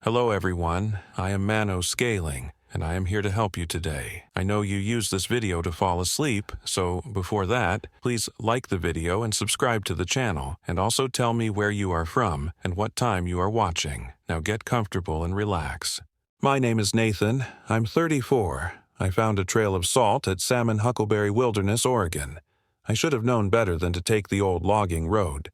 Hello everyone, I am Mano Scaling, and I am here to help you today. I know you use this video to fall asleep, so before that, please like the video and subscribe to the channel, and also tell me where you are from and what time you are watching. Now get comfortable and relax. My name is Nathan, I'm 34. I found a trail of salt at Salmon Huckleberry Wilderness, Oregon. I should have known better than to take the old logging road.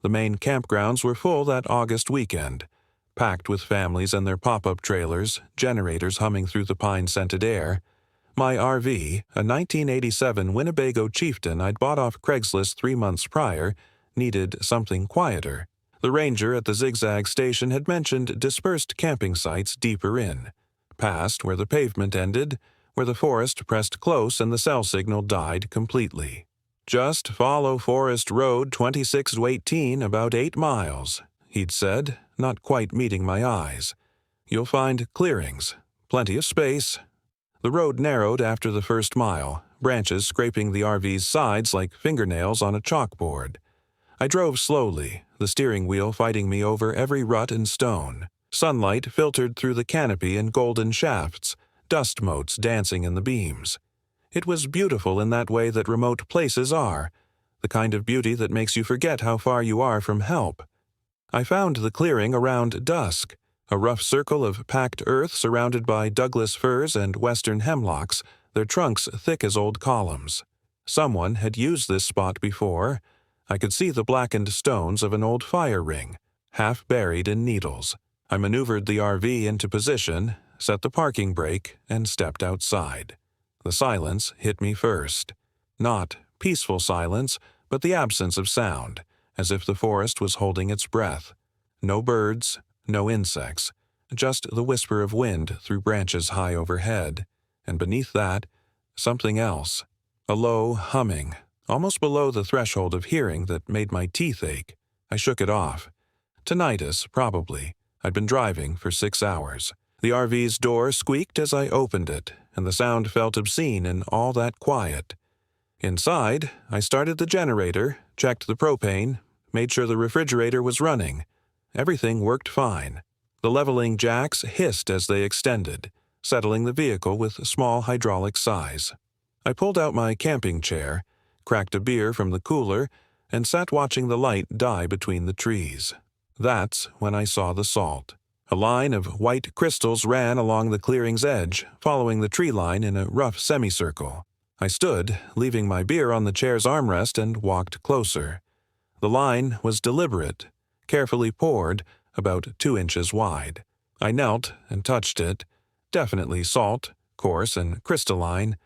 The main campgrounds were full that August weekend, packed with families and their pop-up trailers, generators humming through the pine-scented air. My RV, a 1987 Winnebago Chieftain I'd bought off Craigslist 3 months prior, needed something quieter. The ranger at the Zigzag station had mentioned dispersed camping sites deeper in, past where the pavement ended, where the forest pressed close and the cell signal died completely. "Just follow Forest Road 26-18 about 8 miles, he'd said, not quite meeting my eyes. "You'll find clearings, plenty of space." The road narrowed after the first mile, branches scraping the RV's sides like fingernails on a chalkboard. I drove slowly, the steering wheel fighting me over every rut and stone. Sunlight filtered through the canopy in golden shafts, dust motes dancing in the beams. It was beautiful in that way that remote places are, the kind of beauty that makes you forget how far you are from help. I found the clearing around dusk, a rough circle of packed earth surrounded by Douglas firs and western hemlocks, their trunks thick as old columns. Someone had used this spot before. I could see the blackened stones of an old fire ring, half buried in needles. I maneuvered the RV into position, set the parking brake, and stepped outside. The silence hit me first. Not peaceful silence, but the absence of sound, as if the forest was holding its breath. No birds, no insects, just the whisper of wind through branches high overhead, and beneath that, something else. A low humming, almost below the threshold of hearing that made my teeth ache. I shook it off. Tinnitus, probably. I'd been driving for 6 hours. The RV's door squeaked as I opened it, and the sound felt obscene in all that quiet. Inside, I started the generator, checked the propane, made sure the refrigerator was running. Everything worked fine. The leveling jacks hissed as they extended, settling the vehicle with small hydraulic sighs. I pulled out my camping chair, cracked a beer from the cooler, and sat watching the light die between the trees. That's when I saw the salt. A line of white crystals ran along the clearing's edge, following the tree line in a rough semicircle. I stood, leaving my beer on the chair's armrest, and walked closer. The line was deliberate, carefully poured, about 2 inches wide. I knelt and touched it. Definitely salt, coarse and crystalline.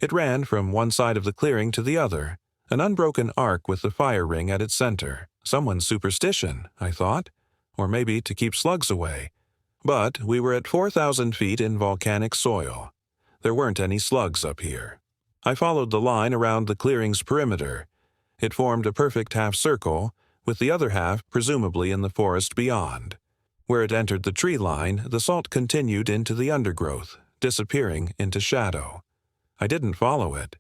It ran from one side of the clearing to the other, an unbroken arc with the fire ring at its center. Someone's superstition, I thought, or maybe to keep slugs away. But we were at 4,000 feet in volcanic soil. There weren't any slugs up here. I followed the line around the clearing's perimeter. It formed a perfect half-circle, with the other half presumably in the forest beyond. Where it entered the tree line, the salt continued into the undergrowth, disappearing into shadow. I didn't follow it.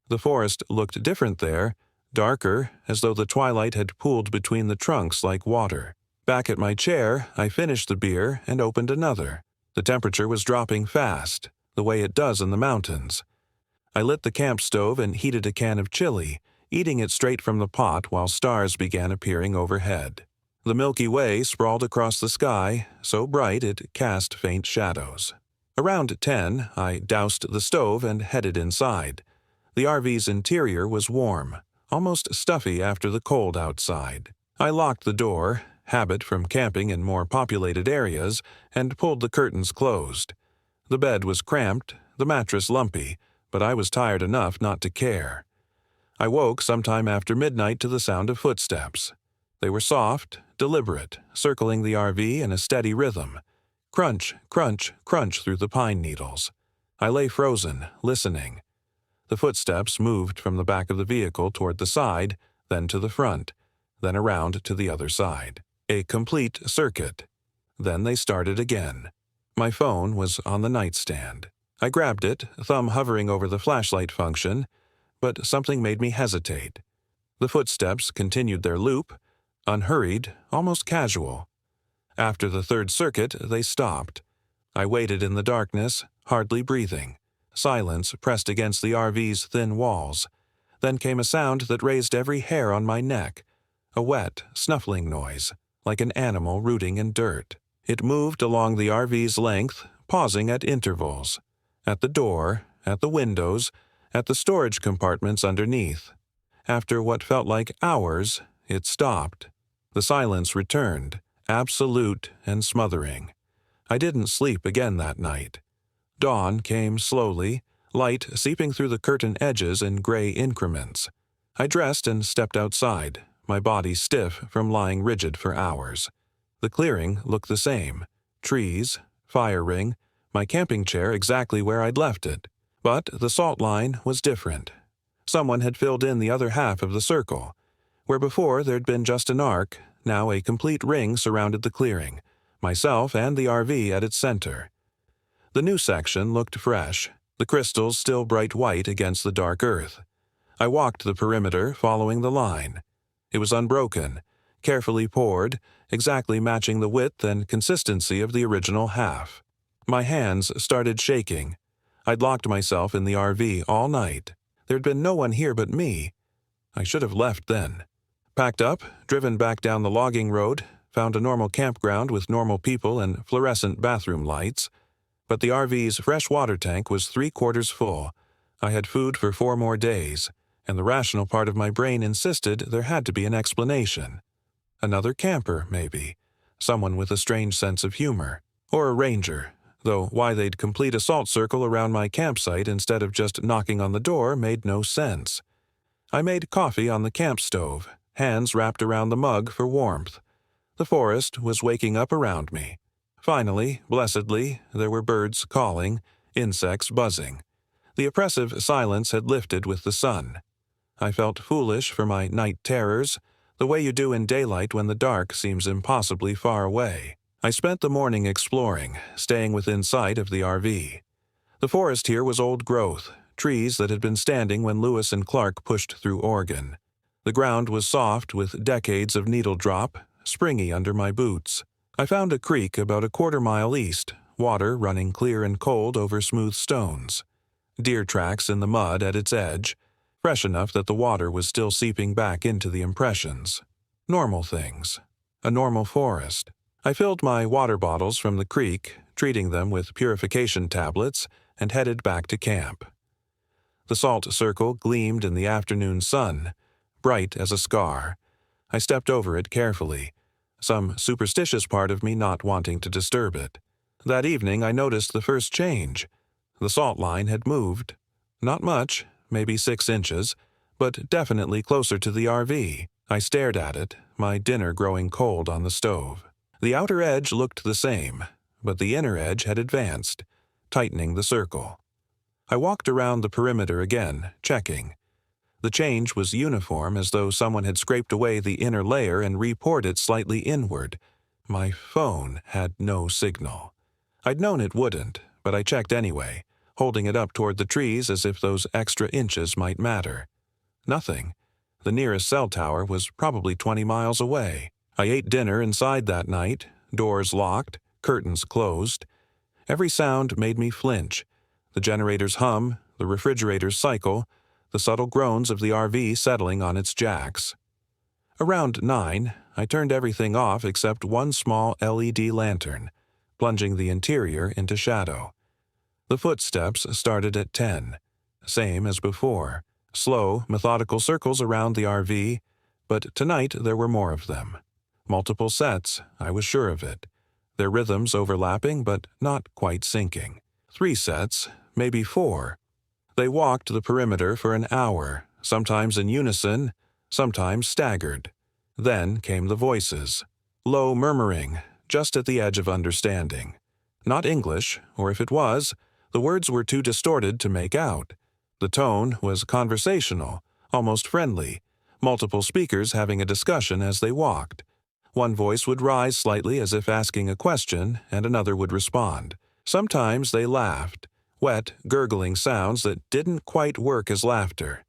The forest looked different there, darker, as though the twilight had pooled between the trunks like water. Back at my chair, I finished the beer and opened another. The temperature was dropping fast, the way it does in the mountains. I lit the camp stove and heated a can of chili, eating it straight from the pot while stars began appearing overhead. The Milky Way sprawled across the sky, so bright it cast faint shadows. Around 10, I doused the stove and headed inside. The RV's interior was warm, almost stuffy after the cold outside. I locked the door, habit from camping in more populated areas, and pulled the curtains closed. The bed was cramped, the mattress lumpy, but I was tired enough not to care. I woke sometime after midnight to the sound of footsteps. They were soft, deliberate, circling the RV in a steady rhythm. Crunch, crunch, crunch through the pine needles. I lay frozen, listening. The footsteps moved from the back of the vehicle toward the side, then to the front, then around to the other side. A complete circuit. Then they started again. My phone was on the nightstand. I grabbed it, thumb hovering over the flashlight function, but something made me hesitate. The footsteps continued their loop, unhurried, almost casual. After the third circuit, they stopped. I waited in the darkness, hardly breathing. Silence pressed against the RV's thin walls. Then came a sound that raised every hair on my neck, a wet, snuffling noise, like an animal rooting in dirt. It moved along the RV's length, pausing at intervals. At the door, at the windows, at the storage compartments underneath. After what felt like hours, it stopped. The silence returned, absolute and smothering. I didn't sleep again that night. Dawn came slowly, light seeping through the curtain edges in gray increments. I dressed and stepped outside, my body stiff from lying rigid for hours. The clearing looked the same. Trees, fire ring, my camping chair exactly where I'd left it. But the salt line was different. Someone had filled in the other half of the circle. Where before there'd been just an arc, now a complete ring surrounded the clearing, myself and the RV at its center. The new section looked fresh, the crystals still bright white against the dark earth. I walked the perimeter, following the line. It was unbroken, carefully poured, exactly matching the width and consistency of the original half. My hands started shaking. I'd locked myself in the RV all night. There'd been no one here but me. I should have left then. Packed up, driven back down the logging road, found a normal campground with normal people and fluorescent bathroom lights. But the RV's fresh water tank was 3/4 full. I had food for 4 more days, and the rational part of my brain insisted there had to be an explanation. Another camper, maybe. Someone with a strange sense of humor. Or a ranger, though why they'd complete a salt circle around my campsite instead of just knocking on the door made no sense. I made coffee on the camp stove, hands wrapped around the mug for warmth. The forest was waking up around me. Finally, blessedly, there were birds calling, insects buzzing. The oppressive silence had lifted with the sun. I felt foolish for my night terrors, the way you do in daylight when the dark seems impossibly far away. I spent the morning exploring, staying within sight of the RV. The forest here was old growth, trees that had been standing when Lewis and Clark pushed through Oregon. The ground was soft with decades of needle drop, springy under my boots. I found a creek about 1/4 mile east, water running clear and cold over smooth stones. Deer tracks in the mud at its edge, fresh enough that the water was still seeping back into the impressions. Normal things. A normal forest. I filled my water bottles from the creek, treating them with purification tablets, and headed back to camp. The salt circle gleamed in the afternoon sun, bright as a scar. I stepped over it carefully, some superstitious part of me not wanting to disturb it. That evening I noticed the first change. The salt line had moved. Not much, maybe 6 inches, but definitely closer to the RV. I stared at it, my dinner growing cold on the stove. The outer edge looked the same, but the inner edge had advanced, tightening the circle. I walked around the perimeter again, checking. The change was uniform, as though someone had scraped away the inner layer and re-poured it slightly inward. My phone had no signal. I'd known it wouldn't, but I checked anyway, holding it up toward the trees as if those extra inches might matter. Nothing. The nearest cell tower was probably 20 miles away. I ate dinner inside that night, doors locked, curtains closed. Every sound made me flinch. The generator's hum, the refrigerator's cycle, the subtle groans of the RV settling on its jacks. Around 9, I turned everything off except one small LED lantern, plunging the interior into shadow. The footsteps started at 10, same as before, slow, methodical circles around the RV, but tonight there were more of them. Multiple sets, I was sure of it. Their rhythms overlapping but not quite syncing. 3 sets, maybe 4. They walked the perimeter for an hour, sometimes in unison, sometimes staggered. Then came the voices. Low murmuring, just at the edge of understanding. Not English, or if it was, the words were too distorted to make out. The tone was conversational, almost friendly, multiple speakers having a discussion as they walked. One voice would rise slightly as if asking a question, and another would respond. Sometimes they laughed, wet, gurgling sounds that didn't quite work as laughter.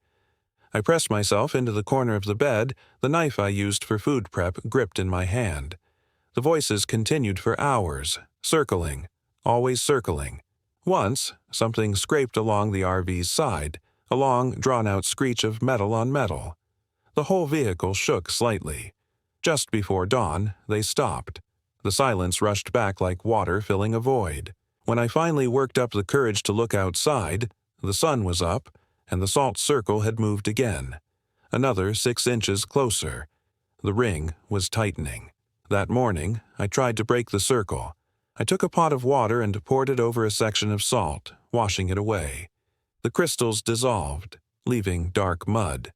I pressed myself into the corner of the bed, the knife I used for food prep gripped in my hand. The voices continued for hours, circling, always circling. Once, something scraped along the RV's side, a long, drawn-out screech of metal on metal. The whole vehicle shook slightly. Just before dawn, they stopped. The silence rushed back like water filling a void. When I finally worked up the courage to look outside, the sun was up, and the salt circle had moved again. Another 6 inches closer. The ring was tightening. That morning, I tried to break the circle. I took a pot of water and poured it over a section of salt, washing it away. The crystals dissolved, leaving dark mud.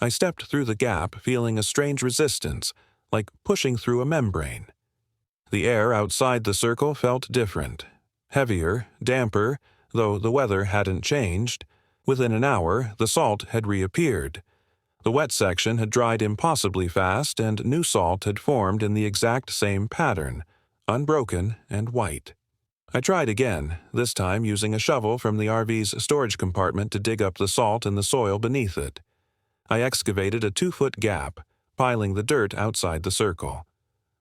I stepped through the gap, feeling a strange resistance, like pushing through a membrane. The air outside the circle felt different. Heavier, damper, though the weather hadn't changed. Within an hour, the salt had reappeared. The wet section had dried impossibly fast, and new salt had formed in the exact same pattern, unbroken and white. I tried again, this time using a shovel from the RV's storage compartment to dig up the salt in the soil beneath it. I excavated a 2-foot gap, piling the dirt outside the circle.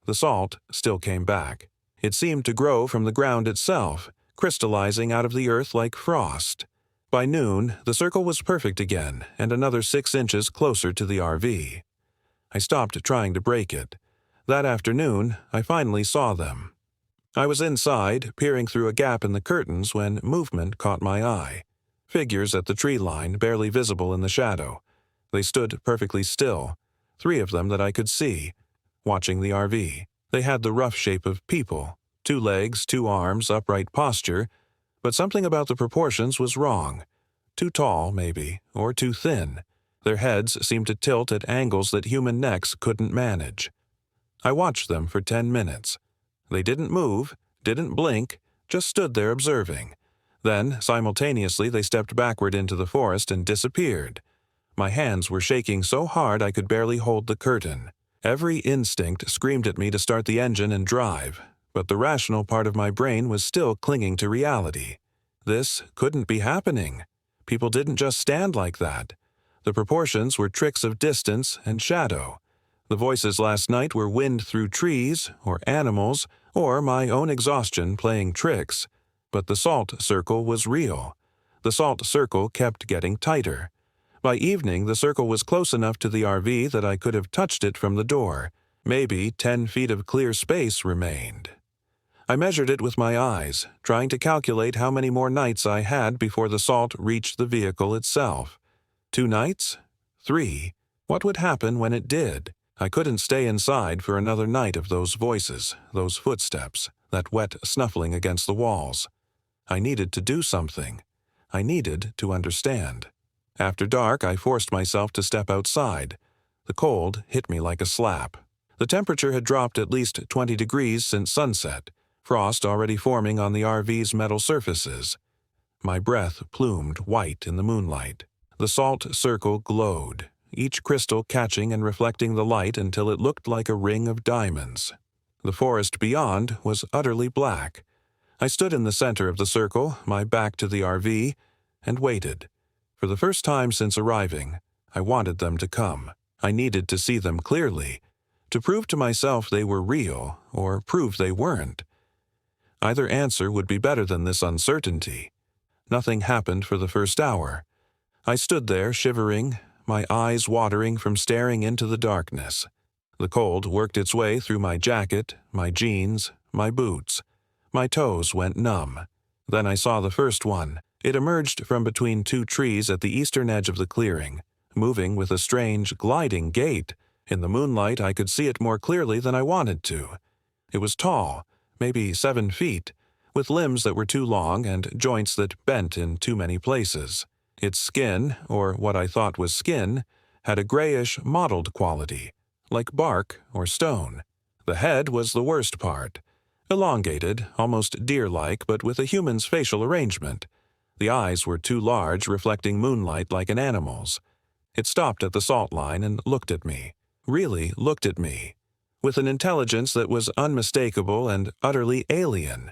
The salt still came back. It seemed to grow from the ground itself, crystallizing out of the earth like frost. By noon, the circle was perfect again, and another 6 inches closer to the RV. I stopped trying to break it. That afternoon, I finally saw them. I was inside, peering through a gap in the curtains when movement caught my eye. Figures at the tree line, barely visible in the shadow. They stood perfectly still, 3 of them that I could see, watching the RV. They had the rough shape of people, 2 legs, 2 arms, upright posture, but something about the proportions was wrong. Too tall, maybe, or too thin. Their heads seemed to tilt at angles that human necks couldn't manage. I watched them for 10 minutes. They didn't move, didn't blink, just stood there observing. Then, simultaneously, they stepped backward into the forest and disappeared. My hands were shaking so hard I could barely hold the curtain. Every instinct screamed at me to start the engine and drive, but the rational part of my brain was still clinging to reality. This couldn't be happening. People didn't just stand like that. The proportions were tricks of distance and shadow. The voices last night were wind through trees, or animals, or my own exhaustion playing tricks. But the salt circle was real. The salt circle kept getting tighter. By evening, the circle was close enough to the RV that I could have touched it from the door. Maybe 10 feet of clear space remained. I measured it with my eyes, trying to calculate how many more nights I had before the salt reached the vehicle itself. 2 nights? 3? What would happen when it did? I couldn't stay inside for another night of those voices, those footsteps, that wet snuffling against the walls. I needed to do something. I needed to understand. After dark, I forced myself to step outside. The cold hit me like a slap. The temperature had dropped at least 20 degrees since sunset, frost already forming on the RV's metal surfaces. My breath plumed white in the moonlight. The salt circle glowed, each crystal catching and reflecting the light until it looked like a ring of diamonds. The forest beyond was utterly black. I stood in the center of the circle, my back to the RV, and waited. For the first time since arriving, I wanted them to come. I needed to see them clearly, to prove to myself they were real, or prove they weren't. Either answer would be better than this uncertainty. Nothing happened for the first hour. I stood there shivering, my eyes watering from staring into the darkness. The cold worked its way through my jacket, my jeans, my boots. My toes went numb. Then I saw the first one. It emerged from between 2 trees at the eastern edge of the clearing, moving with a strange, gliding gait. In the moonlight, I could see it more clearly than I wanted to. It was tall, maybe 7 feet, with limbs that were too long and joints that bent in too many places. Its skin, or what I thought was skin, had a grayish, mottled quality, like bark or stone. The head was the worst part. Elongated, almost deer-like, but with a human's facial arrangement. The eyes were too large, reflecting moonlight like an animal's. It stopped at the salt line and looked at me. Really looked at me. With an intelligence that was unmistakable and utterly alien.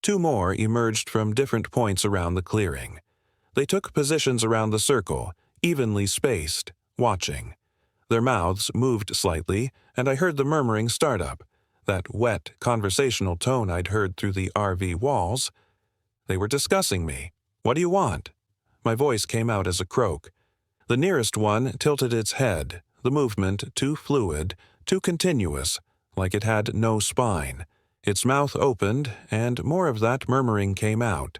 2 more emerged from different points around the clearing. They took positions around the circle, evenly spaced, watching. Their mouths moved slightly, and I heard the murmuring start up. that wet, conversational tone I'd heard through the RV walls. They were discussing me. "What do you want?" My voice came out as a croak. The nearest one tilted its head, the movement too fluid, too continuous, like it had no spine. Its mouth opened, and more of that murmuring came out.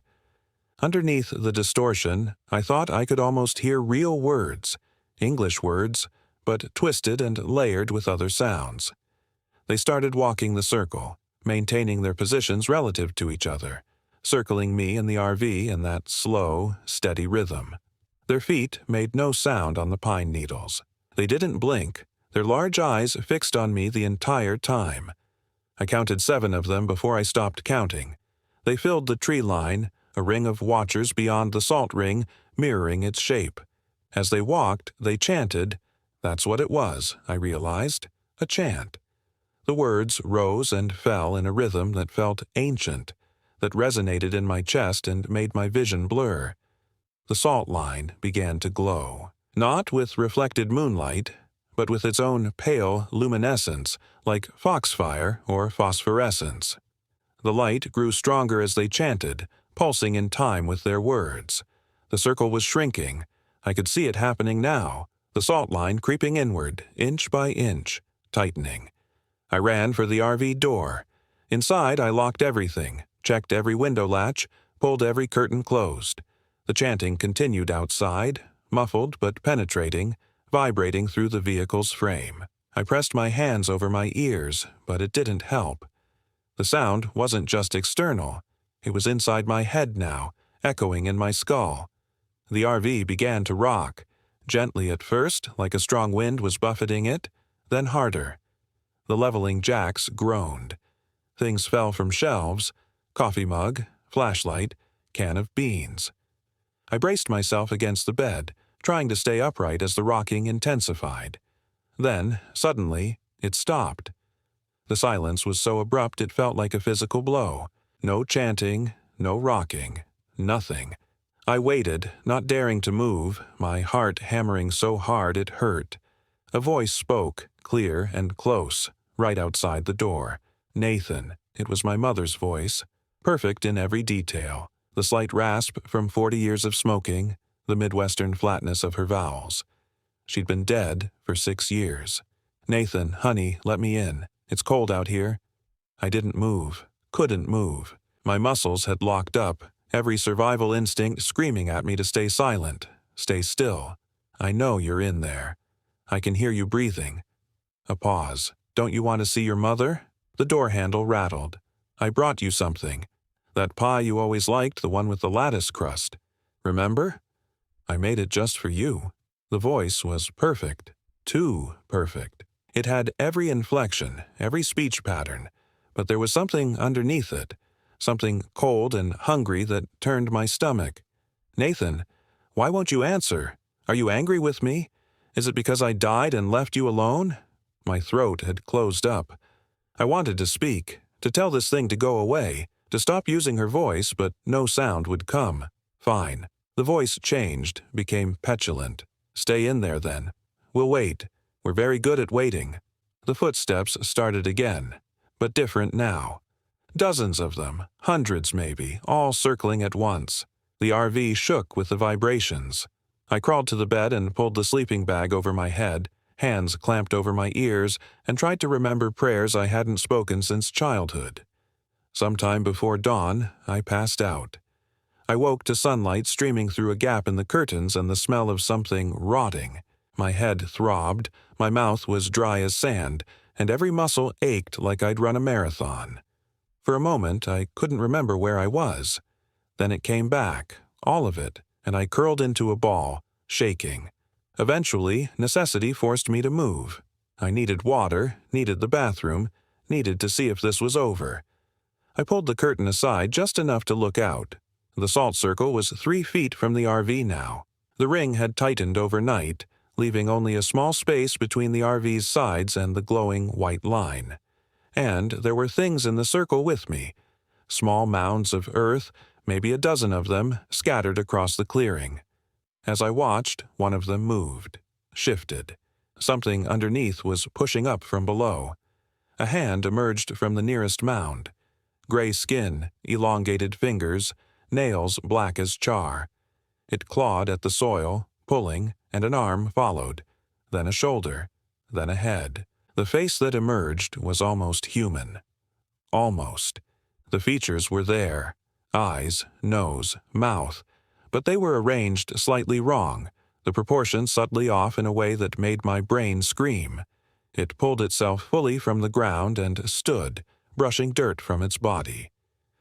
Underneath the distortion, I thought I could almost hear real words, English words, but twisted and layered with other sounds. They started walking the circle, maintaining their positions relative to each other, circling me and the RV in that slow, steady rhythm. Their feet made no sound on the pine needles. They didn't blink, their large eyes fixed on me the entire time. I counted 7 of them before I stopped counting. They filled the tree line, a ring of watchers beyond the salt ring, mirroring its shape. As they walked, they chanted. That's what it was, I realized, a chant. The words rose and fell in a rhythm that felt ancient, that resonated in my chest and made my vision blur. The salt line began to glow, not with reflected moonlight, but with its own pale luminescence, like foxfire or phosphorescence. The light grew stronger as they chanted, pulsing in time with their words. The circle was shrinking. I could see it happening now, the salt line creeping inward, inch by inch, tightening. I ran for the RV door. Inside, I locked everything, checked every window latch, pulled every curtain closed. The chanting continued outside, muffled but penetrating, vibrating through the vehicle's frame. I pressed my hands over my ears, but it didn't help. The sound wasn't just external. It was inside my head now, echoing in my skull. The RV began to rock, gently at first, like a strong wind was buffeting it, then harder. The leveling jacks groaned. Things fell from shelves, coffee mug, flashlight, can of beans. I braced myself against the bed, trying to stay upright as the rocking intensified. Then, suddenly, it stopped. The silence was so abrupt it felt like a physical blow. No chanting, no rocking, nothing. I waited, not daring to move, my heart hammering so hard it hurt. A voice spoke, clear and close, right outside the door. Nathan. It was my mother's voice, perfect in every detail. The slight rasp from 40 years of smoking, the Midwestern flatness of her vowels. She'd been dead for 6 years. "Nathan, honey, let me in. It's cold out here." I didn't move, couldn't move. My muscles had locked up, every survival instinct screaming at me to stay silent, stay still. "I know you're in there. I can hear you breathing." A pause. "Don't you want to see your mother?" The door handle rattled. "I brought you something. That pie you always liked, the one with the lattice crust. Remember? I made it just for you." The voice was perfect. Too perfect. It had every inflection, every speech pattern, but there was something underneath it, something cold and hungry that turned my stomach. "Nathan, why won't you answer? Are you angry with me? Is it because I died and left you alone?" My throat had closed up. I wanted to speak, to tell this thing to go away, to stop using her voice, but no sound would come. Fine. The voice changed, became petulant. "Stay in there, then. We'll wait. We're very good at waiting." The footsteps started again, but different now. Dozens of them, hundreds maybe, all circling at once. The RV shook with the vibrations. I crawled to the bed and pulled the sleeping bag over my head, hands clamped over my ears, and tried to remember prayers I hadn't spoken since childhood. Sometime before dawn, I passed out. I woke to sunlight streaming through a gap in the curtains and the smell of something rotting. My head throbbed, my mouth was dry as sand, and every muscle ached like I'd run a marathon. For a moment, I couldn't remember where I was. Then it came back, all of it, and I curled into a ball, shaking. Eventually, necessity forced me to move. I needed water, needed the bathroom, needed to see if this was over. I pulled the curtain aside just enough to look out. The salt circle was 3 feet from the RV now. The ring had tightened overnight, leaving only a small space between the RV's sides and the glowing white line. And there were things in the circle with me. Small mounds of earth, maybe a dozen of them, scattered across the clearing. As I watched, one of them moved, shifted. Something underneath was pushing up from below. A hand emerged from the nearest mound. Gray skin, elongated fingers, nails black as char. It clawed at the soil, pulling, and an arm followed, then a shoulder, then a head. The face that emerged was almost human. Almost. The features were there, eyes, nose, mouth, but they were arranged slightly wrong, the proportions subtly off in a way that made my brain scream. It pulled itself fully from the ground and stood, brushing dirt from its body.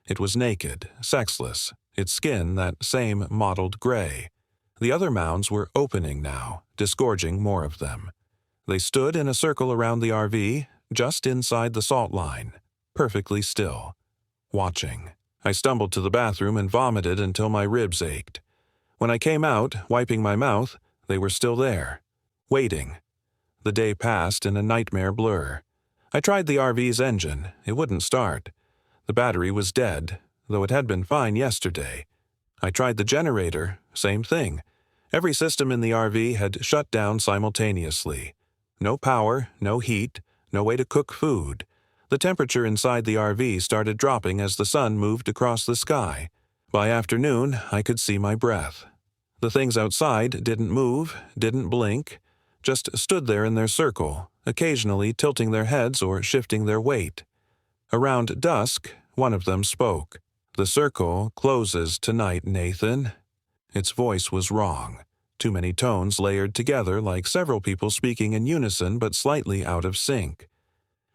It was naked, sexless, its skin that same mottled gray. The other mounds were opening now, disgorging more of them. They stood in a circle around the RV, just inside the salt line, perfectly still, watching. I stumbled to the bathroom and vomited until my ribs ached. When I came out, wiping my mouth, they were still there, waiting. The day passed in a nightmare blur. I tried the RV's engine. It wouldn't start. The battery was dead, though it had been fine yesterday. I tried the generator. Same thing. Every system in the RV had shut down simultaneously. No power, no heat, no way to cook food. The temperature inside the RV started dropping as the sun moved across the sky. By afternoon, I could see my breath. The things outside didn't move, didn't blink, just stood there in their circle, occasionally tilting their heads or shifting their weight. Around dusk, one of them spoke. "The circle closes tonight, Nathan." Its voice was wrong. Too many tones layered together like several people speaking in unison but slightly out of sync.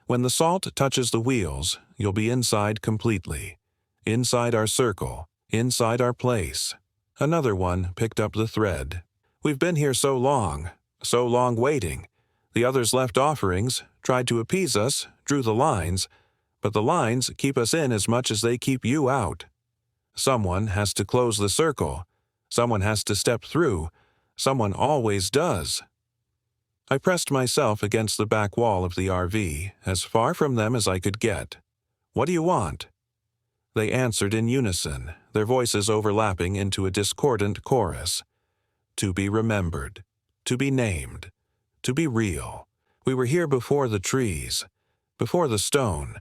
"When the salt touches the wheels, you'll be inside completely. Inside our circle, inside our place." Another one picked up the thread. "We've been here so long waiting. The others left offerings, tried to appease us, drew the lines, but the lines keep us in as much as they keep you out. Someone has to close the circle. Someone has to step through. Someone always does." I pressed myself against the back wall of the RV, as far from them as I could get. "What do you want?" They answered in unison, their voices overlapping into a discordant chorus. "To be remembered. To be named. To be real. We were here before the trees. Before the stone.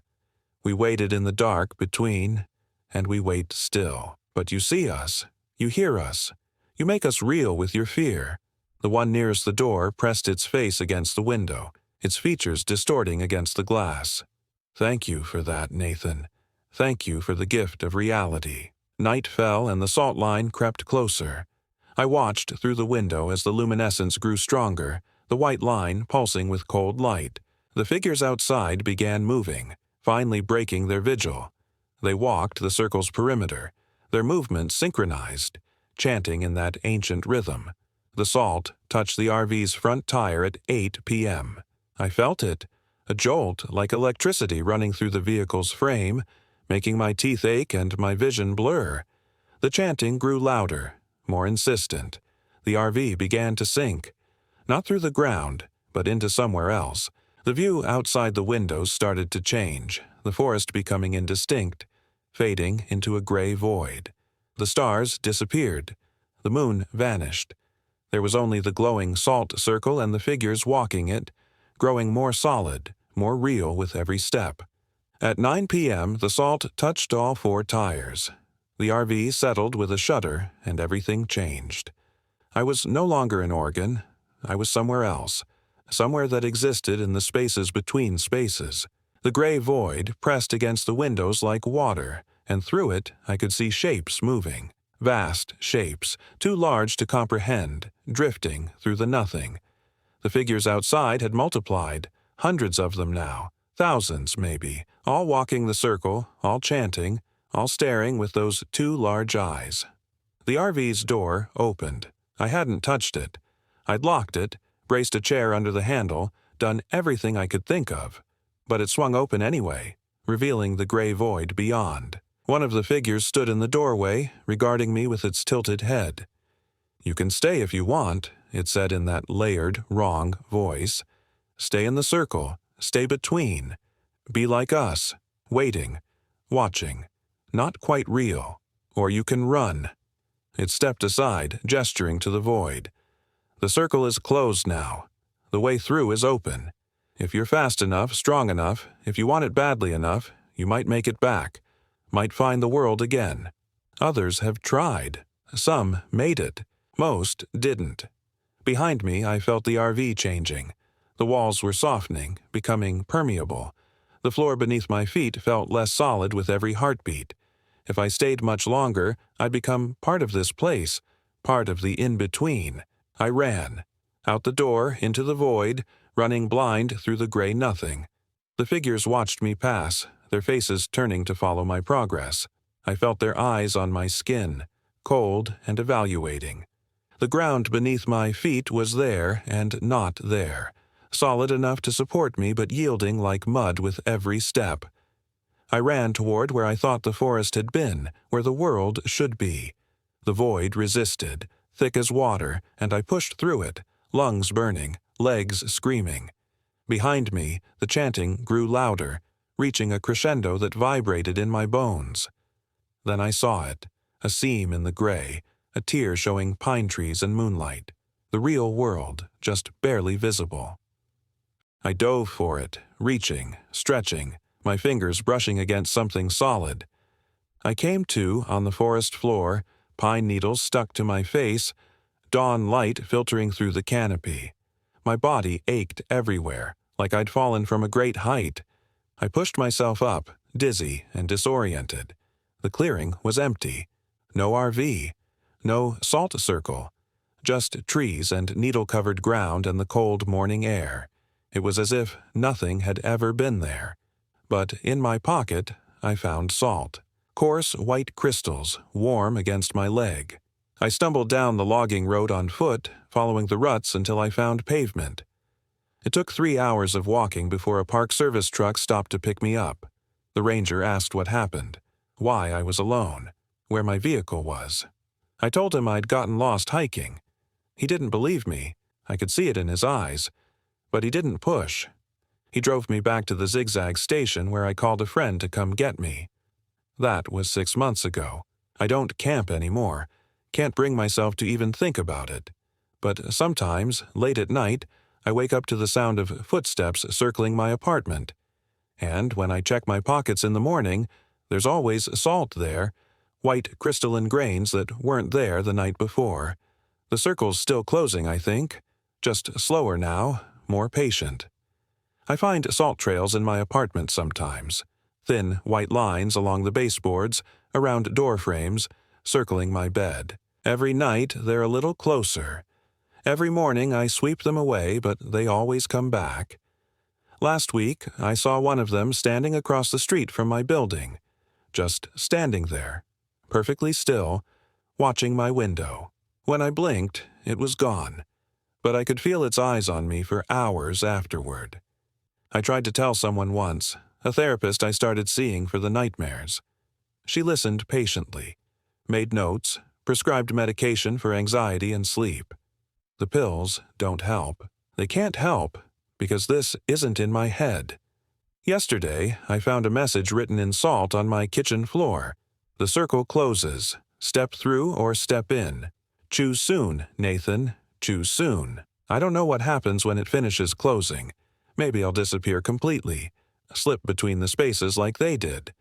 We waited in the dark between, and we wait still. But you see us. You hear us. You make us real with your fear." The one nearest the door pressed its face against the window, its features distorting against the glass. "Thank you for that, Nathan. Thank you for the gift of reality." Night fell and the salt line crept closer. I watched through the window as the luminescence grew stronger, the white line pulsing with cold light. The figures outside began moving, finally breaking their vigil. They walked the circle's perimeter, their movements synchronized, chanting in that ancient rhythm. The salt touched the RV's front tire at 8 p.m. I felt it, a jolt like electricity running through the vehicle's frame, making my teeth ache and my vision blur. The chanting grew louder, more insistent. The RV began to sink, not through the ground, but into somewhere else. The view outside the windows started to change, the forest becoming indistinct, fading into a gray void. The stars disappeared. The moon vanished. There was only the glowing salt circle and the figures walking it, growing more solid, more real with every step. At 9 p.m., the salt touched all 4 tires. The RV settled with a shudder, and everything changed. I was no longer in Oregon. I was somewhere else, somewhere that existed in the spaces between spaces. The gray void pressed against the windows like water, and through it I could see shapes moving. Vast shapes, too large to comprehend, drifting through the nothing. The figures outside had multiplied, hundreds of them now, thousands maybe, all walking the circle, all chanting, all staring with those 2 large eyes. The RV's door opened. I hadn't touched it. I'd locked it, braced a chair under the handle, done everything I could think of. But it swung open anyway, revealing the gray void beyond. One of the figures stood in the doorway, regarding me with its tilted head. "You can stay if you want," it said in that layered, wrong voice. "Stay in the circle, stay between. Be like us, waiting, watching, not quite real. Or you can run." It stepped aside, gesturing to the void. "The circle is closed now. The way through is open. If you're fast enough, strong enough, if you want it badly enough, you might make it back, might find the world again. Others have tried. Some made it. Most didn't. Behind me, I felt the RV changing. The walls were softening, becoming permeable. The floor beneath my feet felt less solid with every heartbeat. If I stayed much longer, I'd become part of this place, part of the in-between. I ran. Out the door, into the void, running blind through the gray nothing. The figures watched me pass, their faces turning to follow my progress. I felt their eyes on my skin, cold and evaluating. The ground beneath my feet was there and not there, solid enough to support me but yielding like mud with every step. I ran toward where I thought the forest had been, where the world should be. The void resisted, thick as water, and I pushed through it, lungs burning, legs screaming. Behind me, the chanting grew louder, reaching a crescendo that vibrated in my bones. Then I saw it, a seam in the gray, a tear showing pine trees and moonlight, the real world, just barely visible. I dove for it, reaching, stretching, my fingers brushing against something solid. I came to, on the forest floor, pine needles stuck to my face, dawn light filtering through the canopy. My body ached everywhere, like I'd fallen from a great height. I pushed myself up, dizzy and disoriented. The clearing was empty. No RV. No salt circle. Just trees and needle-covered ground and the cold morning air. It was as if nothing had ever been there. But in my pocket, I found salt. Coarse white crystals, warm against my leg. I stumbled down the logging road on foot, following the ruts until I found pavement. It took 3 hours of walking before a Park Service truck stopped to pick me up. The ranger asked what happened, why I was alone, where my vehicle was. I told him I'd gotten lost hiking. He didn't believe me. I could see it in his eyes. But he didn't push. He drove me back to the Zigzag station where I called a friend to come get me. That was 6 months ago. I don't camp anymore. Can't bring myself to even think about it. But sometimes, late at night, I wake up to the sound of footsteps circling my apartment. And when I check my pockets in the morning, there's always salt there, white crystalline grains that weren't there the night before. The circle's still closing, I think. Just slower now, more patient. I find salt trails in my apartment sometimes. Thin, white lines along the baseboards, around door frames, circling my bed. Every night they're a little closer. Every morning I sweep them away, but they always come back. Last week I saw one of them standing across the street from my building. Just standing there, perfectly still, watching my window. When I blinked, it was gone, but I could feel its eyes on me for hours afterward. I tried to tell someone once, a therapist I started seeing for the nightmares. She listened patiently, made notes, prescribed medication for anxiety and sleep. The pills don't help. They can't help because this isn't in my head. Yesterday, I found a message written in salt on my kitchen floor. The circle closes. Step through or step in. Choose soon, Nathan. Choose soon. I don't know what happens when it finishes closing. Maybe I'll disappear completely, slip between the spaces like they did.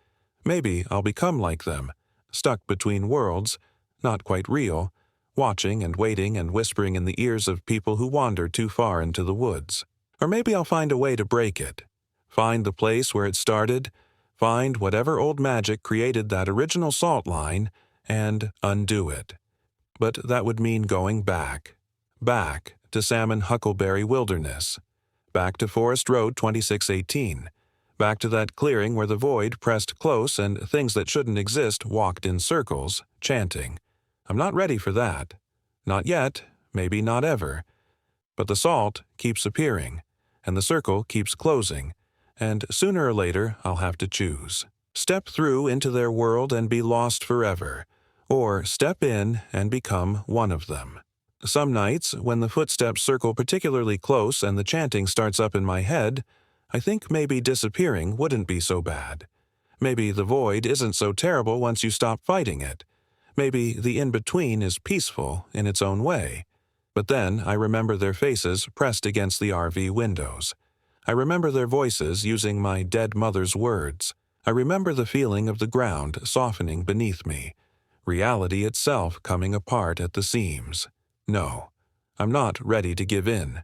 Maybe I'll become like them, stuck between worlds, not quite real, watching and waiting and whispering in the ears of people who wander too far into the woods. Or maybe I'll find a way to break it. Find the place where it started, find whatever old magic created that original salt line, and undo it. But that would mean going back. Back to Salmon Huckleberry Wilderness. Back to Forest Road 2618. Back to that clearing where the void pressed close and things that shouldn't exist walked in circles, chanting. I'm not ready for that. Not yet, maybe not ever. But the salt keeps appearing, and the circle keeps closing, and sooner or later I'll have to choose. Step through into their world and be lost forever, or step in and become one of them. Some nights, when the footsteps circle particularly close and the chanting starts up in my head, I think maybe disappearing wouldn't be so bad. Maybe the void isn't so terrible once you stop fighting it. Maybe the in-between is peaceful in its own way. But then I remember their faces pressed against the RV windows. I remember their voices using my dead mother's words. I remember the feeling of the ground softening beneath me, reality itself coming apart at the seams. No, I'm not ready to give in.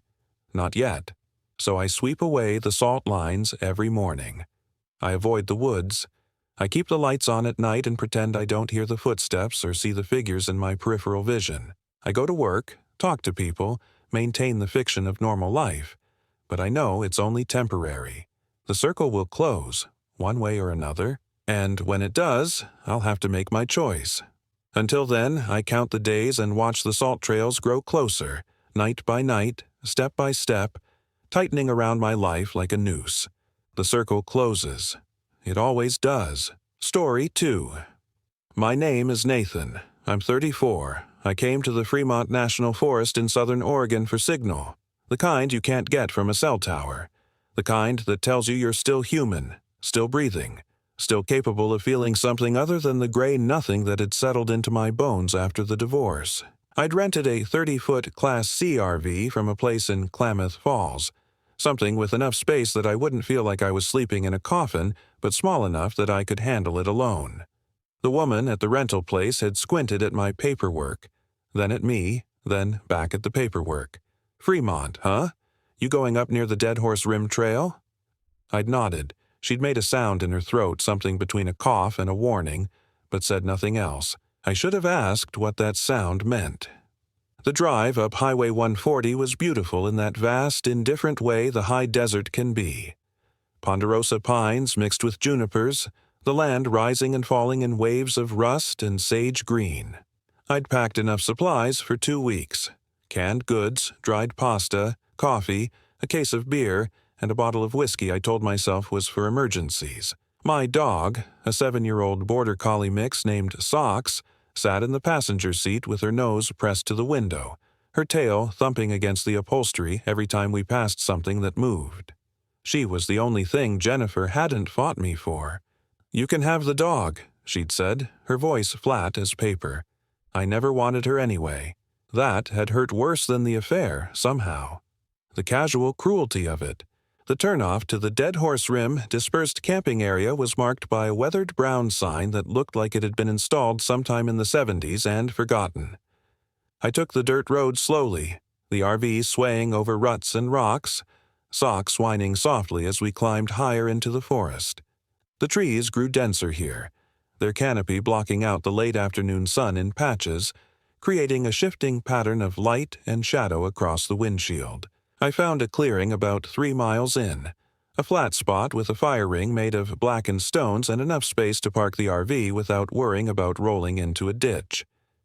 Not yet. So I sweep away the salt lines every morning. I avoid the woods. I keep the lights on at night and pretend I don't hear the footsteps or see the figures in my peripheral vision. I go to work, talk to people, maintain the fiction of normal life. But I know it's only temporary. The circle will close, one way or another, and when it does, I'll have to make my choice. Until then, I count the days and watch the salt trails grow closer, night by night, step by step, tightening around my life like a noose. The circle closes. It always does. Story 2. My name is Nathan. I'm 34. I came to the Fremont National Forest in southern Oregon for signal. The kind you can't get from a cell tower. The kind that tells you you're still human, still breathing, still capable of feeling something other than the gray nothing that had settled into my bones after the divorce. I'd rented a 30-foot Class C RV from a place in Klamath Falls, something with enough space that I wouldn't feel like I was sleeping in a coffin, but small enough that I could handle it alone. The woman at the rental place had squinted at my paperwork, then at me, then back at the paperwork. Fremont, huh? You going up near the Dead Horse Rim Trail? I'd nodded. She'd made a sound in her throat, something between a cough and a warning, but said nothing else. I should have asked what that sound meant. The drive up Highway 140 was beautiful in that vast, indifferent way the high desert can be. Ponderosa pines mixed with junipers, the land rising and falling in waves of rust and sage green. I'd packed enough supplies for 2 weeks. Canned goods, dried pasta, coffee, a case of beer, and a bottle of whiskey I told myself was for emergencies. My dog, a 7-year-old border collie mix named Socks, sat in the passenger seat with her nose pressed to the window, her tail thumping against the upholstery every time we passed something that moved. She was the only thing Jennifer hadn't fought me for. "You can have the dog," she'd said, her voice flat as paper. I never wanted her anyway. That had hurt worse than the affair, somehow. The casual cruelty of it. The turnoff to the Dead Horse Rim dispersed camping area was marked by a weathered brown sign that looked like it had been installed sometime in the 70s and forgotten. I took the dirt road slowly, the RV swaying over ruts and rocks, Socks whining softly as we climbed higher into the forest. The trees grew denser here, their canopy blocking out the late afternoon sun in patches, creating a shifting pattern of light and shadow across the windshield. I found a clearing about 3 miles in, a flat spot with a fire ring made of blackened stones and enough space to park the RV without worrying about rolling into a ditch.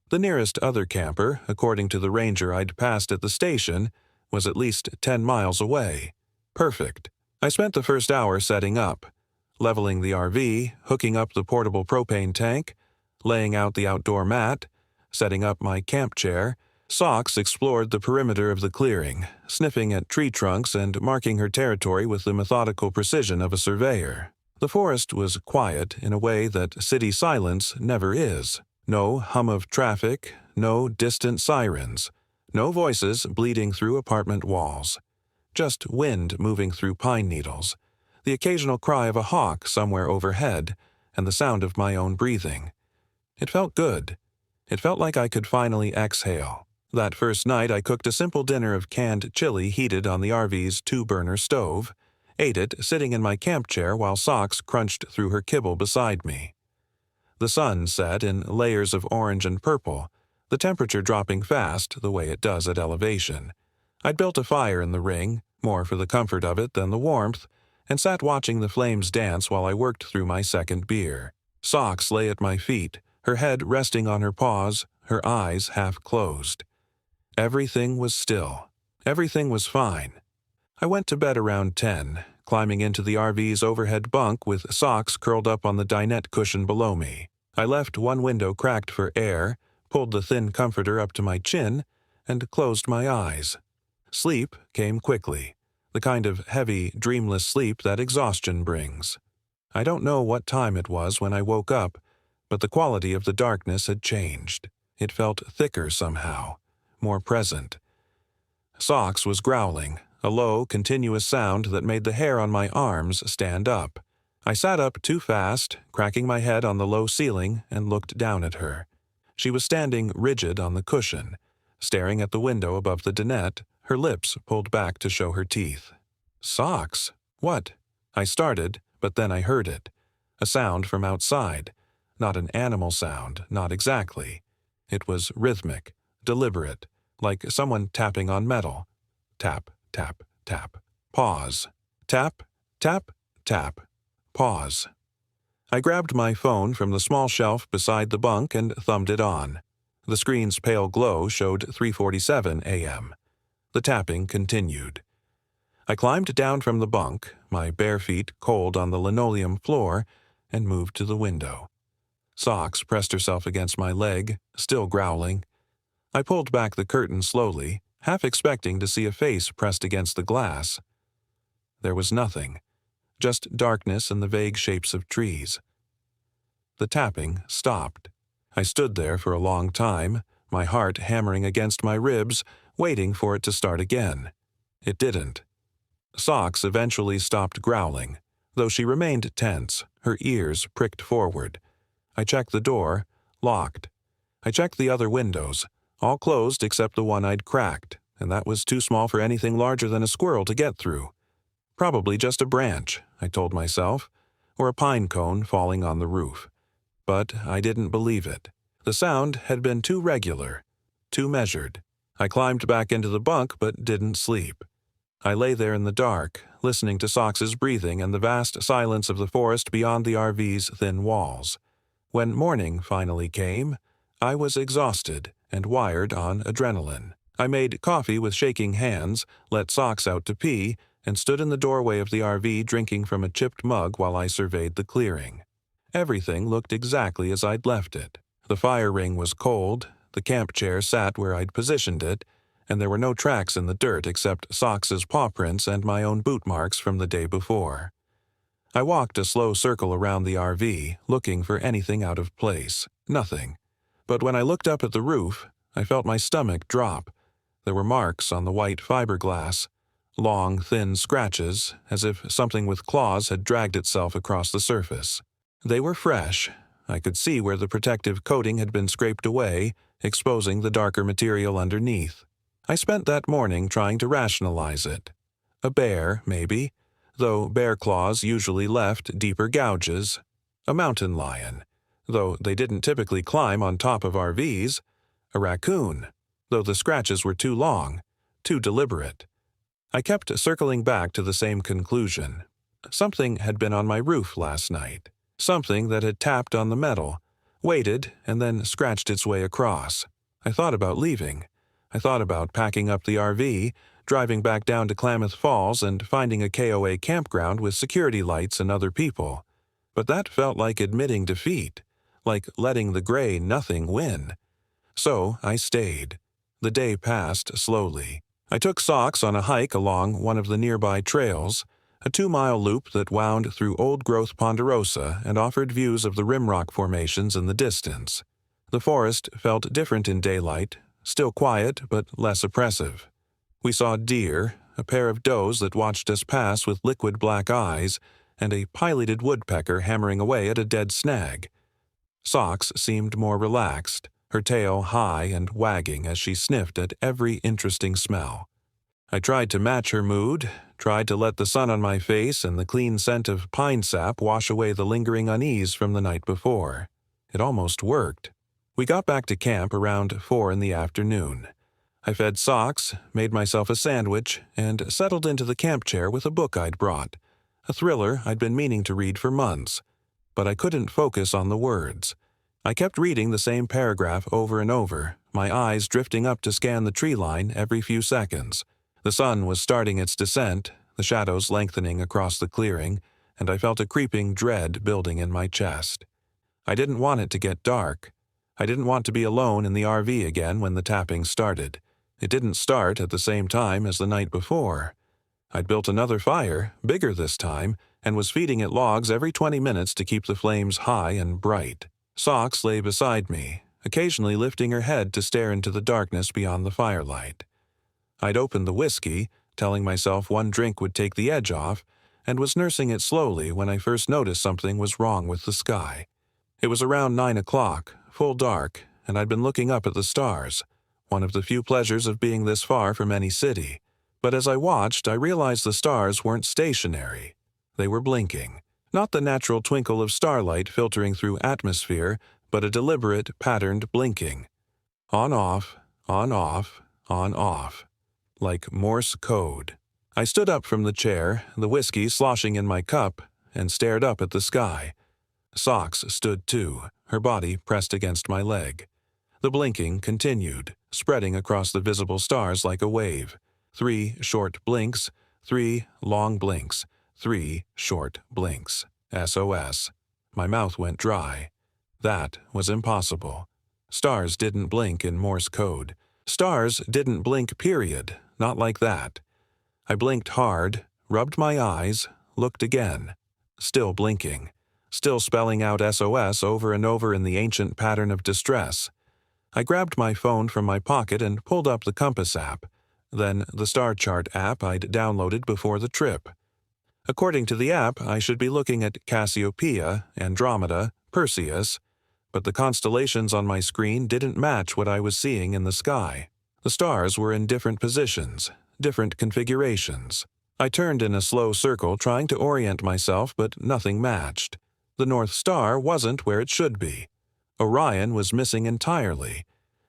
The nearest other camper, according to the ranger I'd passed at the station, was at least 10 miles away. Perfect. I spent the first hour setting up, leveling the RV, hooking up the portable propane tank, laying out the outdoor mat, setting up my camp chair. Socks explored the perimeter of the clearing, sniffing at tree trunks and marking her territory with the methodical precision of a surveyor. The forest was quiet in a way that city silence never is. No hum of traffic, no distant sirens, no voices bleeding through apartment walls. Just wind moving through pine needles, the occasional cry of a hawk somewhere overhead, and the sound of my own breathing. It felt good. It felt like I could finally exhale. That first night I cooked a simple dinner of canned chili heated on the RV's 2-burner stove, ate it sitting in my camp chair while Socks crunched through her kibble beside me. The sun set in layers of orange and purple, the temperature dropping fast the way it does at elevation. I'd built a fire in the ring, more for the comfort of it than the warmth, and sat watching the flames dance while I worked through my second beer. Socks lay at my feet, her head resting on her paws, her eyes half closed. Everything was still. Everything was fine. I went to bed around 10, climbing into the RV's overhead bunk with Socks curled up on the dinette cushion below me. I left one window cracked for air, pulled the thin comforter up to my chin, and closed my eyes. Sleep came quickly, the kind of heavy, dreamless sleep that exhaustion brings. I don't know what time it was when I woke up, but the quality of the darkness had changed. It felt thicker somehow, more present. Socks was growling, a low, continuous sound that made the hair on my arms stand up. I sat up too fast, cracking my head on the low ceiling, and looked down at her. She was standing rigid on the cushion, staring at the window above the dinette, her lips pulled back to show her teeth. Socks? What? I started, but then I heard it. A sound from outside. Not an animal sound, not exactly. It was rhythmic, deliberate, like someone tapping on metal. Tap, tap, tap. Pause. Tap, tap, tap. Pause. I grabbed my phone from the small shelf beside the bunk and thumbed it on. The screen's pale glow showed 3:47 a.m. The tapping continued. I climbed down from the bunk, my bare feet cold on the linoleum floor, and moved to the window. Socks pressed herself against my leg, still growling. I pulled back the curtain slowly, half expecting to see a face pressed against the glass. There was nothing, just darkness and the vague shapes of trees. The tapping stopped. I stood there for a long time, my heart hammering against my ribs, waiting for it to start again. It didn't. Socks eventually stopped growling, though she remained tense, her ears pricked forward. I checked the door, locked. I checked the other windows, all closed except the one I'd cracked, and that was too small for anything larger than a squirrel to get through. Probably just a branch, I told myself, or a pine cone falling on the roof. But I didn't believe it. The sound had been too regular, too measured. I climbed back into the bunk but didn't sleep. I lay there in the dark, listening to Socks's breathing and the vast silence of the forest beyond the RV's thin walls. When morning finally came, I was exhausted and wired on adrenaline. I made coffee with shaking hands, let Socks out to pee, and stood in the doorway of the RV drinking from a chipped mug while I surveyed the clearing. Everything looked exactly as I'd left it. The fire ring was cold, the camp chair sat where I'd positioned it, and there were no tracks in the dirt except Socks's paw prints and my own boot marks from the day before. I walked a slow circle around the RV, looking for anything out of place. Nothing. But when I looked up at the roof, I felt my stomach drop. There were marks on the white fiberglass, long, thin scratches, as if something with claws had dragged itself across the surface. They were fresh. I could see where the protective coating had been scraped away, exposing the darker material underneath. I spent that morning trying to rationalize it. A bear, maybe, though bear claws usually left deeper gouges. A mountain lion, though they didn't typically climb on top of RVs. A raccoon, though the scratches were too long, too deliberate. I kept circling back to the same conclusion. Something had been on my roof last night. Something that had tapped on the metal, waited, and then scratched its way across. I thought about leaving. I thought about packing up the RV, driving back down to Klamath Falls and finding a KOA campground with security lights and other people. But that felt like admitting defeat, like letting the gray nothing win. So I stayed. The day passed slowly. I took Socks on a hike along one of the nearby trails, a 2-mile loop that wound through old-growth ponderosa and offered views of the rimrock formations in the distance. The forest felt different in daylight, still quiet but less oppressive. We saw deer, a pair of does that watched us pass with liquid black eyes, and a pileated woodpecker hammering away at a dead snag. Socks seemed more relaxed, her tail high and wagging as she sniffed at every interesting smell. I tried to match her mood, tried to let the sun on my face and the clean scent of pine sap wash away the lingering unease from the night before. It almost worked. We got back to camp around 4 in the afternoon. I fed Socks, made myself a sandwich, and settled into the camp chair with a book I'd brought, a thriller I'd been meaning to read for months. But I couldn't focus on the words. I kept reading the same paragraph over and over, my eyes drifting up to scan the tree line every few seconds. The sun was starting its descent, the shadows lengthening across the clearing, and I felt a creeping dread building in my chest. I didn't want it to get dark. I didn't want to be alone in the RV again when the tapping started. It didn't start at the same time as the night before. I'd built another fire, bigger this time, and was feeding it logs every 20 minutes to keep the flames high and bright. Socks lay beside me, occasionally lifting her head to stare into the darkness beyond the firelight. I'd opened the whiskey, telling myself one drink would take the edge off, and was nursing it slowly when I first noticed something was wrong with the sky. It was around 9 o'clock, full dark, and I'd been looking up at the stars, one of the few pleasures of being this far from any city. But as I watched, I realized the stars weren't stationary. They were blinking. Not the natural twinkle of starlight filtering through atmosphere, but a deliberate, patterned blinking. On-off, on-off, on-off. Like Morse code. I stood up from the chair, the whiskey sloshing in my cup, and stared up at the sky. Socks stood too, her body pressed against my leg. The blinking continued, spreading across the visible stars like a wave. 3 short blinks, 3 long blinks, 3 short blinks. SOS. My mouth went dry. That was impossible. Stars didn't blink in Morse code. Stars didn't blink, period. Not like that. I blinked hard, rubbed my eyes, looked again. Still blinking. Still spelling out SOS over and over in the ancient pattern of distress. I grabbed my phone from my pocket and pulled up the compass app, then the star chart app I'd downloaded before the trip. According to the app, I should be looking at Cassiopeia, Andromeda, Perseus, but the constellations on my screen didn't match what I was seeing in the sky. The stars were in different positions, different configurations. I turned in a slow circle trying to orient myself, but nothing matched. The North Star wasn't where it should be. Orion was missing entirely,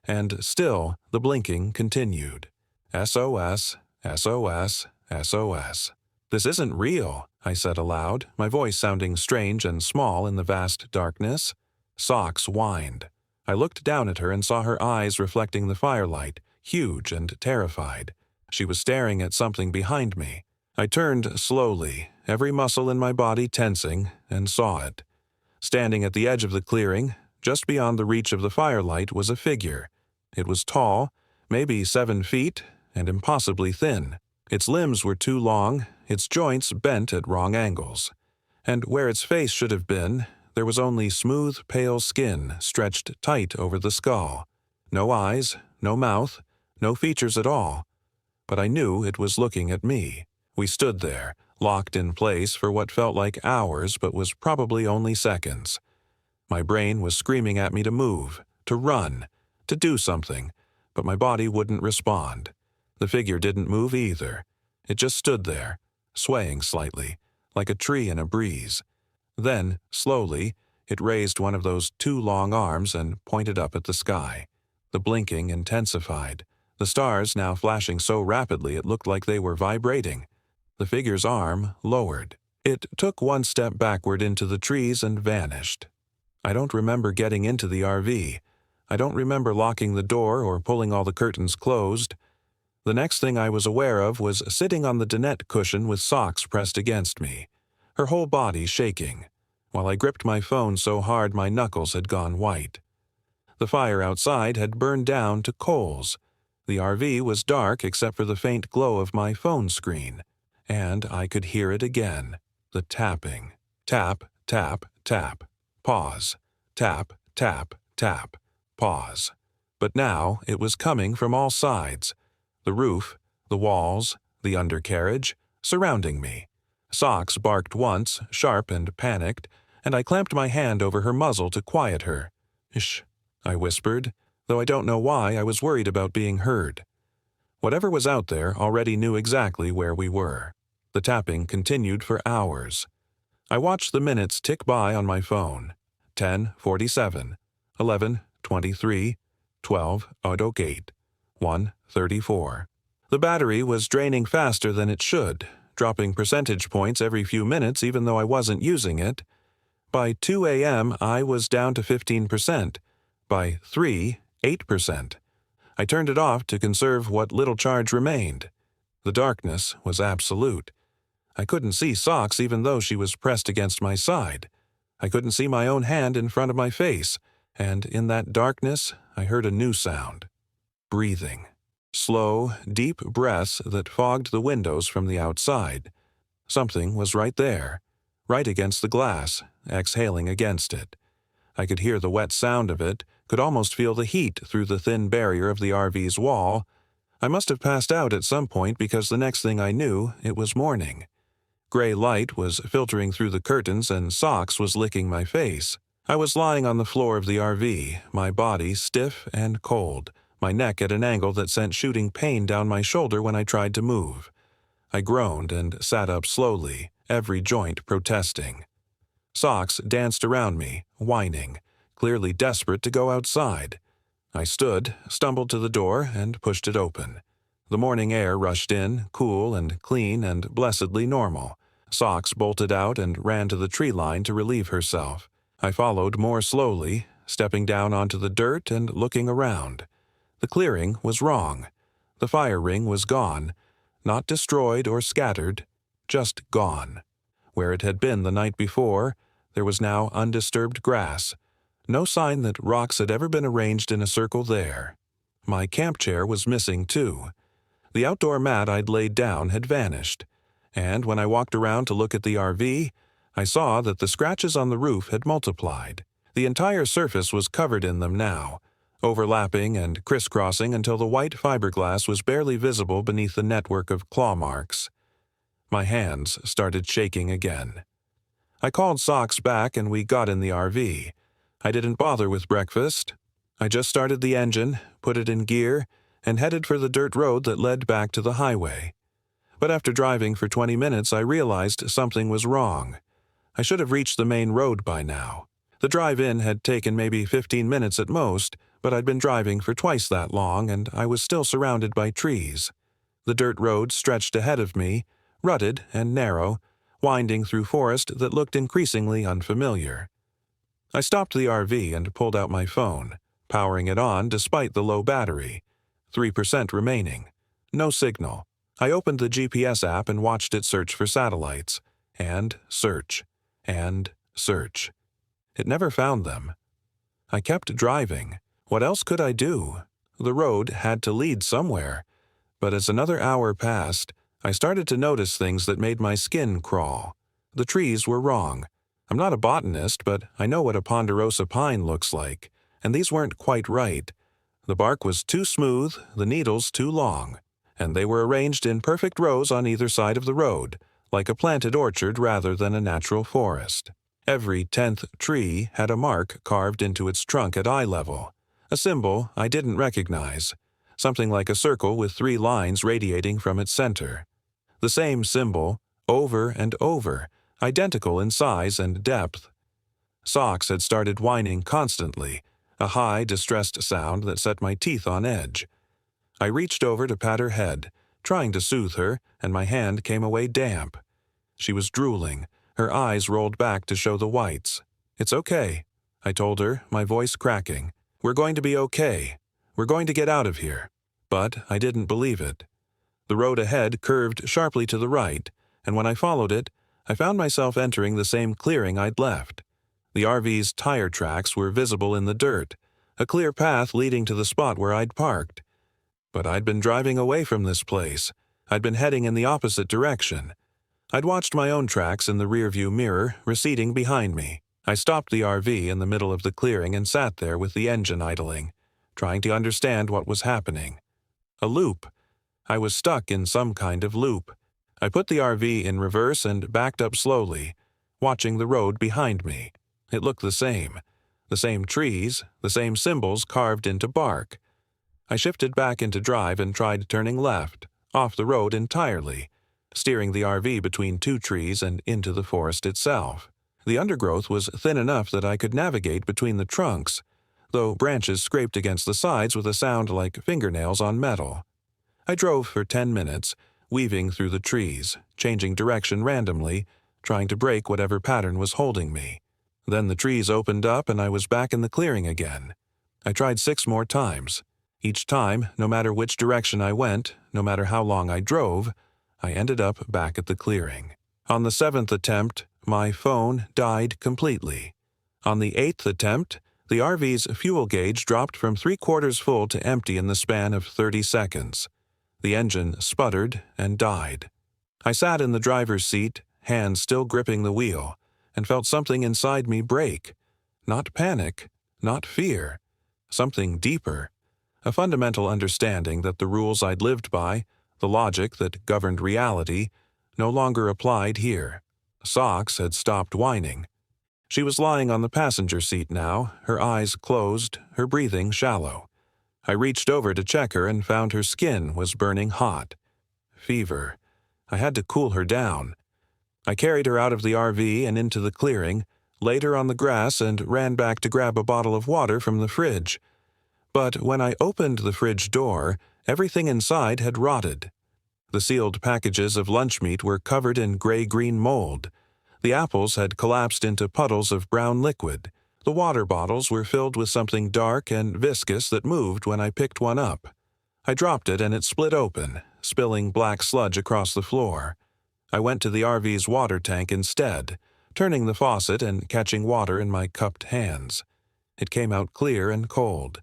and still the blinking continued. SOS, SOS, SOS. This isn't real, I said aloud, my voice sounding strange and small in the vast darkness. Socks whined. I looked down at her and saw her eyes reflecting the firelight, huge and terrified. She was staring at something behind me. I turned slowly, every muscle in my body tensing, and saw it. Standing at the edge of the clearing, just beyond the reach of the firelight, was a figure. It was tall, maybe 7 feet, and impossibly thin. Its limbs were too long, its joints bent at wrong angles. And where its face should have been, there was only smooth, pale skin stretched tight over the skull. No eyes, no mouth, no features at all. But I knew it was looking at me. We stood there, locked in place for what felt like hours but was probably only seconds. My brain was screaming at me to move, to run, to do something, but my body wouldn't respond. The figure didn't move either. It just stood there, swaying slightly, like a tree in a breeze. Then, slowly, it raised one of those 2 long arms and pointed up at the sky. The blinking intensified, the stars now flashing so rapidly it looked like they were vibrating. The figure's arm lowered. It took 1 step backward into the trees and vanished. I don't remember getting into the RV. I don't remember locking the door or pulling all the curtains closed. The next thing I was aware of was sitting on the dinette cushion with Socks pressed against me, her whole body shaking, while I gripped my phone so hard my knuckles had gone white. The fire outside had burned down to coals. The RV was dark except for the faint glow of my phone screen, and I could hear it again, the tapping. Tap, tap, tap. Pause. Tap, tap, tap. Pause. But now it was coming from all sides. The roof, the walls, the undercarriage, surrounding me. Socks barked once, sharp and panicked, and I clamped my hand over her muzzle to quiet her. "Shh," I whispered, though I don't know why I was worried about being heard. Whatever was out there already knew exactly where we were. The tapping continued for hours. I watched the minutes tick by on my phone. 10:47, 11:23, 12:08, 1:34. The battery was draining faster than it should, dropping percentage points every few minutes even though I wasn't using it. By 2 a.m. I was down to 15%. By 3, 8%. I turned it off to conserve what little charge remained. The darkness was absolute. I couldn't see Socks even though she was pressed against my side. I couldn't see my own hand in front of my face, and in that darkness I heard a new sound. Breathing. Slow, deep breaths that fogged the windows from the outside. Something was right there, right against the glass, exhaling against it. I could hear the wet sound of it, could almost feel the heat through the thin barrier of the RV's wall. I must have passed out at some point because the next thing I knew, it was morning. Gray light was filtering through the curtains and Socks was licking my face. I was lying on the floor of the RV, my body stiff and cold, my neck at an angle that sent shooting pain down my shoulder when I tried to move. I groaned and sat up slowly, every joint protesting. Socks danced around me, whining, clearly desperate to go outside. I stood, stumbled to the door, and pushed it open. The morning air rushed in, cool and clean and blessedly normal. Socks bolted out and ran to the tree line to relieve herself. I followed more slowly, stepping down onto the dirt and looking around. The clearing was wrong. The fire ring was gone, not destroyed or scattered, just gone. Where it had been the night before, there was now undisturbed grass. No sign that rocks had ever been arranged in a circle there. My camp chair was missing too. The outdoor mat I'd laid down had vanished, and when I walked around to look at the RV, I saw that the scratches on the roof had multiplied. The entire surface was covered in them now, overlapping and crisscrossing until the white fiberglass was barely visible beneath the network of claw marks. My hands started shaking again. I called Socks back and we got in the RV. I didn't bother with breakfast. I just started the engine, put it in gear, and headed for the dirt road that led back to the highway. But after driving for 20 minutes, I realized something was wrong. I should have reached the main road by now. The drive-in had taken maybe 15 minutes at most, but I'd been driving for twice that long, and I was still surrounded by trees. The dirt road stretched ahead of me, rutted and narrow, winding through forest that looked increasingly unfamiliar. I stopped the RV and pulled out my phone, powering it on despite the low battery. 3% remaining. No signal. I opened the GPS app and watched it search for satellites. And search. And search. It never found them. I kept driving. What else could I do? The road had to lead somewhere. But as another hour passed, I started to notice things that made my skin crawl. The trees were wrong. I'm not a botanist, but I know what a ponderosa pine looks like, and these weren't quite right. The bark was too smooth, the needles too long, and they were arranged in perfect rows on either side of the road, like a planted orchard rather than a natural forest. Every 10th tree had a mark carved into its trunk at eye level, a symbol I didn't recognize, something like a circle with 3 lines radiating from its center. The same symbol, over and over, identical in size and depth. Socks had started whining constantly, a high, distressed sound that set my teeth on edge. I reached over to pat her head, trying to soothe her, and my hand came away damp. She was drooling, her eyes rolled back to show the whites. "It's okay," I told her, my voice cracking. "We're going to be okay. We're going to get out of here." But I didn't believe it. The road ahead curved sharply to the right, and when I followed it, I found myself entering the same clearing I'd left. The RV's tire tracks were visible in the dirt, a clear path leading to the spot where I'd parked. But I'd been driving away from this place. I'd been heading in the opposite direction. I'd watched my own tracks in the rearview mirror receding behind me. I stopped the RV in the middle of the clearing and sat there with the engine idling, trying to understand what was happening. A loop. I was stuck in some kind of loop. I put the RV in reverse and backed up slowly, watching the road behind me. It looked the same. The same trees, the same symbols carved into bark. I shifted back into drive and tried turning left, off the road entirely, steering the RV between 2 trees and into the forest itself. The undergrowth was thin enough that I could navigate between the trunks, though branches scraped against the sides with a sound like fingernails on metal. I drove for 10 minutes, weaving through the trees, changing direction randomly, trying to break whatever pattern was holding me. Then the trees opened up and I was back in the clearing again. I tried 6 more times. Each time, no matter which direction I went, no matter how long I drove, I ended up back at the clearing. On the 7th attempt, my phone died completely. On the 8th attempt, the RV's fuel gauge dropped from 3/4 full to empty in the span of 30 seconds. The engine sputtered and died. I sat in the driver's seat, hands still gripping the wheel, and felt something inside me break. Not panic, not fear. Something deeper. A fundamental understanding that the rules I'd lived by, the logic that governed reality, no longer applied here. Socks had stopped whining. She was lying on the passenger seat now, her eyes closed, her breathing shallow. I reached over to check her and found her skin was burning hot. Fever. I had to cool her down. I carried her out of the RV and into the clearing, laid her on the grass and ran back to grab a bottle of water from the fridge. But when I opened the fridge door, everything inside had rotted. The sealed packages of lunch meat were covered in gray-green mold. The apples had collapsed into puddles of brown liquid. The water bottles were filled with something dark and viscous that moved when I picked one up. I dropped it and it split open, spilling black sludge across the floor. I went to the RV's water tank instead, turning the faucet and catching water in my cupped hands. It came out clear and cold.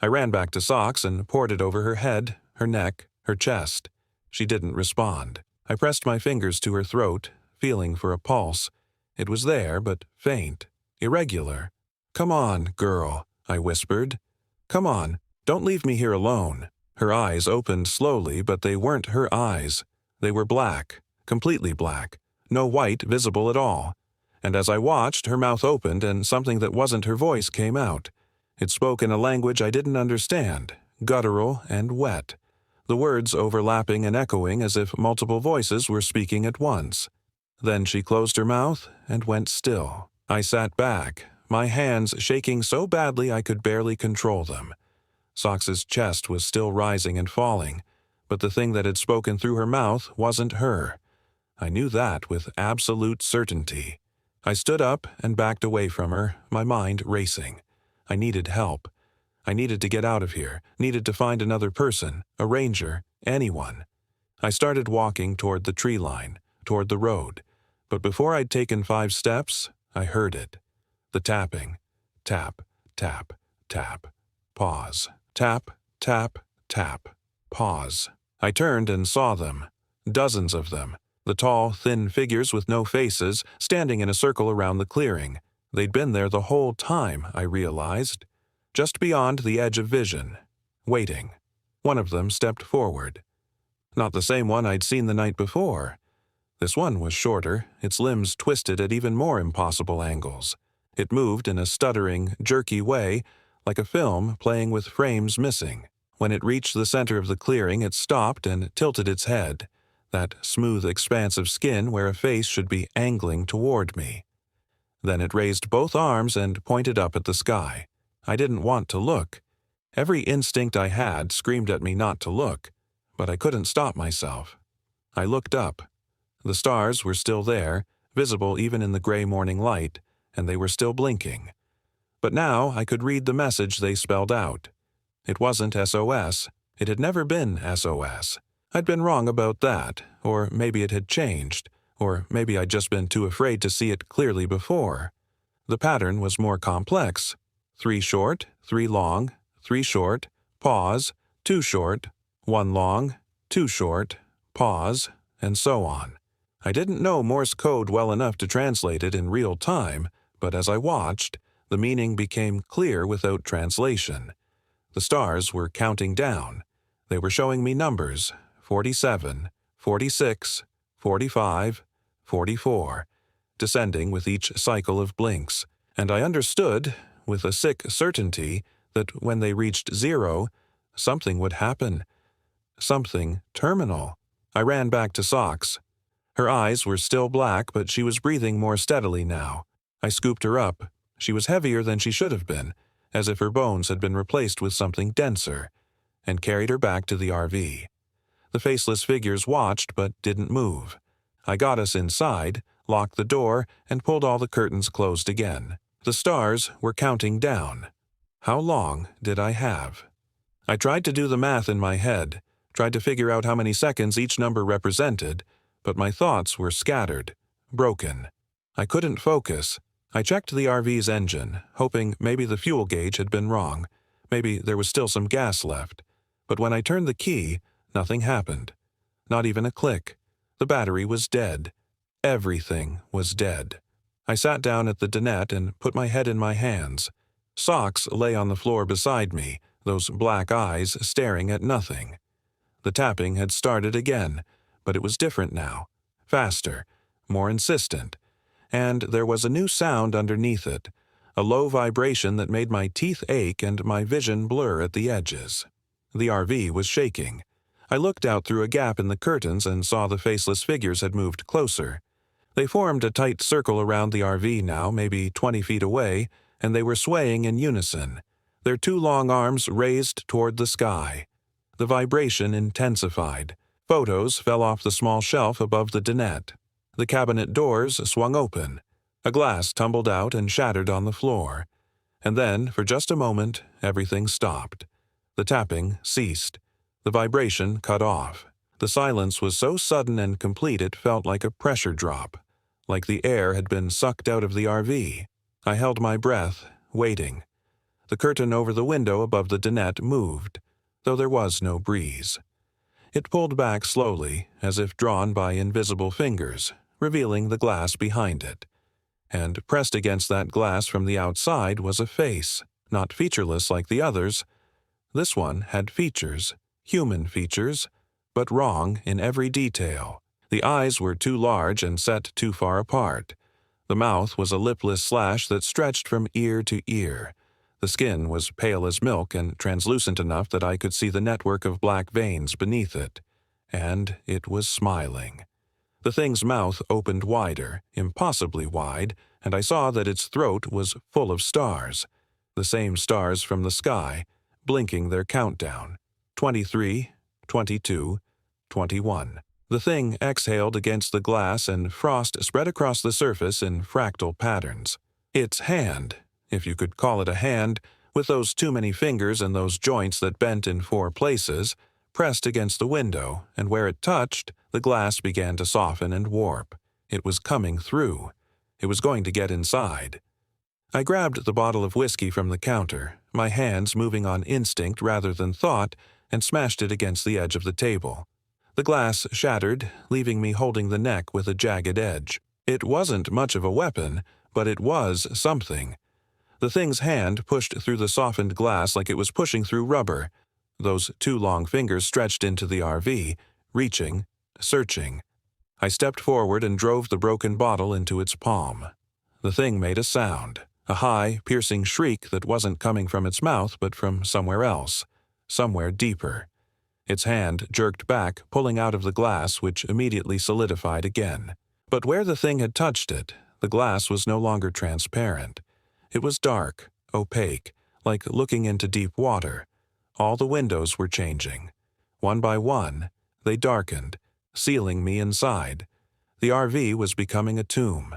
I ran back to Socks and poured it over her head, her neck, her chest. She didn't respond. I pressed my fingers to her throat, feeling for a pulse. It was there, but faint, irregular. "Come on, girl," I whispered. "Come on, don't leave me here alone." Her eyes opened slowly, but they weren't her eyes. They were black, completely black, no white visible at all. And as I watched, her mouth opened and something that wasn't her voice came out. It spoke in a language I didn't understand, guttural and wet, the words overlapping and echoing as if multiple voices were speaking at once. Then she closed her mouth and went still. I sat back, my hands shaking so badly I could barely control them. Socks's chest was still rising and falling, but the thing that had spoken through her mouth wasn't her. I knew that with absolute certainty. I stood up and backed away from her, my mind racing. I needed help. I needed to get out of here, needed to find another person, a ranger, anyone. I started walking toward the tree line, toward the road, but before I'd taken 5 steps, I heard it. The tapping. Tap, tap, tap. Pause. Tap, tap, tap. Pause. I turned and saw them. Dozens of them. The tall, thin figures with no faces, standing in a circle around the clearing. They'd been there the whole time, I realized. Just beyond the edge of vision. Waiting. One of them stepped forward. Not the same one I'd seen the night before. This one was shorter, its limbs twisted at even more impossible angles. It moved in a stuttering, jerky way, like a film playing with frames missing. When it reached the center of the clearing, it stopped and tilted its head, that smooth expanse of skin where a face should be angling toward me. Then it raised both arms and pointed up at the sky. I didn't want to look. Every instinct I had screamed at me not to look, but I couldn't stop myself. I looked up. The stars were still there, visible even in the gray morning light, and they were still blinking. But now I could read the message they spelled out. It wasn't SOS. It had never been SOS. I'd been wrong about that, or maybe it had changed, or maybe I'd just been too afraid to see it clearly before. The pattern was more complex. 3 short, 3 long, 3 short, pause, 2 short, 1 long, 2 short, pause, and so on. I didn't know Morse code well enough to translate it in real time, but as I watched, the meaning became clear without translation. The stars were counting down. They were showing me numbers, 47, 46, 45, 44, descending with each cycle of blinks, and I understood, with a sick certainty, that when they reached 0, something would happen. Something terminal. I ran back to Socks. Her eyes were still black, but she was breathing more steadily now. I scooped her up. She was heavier than she should have been, as if her bones had been replaced with something denser, and carried her back to the RV. The faceless figures watched but didn't move. I got us inside, locked the door, and pulled all the curtains closed again. The stars were counting down. How long did I have? I tried to do the math in my head, tried to figure out how many seconds each number represented, but my thoughts were scattered, broken. I couldn't focus. I checked the RV's engine, hoping maybe the fuel gauge had been wrong. Maybe there was still some gas left. But when I turned the key, nothing happened. Not even a click. The battery was dead. Everything was dead. I sat down at the dinette and put my head in my hands. Socks lay on the floor beside me, those black eyes staring at nothing. The tapping had started again, but it was different now, faster, more insistent, and there was a new sound underneath it, a low vibration that made my teeth ache and my vision blur at the edges. The RV was shaking. I looked out through a gap in the curtains and saw the faceless figures had moved closer. They formed a tight circle around the RV now, maybe 20 feet away, and they were swaying in unison, their two long arms raised toward the sky. The vibration intensified. Photos fell off the small shelf above the dinette. The cabinet doors swung open. A glass tumbled out and shattered on the floor. And then, for just a moment, everything stopped. The tapping ceased. The vibration cut off. The silence was so sudden and complete it felt like a pressure drop, like the air had been sucked out of the RV. I held my breath, waiting. The curtain over the window above the dinette moved, though there was no breeze. It pulled back slowly, as if drawn by invisible fingers, revealing the glass behind it. And pressed against that glass from the outside was a face, not featureless like the others. This one had features, human features, but wrong in every detail. The eyes were too large and set too far apart. The mouth was a lipless slash that stretched from ear to ear. The skin was pale as milk and translucent enough that I could see the network of black veins beneath it. And it was smiling. The thing's mouth opened wider, impossibly wide, and I saw that its throat was full of stars, the same stars from the sky, blinking their countdown. 23, 22, 21. The thing exhaled against the glass and frost spread across the surface in fractal patterns. Its hand, if you could call it a hand, with those too many fingers and those joints that bent in 4 places, pressed against the window, and where it touched, the glass began to soften and warp. It was coming through. It was going to get inside. I grabbed the bottle of whiskey from the counter, my hands moving on instinct rather than thought, and smashed it against the edge of the table. The glass shattered, leaving me holding the neck with a jagged edge. It wasn't much of a weapon, but it was something. The thing's hand pushed through the softened glass like it was pushing through rubber. Those 2 long fingers stretched into the RV, reaching, searching. I stepped forward and drove the broken bottle into its palm. The thing made a sound, a high, piercing shriek that wasn't coming from its mouth but from somewhere else, somewhere deeper. Its hand jerked back, pulling out of the glass, which immediately solidified again. But where the thing had touched it, the glass was no longer transparent. It was dark, opaque, like looking into deep water. All the windows were changing. One by one, they darkened, sealing me inside. The RV was becoming a tomb.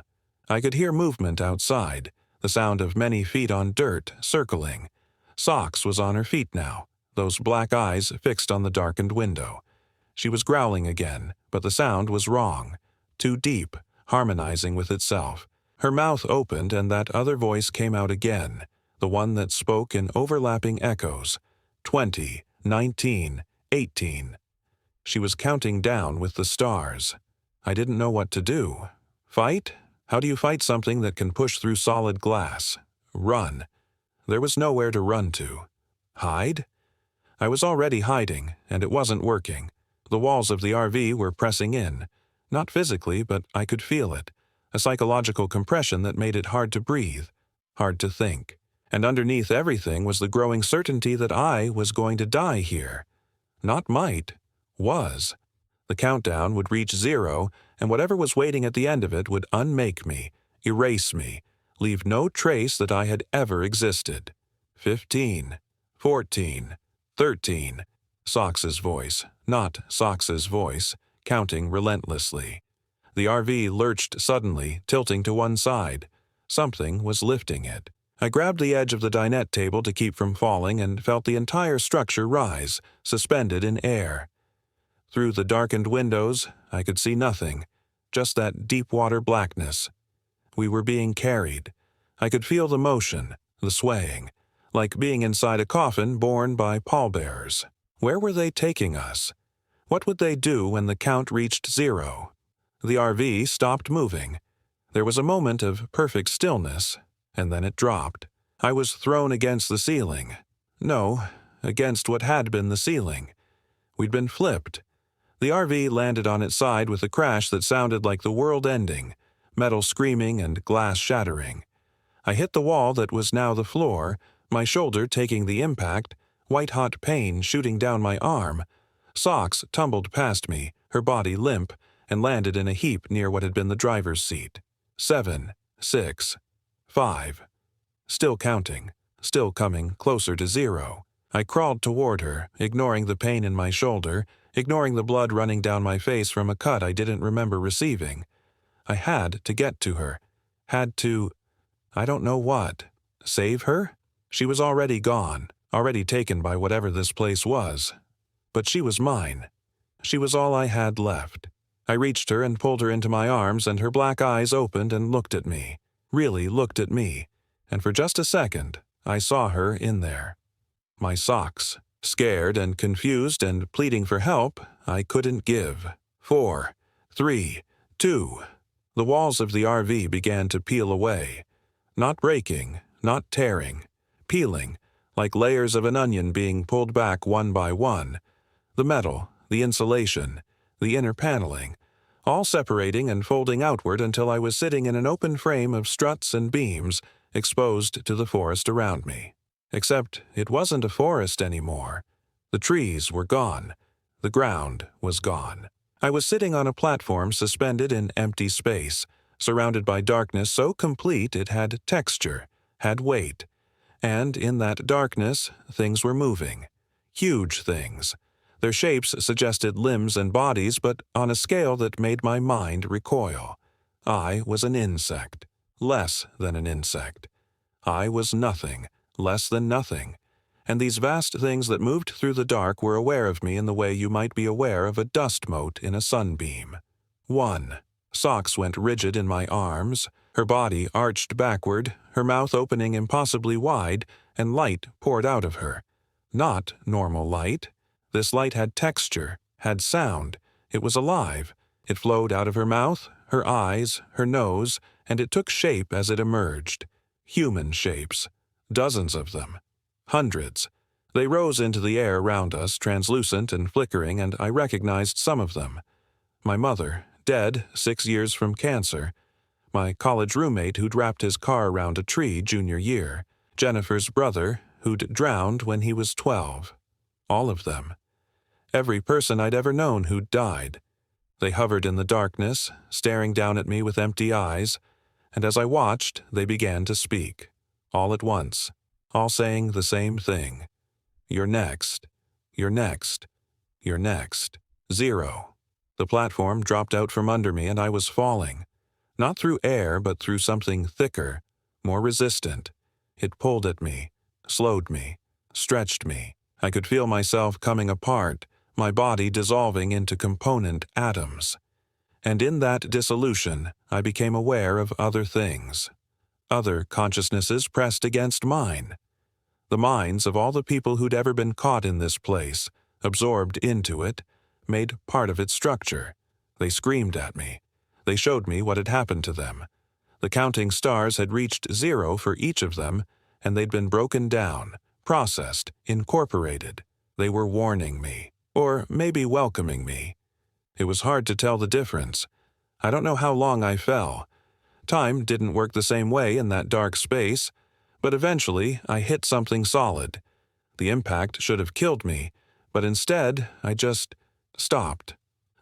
I could hear movement outside, the sound of many feet on dirt, circling. Socks was on her feet now, those black eyes fixed on the darkened window. She was growling again, but the sound was wrong, too deep, harmonizing with itself. Her mouth opened and that other voice came out again, the one that spoke in overlapping echoes. 20, 19, 18. She was counting down with the stars. I didn't know what to do. Fight? How do you fight something that can push through solid glass? Run. There was nowhere to run to. Hide? I was already hiding, and it wasn't working. The walls of the RV were pressing in. Not physically, but I could feel it. A psychological compression that made it hard to breathe, hard to think. And underneath everything was the growing certainty that I was going to die here. Not might, was. The countdown would reach 0, and whatever was waiting at the end of it would unmake me, erase me, leave no trace that I had ever existed. 15, 14, 13. Socks's voice, not Socks's voice, counting relentlessly. The RV lurched suddenly, tilting to one side. Something was lifting it. I grabbed the edge of the dinette table to keep from falling and felt the entire structure rise, suspended in air. Through the darkened windows, I could see nothing, just that deep-water blackness. We were being carried. I could feel the motion, the swaying, like being inside a coffin borne by pallbearers. Where were they taking us? What would they do when the count reached 0? The RV stopped moving. There was a moment of perfect stillness, and then it dropped. I was thrown against the ceiling. No, against what had been the ceiling. We'd been flipped. The RV landed on its side with a crash that sounded like the world ending, metal screaming and glass shattering. I hit the wall that was now the floor, my shoulder taking the impact, white-hot pain shooting down my arm. Socks tumbled past me, her body limp, and landed in a heap near what had been the driver's seat. 7, 6, 5. Still counting, still coming closer to 0. I crawled toward her, ignoring the pain in my shoulder, ignoring the blood running down my face from a cut I didn't remember receiving. I had to get to her. Had to, I don't know what. Save her? She was already gone, already taken by whatever this place was. But she was mine. She was all I had left. I reached her and pulled her into my arms, and her black eyes opened and looked at me. Really looked at me. And for just a second, I saw her in there. My socks. Scared and confused and pleading for help, I couldn't give. 4, 3, 2. The walls of the RV began to peel away. Not breaking, not tearing. Peeling, like layers of an onion being pulled back one by one. The metal, the insulation, the inner paneling, all separating and folding outward until I was sitting in an open frame of struts and beams, exposed to the forest around me. Except it wasn't a forest anymore. The trees were gone. The ground was gone. I was sitting on a platform suspended in empty space, surrounded by darkness so complete it had texture, had weight. And in that darkness, things were moving. Huge things. Their shapes suggested limbs and bodies, but on a scale that made my mind recoil. I was an insect. Less than an insect. I was nothing. Less than nothing, and these vast things that moved through the dark were aware of me in the way you might be aware of a dust mote in a sunbeam. 1. Socks went rigid in my arms, her body arched backward, her mouth opening impossibly wide, and light poured out of her. Not normal light. This light had texture, had sound, it was alive. It flowed out of her mouth, her eyes, her nose, and it took shape as it emerged. Human shapes. Dozens of them. Hundreds. They rose into the air around us, translucent and flickering, and I recognized some of them. My mother, dead 6 years from cancer. My college roommate who'd wrapped his car around a tree junior year. Jennifer's brother, who'd drowned when he was 12. All of them. Every person I'd ever known who'd died. They hovered in the darkness, staring down at me with empty eyes, and as I watched, they began to speak. All at once, all saying the same thing. You're next. You're next. You're next. 0. The platform dropped out from under me and I was falling. Not through air, but through something thicker, more resistant. It pulled at me, slowed me, stretched me. I could feel myself coming apart, my body dissolving into component atoms. And in that dissolution, I became aware of other things. Other consciousnesses pressed against mine. The minds of all the people who'd ever been caught in this place, absorbed into it, made part of its structure. They screamed at me. They showed me what had happened to them. The counting stars had reached 0 for each of them, and they'd been broken down, processed, incorporated. They were warning me, or maybe welcoming me. It was hard to tell the difference. I don't know how long I fell. Time didn't work the same way in that dark space, but eventually I hit something solid. The impact should have killed me, but instead I just stopped.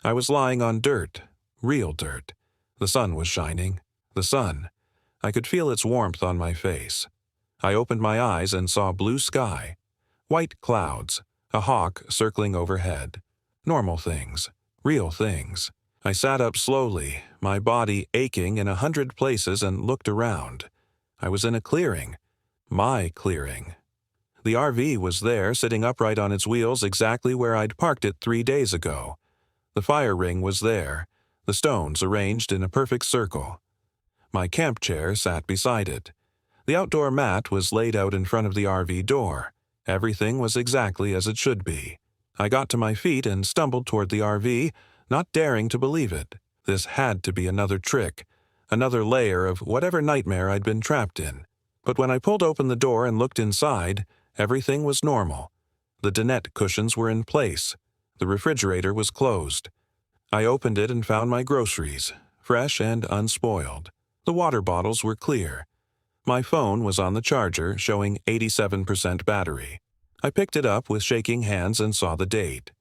I was lying on dirt, real dirt. The sun was shining. The sun. I could feel its warmth on my face. I opened my eyes and saw blue sky, white clouds, a hawk circling overhead. Normal things, real things. I sat up slowly, my body aching in 100 places, and looked around. I was in a clearing. My clearing. The RV was there, sitting upright on its wheels exactly where I'd parked it 3 days ago. The fire ring was there, the stones arranged in a perfect circle. My camp chair sat beside it. The outdoor mat was laid out in front of the RV door. Everything was exactly as it should be. I got to my feet and stumbled toward the RV, not daring to believe it. This had to be another trick, another layer of whatever nightmare I'd been trapped in. But when I pulled open the door and looked inside, everything was normal. The dinette cushions were in place. The refrigerator was closed. I opened it and found my groceries, fresh and unspoiled. The water bottles were clear. My phone was on the charger, showing 87% battery. I picked it up with shaking hands and saw the date.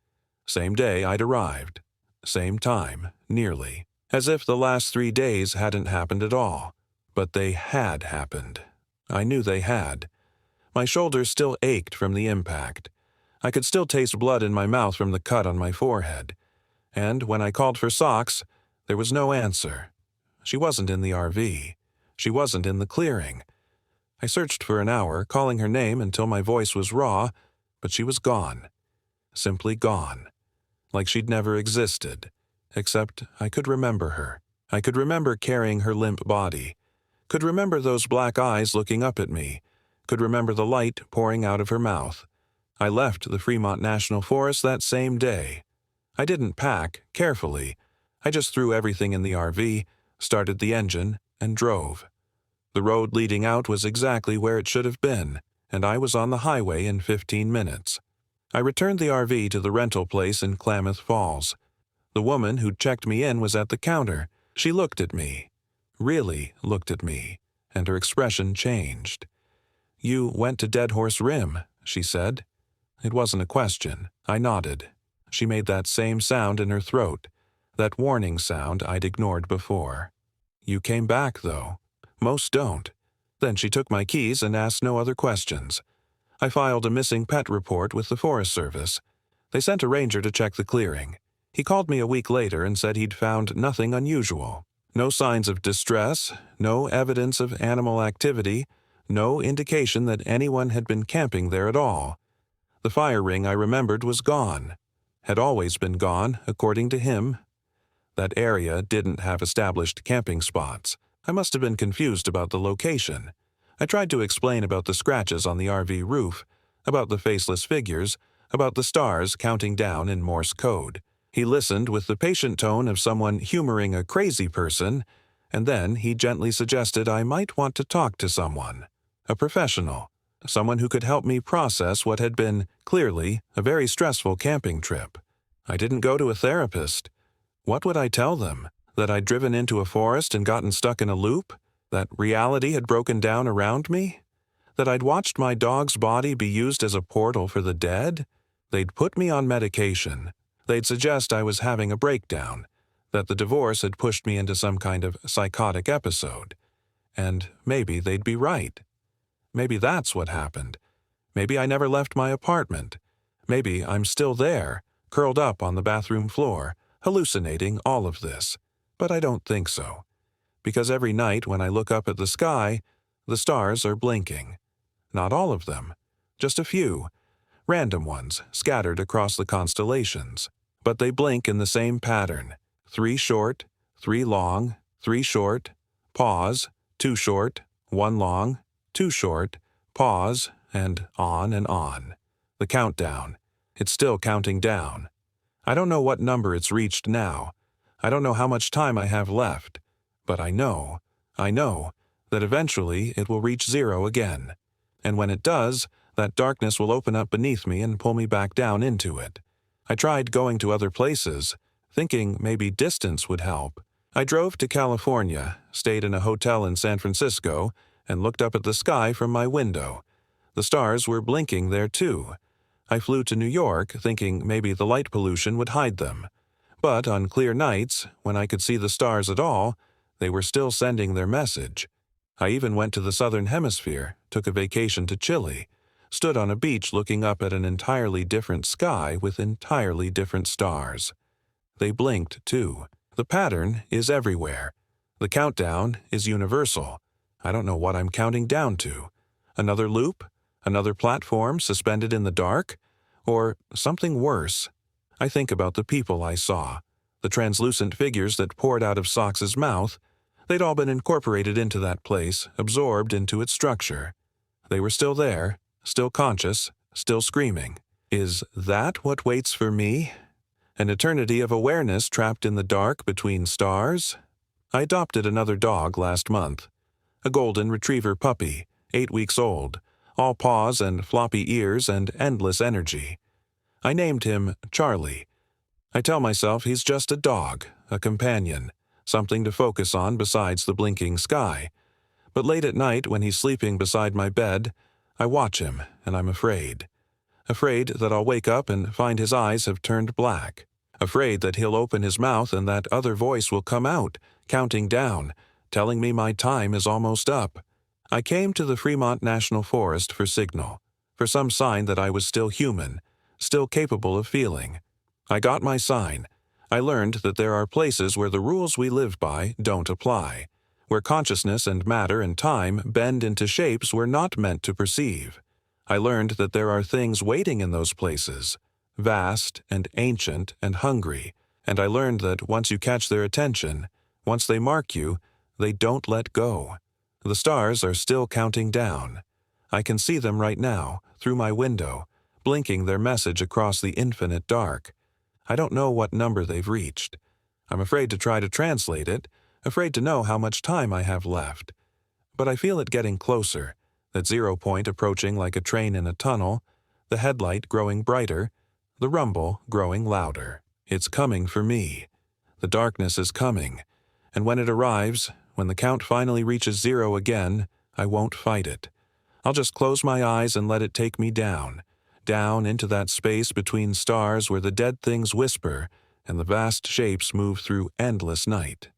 Same day I'd arrived. Same time, nearly. As if the last 3 days hadn't happened at all. But they had happened. I knew they had. My shoulders still ached from the impact. I could still taste blood in my mouth from the cut on my forehead. And when I called for socks, there was no answer. She wasn't in the RV. She wasn't in the clearing. I searched for an hour, calling her name until my voice was raw, but she was gone. Simply gone. Like she'd never existed. Except I could remember her. I could remember carrying her limp body. Could remember those black eyes looking up at me. Could remember the light pouring out of her mouth. I left the Fremont National Forest that same day. I didn't pack, carefully. I just threw everything in the RV, started the engine, and drove. The road leading out was exactly where it should have been, and I was on the highway in 15 minutes. I returned the RV to the rental place in Klamath Falls. The woman who'd checked me in was at the counter. She looked at me. Really looked at me, and her expression changed. "You went to Dead Horse Rim," she said. It wasn't a question. I nodded. She made that same sound in her throat, that warning sound I'd ignored before. "You came back, though. Most don't." Then she took my keys and asked no other questions. I filed a missing pet report with the Forest Service. They sent a ranger to check the clearing. He called me a week later and said he'd found nothing unusual. No signs of distress, no evidence of animal activity, no indication that anyone had been camping there at all. The fire ring I remembered was gone. Had always been gone, according to him. That area didn't have established camping spots. I must have been confused about the location. I tried to explain about the scratches on the RV roof, about the faceless figures, about the stars counting down in Morse code. He listened with the patient tone of someone humoring a crazy person, and then he gently suggested I might want to talk to someone. A professional. Someone who could help me process what had been, clearly, a very stressful camping trip. I didn't go to a therapist. What would I tell them? That I'd driven into a forest and gotten stuck in a loop? That reality had broken down around me? That I'd watched my dog's body be used as a portal for the dead? They'd put me on medication. They'd suggest I was having a breakdown. That the divorce had pushed me into some kind of psychotic episode. And maybe they'd be right. Maybe that's what happened. Maybe I never left my apartment. Maybe I'm still there, curled up on the bathroom floor, hallucinating all of this. But I don't think so. Because every night when I look up at the sky, the stars are blinking. Not all of them. Just a few. Random ones, scattered across the constellations. But they blink in the same pattern. 3 short, 3 long, 3 short, pause, 2 short, 1 long, 2 short, pause, and on and on. The countdown. It's still counting down. I don't know what number it's reached now. I don't know how much time I have left. But I know that eventually it will reach 0 again. And when it does, that darkness will open up beneath me and pull me back down into it. I tried going to other places, thinking maybe distance would help. I drove to California, stayed in a hotel in San Francisco, and looked up at the sky from my window. The stars were blinking there too. I flew to New York, thinking maybe the light pollution would hide them. But on clear nights, when I could see the stars at all, they were still sending their message. I even went to the southern hemisphere, took a vacation to Chile, stood on a beach looking up at an entirely different sky with entirely different stars. They blinked too. The pattern is everywhere. The countdown is universal. I don't know what I'm counting down to. Another loop? Another platform suspended in the dark? Or something worse? I think about the people I saw, the translucent figures that poured out of Socks's mouth. They'd all been incorporated into that place, absorbed into its structure. They were still there, still conscious, still screaming. Is that what waits for me? An eternity of awareness trapped in the dark between stars? I adopted another dog last month. A golden retriever puppy, 8 weeks old, all paws and floppy ears and endless energy. I named him Charlie. I tell myself he's just a dog, a companion, something to focus on besides the blinking sky. But late at night, when he's sleeping beside my bed, I watch him, and I'm afraid. Afraid that I'll wake up and find his eyes have turned black. Afraid that he'll open his mouth and that other voice will come out, counting down, telling me my time is almost up. I came to the Fremont National Forest for signal, for some sign that I was still human, still capable of feeling. I got my sign. I learned that there are places where the rules we live by don't apply, where consciousness and matter and time bend into shapes we're not meant to perceive. I learned that there are things waiting in those places, vast and ancient and hungry, and I learned that once you catch their attention, once they mark you, they don't let go. The stars are still counting down. I can see them right now, through my window, blinking their message across the infinite dark. I don't know what number they've reached. I'm afraid to try to translate it, afraid to know how much time I have left. But I feel it getting closer, that 0 point approaching like a train in a tunnel, the headlight growing brighter, the rumble growing louder. It's coming for me. The darkness is coming, and when it arrives, when the count finally reaches 0 again, I won't fight it. I'll just close my eyes and let it take me down, down into that space between stars where the dead things whisper and the vast shapes move through endless night.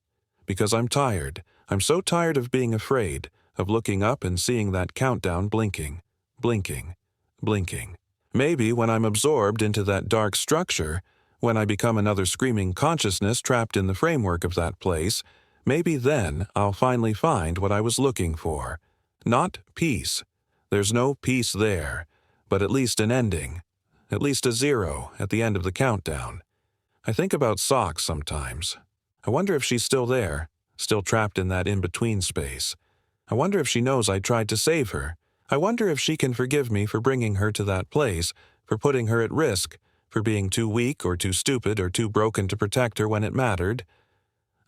Because I'm tired. I'm so tired of being afraid, of looking up and seeing that countdown blinking, blinking, blinking. Maybe when I'm absorbed into that dark structure, when I become another screaming consciousness trapped in the framework of that place, maybe then I'll finally find what I was looking for. Not peace. There's no peace there, but at least an ending, at least a 0 at the end of the countdown. I think about Socks sometimes. I wonder if she's still there, still trapped in that in-between space. I wonder if she knows I tried to save her. I wonder if she can forgive me for bringing her to that place, for putting her at risk, for being too weak or too stupid or too broken to protect her when it mattered.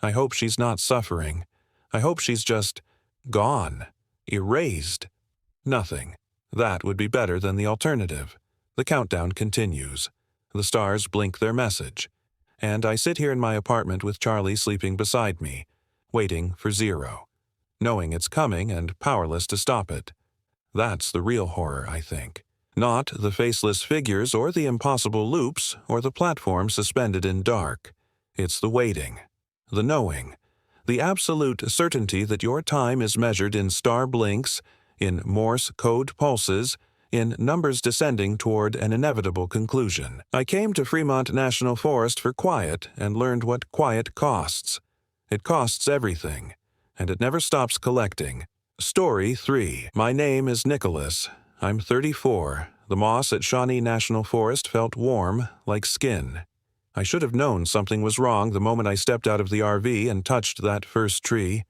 I hope she's not suffering. I hope she's just gone, erased. Nothing. That would be better than the alternative. The countdown continues. The stars blink their message. And I sit here in my apartment with Charlie sleeping beside me, waiting for 0, knowing it's coming and powerless to stop it. That's the real horror, I think. Not the faceless figures or the impossible loops or the platform suspended in dark. It's the waiting, the knowing, the absolute certainty that your time is measured in star blinks, in Morse code pulses, in numbers descending toward an inevitable conclusion. I came to Fremont National Forest for quiet and learned what quiet costs. It costs everything, and it never stops collecting. Story 3. My name is Nicholas. I'm 34. The moss at Shawnee National Forest felt warm, like skin. I should have known something was wrong the moment I stepped out of the RV and touched that first tree.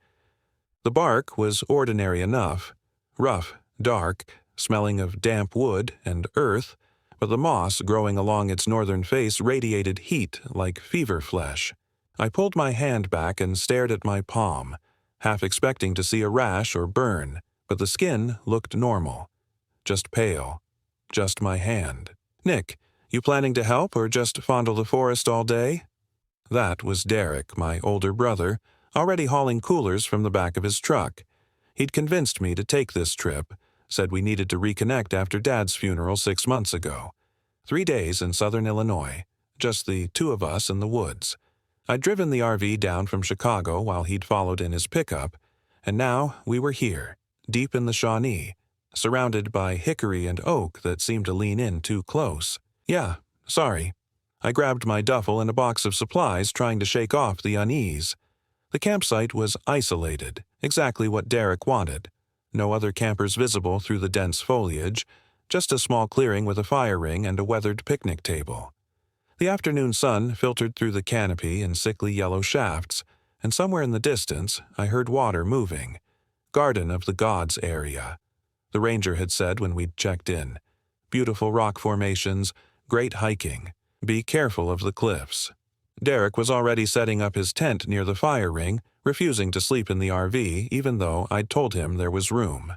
The bark was ordinary enough, rough, dark, smelling of damp wood and earth, but the moss growing along its northern face radiated heat like fever flesh. I pulled my hand back and stared at my palm, half expecting to see a rash or burn, but the skin looked normal. Just pale. Just my hand. Nick, you planning to help or just fondle the forest all day? That was Derek, my older brother, already hauling coolers from the back of his truck. He'd convinced me to take this trip, said we needed to reconnect after Dad's funeral 6 months ago. 3 days in southern Illinois, just the 2 of us in the woods. I'd driven the RV down from Chicago while he'd followed in his pickup, and now we were here, deep in the Shawnee, surrounded by hickory and oak that seemed to lean in too close. Yeah, sorry. I grabbed my duffel and a box of supplies, trying to shake off the unease. The campsite was isolated, exactly what Derek wanted. No other campers visible through the dense foliage, just a small clearing with a fire ring and a weathered picnic table. The afternoon sun filtered through the canopy in sickly yellow shafts, and somewhere in the distance I heard water moving. Garden of the Gods area. The ranger had said when we'd checked in. Beautiful rock formations, great hiking. Be careful of the cliffs. Derek was already setting up his tent near the fire ring, refusing to sleep in the RV even though I'd told him there was room.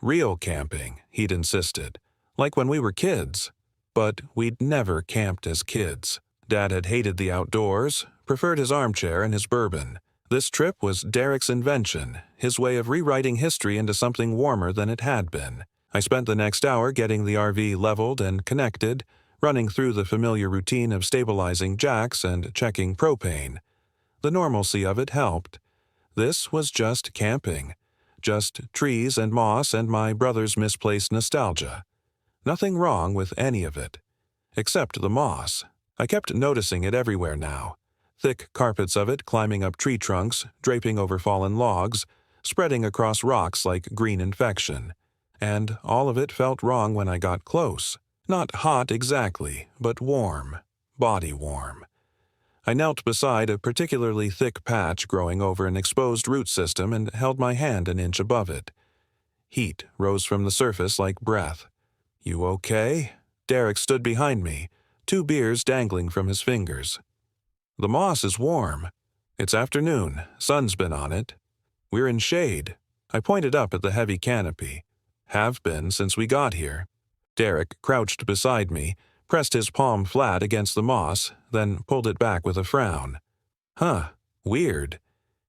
Real camping, he'd insisted, like when we were kids. But we'd never camped as kids. Dad had hated the outdoors, preferred his armchair and his bourbon. This trip was Derek's invention, his way of rewriting history into something warmer than it had been. I spent the next hour getting the RV leveled and connected, running through the familiar routine of stabilizing jacks and checking propane. The normalcy of it helped. This was just camping. Just trees and moss and my brother's misplaced nostalgia. Nothing wrong with any of it. Except the moss. I kept noticing it everywhere now. Thick carpets of it climbing up tree trunks, draping over fallen logs, spreading across rocks like green infection. And all of it felt wrong when I got close. Not hot exactly, but warm. Body warm. I knelt beside a particularly thick patch growing over an exposed root system and held my hand an inch above it. Heat rose from the surface like breath. "You okay?" Derek stood behind me, 2 beers dangling from his fingers. "The moss is warm. It's afternoon, sun's been on it. We're in shade." I pointed up at the heavy canopy. "Have been since we got here." Derek crouched beside me, pressed his palm flat against the moss, then pulled it back with a frown. "Huh, weird."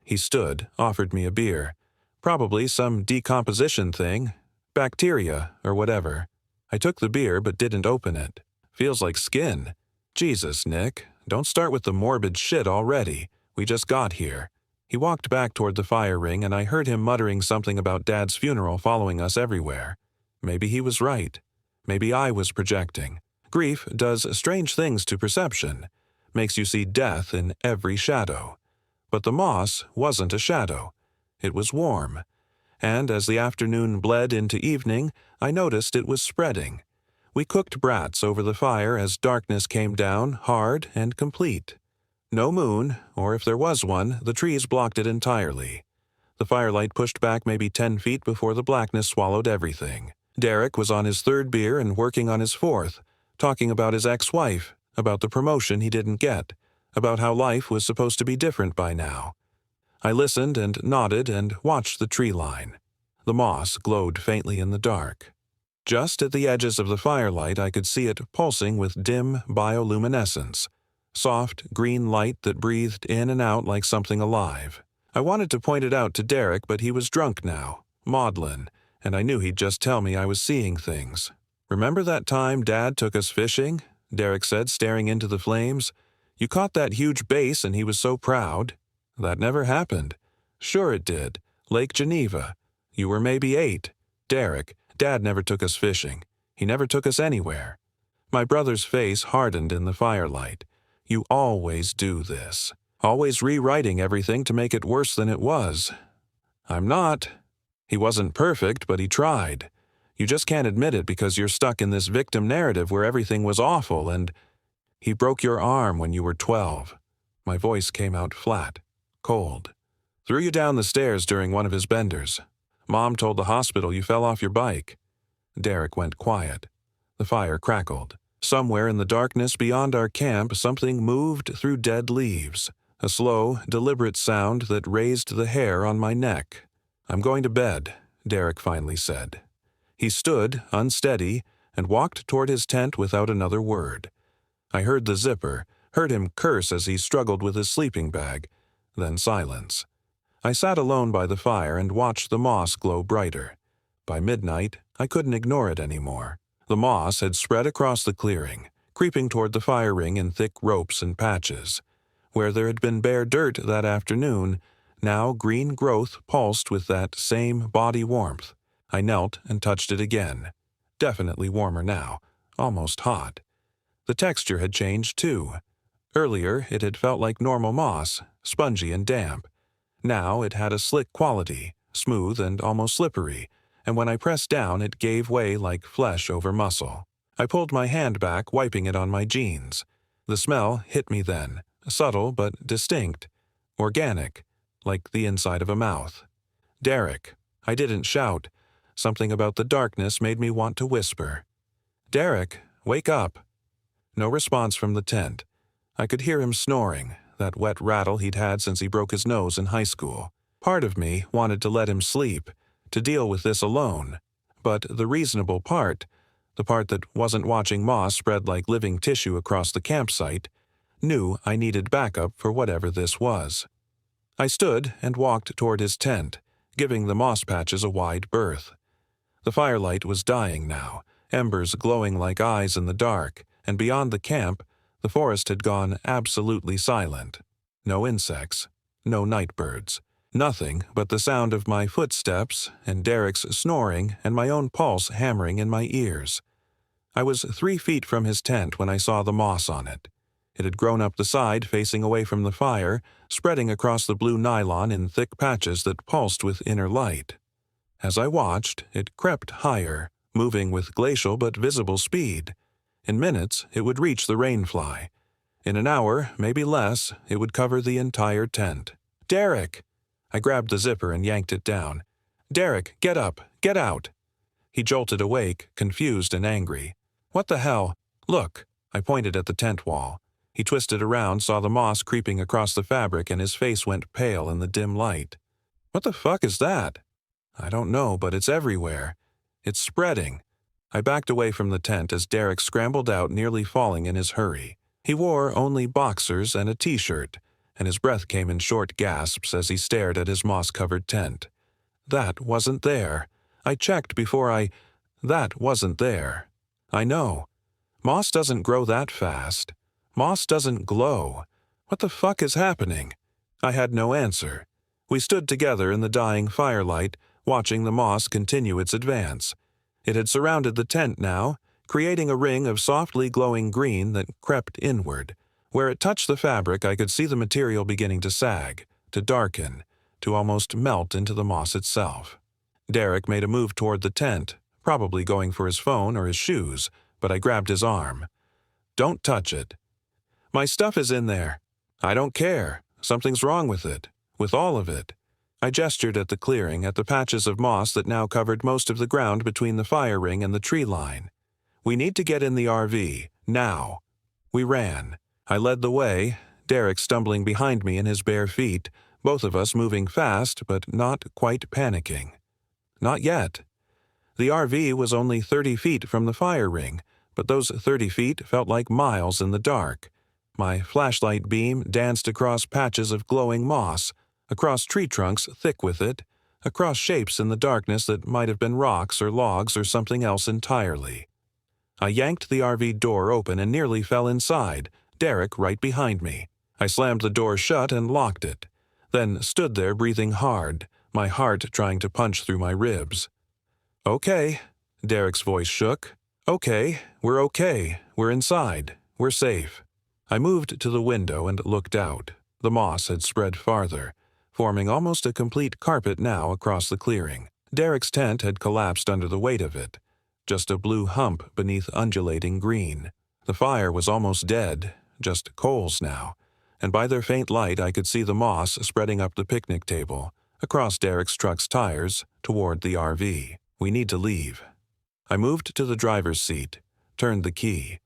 He stood, offered me a beer. Probably some decomposition thing, bacteria or whatever. I took the beer but didn't open it. "Feels like skin." "Jesus, Nick, don't start with the morbid shit already. We just got here." He walked back toward the fire ring and I heard him muttering something about Dad's funeral following us everywhere. Maybe he was right. Maybe I was projecting. Grief does strange things to perception, makes you see death in every shadow. But the moss wasn't a shadow. It was warm. And as the afternoon bled into evening, I noticed it was spreading. We cooked brats over the fire as darkness came down, hard and complete. No moon, or if there was one, the trees blocked it entirely. The firelight pushed back maybe 10 feet before the blackness swallowed everything. Derek was on his 3rd beer and working on his 4th, talking about his ex-wife, about the promotion he didn't get, about how life was supposed to be different by now. I listened and nodded and watched the tree line. The moss glowed faintly in the dark. Just at the edges of the firelight I could see it pulsing with dim bioluminescence, soft green light that breathed in and out like something alive. I wanted to point it out to Derek, but he was drunk now, maudlin, and I knew he'd just tell me I was seeing things. "Remember that time Dad took us fishing?" Derek said, staring into the flames. "You caught that huge bass and he was so proud." "That never happened." "Sure it did. Lake Geneva. You were maybe 8. Derek, Dad never took us fishing. He never took us anywhere." My brother's face hardened in the firelight. "You always do this. Always rewriting everything to make it worse than it was." "I'm not." "He wasn't perfect, but he tried. You just can't admit it because you're stuck in this victim narrative where everything was awful and—" "He broke your arm when you were 12. My voice came out flat, cold. "Threw you down the stairs during one of his benders. Mom told the hospital you fell off your bike." Derek went quiet. The fire crackled. Somewhere in the darkness beyond our camp, something moved through dead leaves. A slow, deliberate sound that raised the hair on my neck. "I'm going to bed," Derek finally said. He stood, unsteady, and walked toward his tent without another word. I heard the zipper, heard him curse as he struggled with his sleeping bag, then silence. I sat alone by the fire and watched the moss glow brighter. By midnight, I couldn't ignore it anymore. The moss had spread across the clearing, creeping toward the fire ring in thick ropes and patches. Where there had been bare dirt that afternoon, now green growth pulsed with that same body warmth. I knelt and touched it again. Definitely warmer now, almost hot. The texture had changed too. Earlier, it had felt like normal moss, spongy and damp. Now it had a slick quality, smooth and almost slippery, and when I pressed down it gave way like flesh over muscle. I pulled my hand back, wiping it on my jeans. The smell hit me then, subtle but distinct, organic, like the inside of a mouth. "Derek." I didn't shout. Something about the darkness made me want to whisper. "Derek, wake up." No response from the tent. I could hear him snoring, that wet rattle he'd had since he broke his nose in high school. Part of me wanted to let him sleep, to deal with this alone. But the reasonable part, the part that wasn't watching moss spread like living tissue across the campsite, knew I needed backup for whatever this was. I stood and walked toward his tent, giving the moss patches a wide berth. The firelight was dying now, embers glowing like eyes in the dark, and beyond the camp, the forest had gone absolutely silent. No insects, no night birds, nothing but the sound of my footsteps and Derek's snoring and my own pulse hammering in my ears. I was 3 feet from his tent when I saw the moss on it. It had grown up the side facing away from the fire, spreading across the blue nylon in thick patches that pulsed with inner light. As I watched, it crept higher, moving with glacial but visible speed. In minutes, it would reach the rainfly. In an hour, maybe less, it would cover the entire tent. "Derek!" I grabbed the zipper and yanked it down. "Derek, get up! Get out!" He jolted awake, confused and angry. "What the hell? Look!" I pointed at the tent wall. He twisted around, saw the moss creeping across the fabric, and his face went pale in the dim light. "What the fuck is that?" "I don't know, but it's everywhere. It's spreading." I backed away from the tent as Derek scrambled out, nearly falling in his hurry. He wore only boxers and a t-shirt, and his breath came in short gasps as he stared at his moss-covered tent. That wasn't there. I checked before That wasn't there. I know. Moss doesn't grow that fast. Moss doesn't glow. What the fuck is happening? I had no answer. We stood together in the dying firelight, watching the moss continue its advance. It had surrounded the tent now, creating a ring of softly glowing green that crept inward. Where it touched the fabric, I could see the material beginning to sag, to darken, to almost melt into the moss itself. Derek made a move toward the tent, probably going for his phone or his shoes, but I grabbed his arm. "Don't touch it." "My stuff is in there." "I don't care. Something's wrong with it. With all of it." I gestured at the clearing, at the patches of moss that now covered most of the ground between the fire ring and the tree line. "We need to get in the RV, now." We ran. I led the way, Derek stumbling behind me in his bare feet, both of us moving fast but not quite panicking. Not yet. The RV was only 30 feet from the fire ring, but those 30 feet felt like miles in the dark. My flashlight beam danced across patches of glowing moss, across tree trunks thick with it, across shapes in the darkness that might have been rocks or logs or something else entirely. I yanked the RV door open and nearly fell inside, Derek right behind me. I slammed the door shut and locked it, then stood there breathing hard, my heart trying to punch through my ribs. "Okay," Derek's voice shook. "Okay, we're okay. We're inside. We're safe." I moved to the window and looked out. The moss had spread farther, forming almost a complete carpet now across the clearing. Derek's tent had collapsed under the weight of it, just a blue hump beneath undulating green. The fire was almost dead, just coals now, and by their faint light I could see the moss spreading up the picnic table, across Derek's truck's tires, toward the RV. We need to leave. I moved to the driver's seat, turned the key.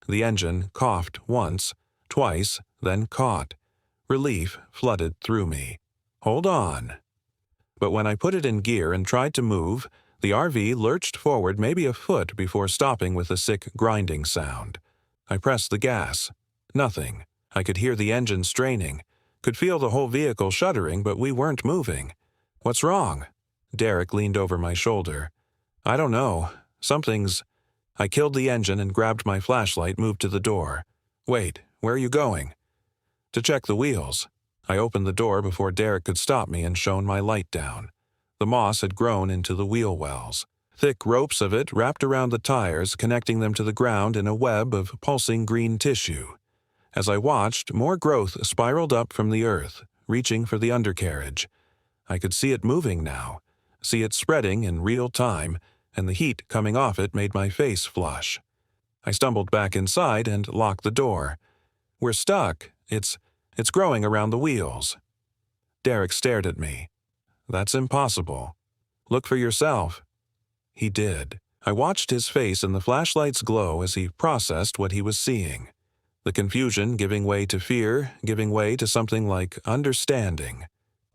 The engine coughed once, twice, then caught. Relief flooded through me. Hold on. But when I put it in gear and tried to move, the RV lurched forward maybe a foot before stopping with a sick grinding sound. I pressed the gas. Nothing. I could hear the engine straining, could feel the whole vehicle shuddering, but we weren't moving. "What's wrong?" Derek leaned over my shoulder. "I don't know. Something's—" I killed the engine and grabbed my flashlight, moved to the door. "Wait, where are you going?" "To check the wheels." I opened the door before Derek could stop me and shone my light down. The moss had grown into the wheel wells. Thick ropes of it wrapped around the tires, connecting them to the ground in a web of pulsing green tissue. As I watched, more growth spiraled up from the earth, reaching for the undercarriage. I could see it moving now, see it spreading in real time, and the heat coming off it made my face flush. I stumbled back inside and locked the door. "We're stuck. It's growing around the wheels." Derek stared at me. "That's impossible. Look for yourself." He did. I watched his face in the flashlight's glow as he processed what he was seeing. The confusion giving way to fear, giving way to something like understanding.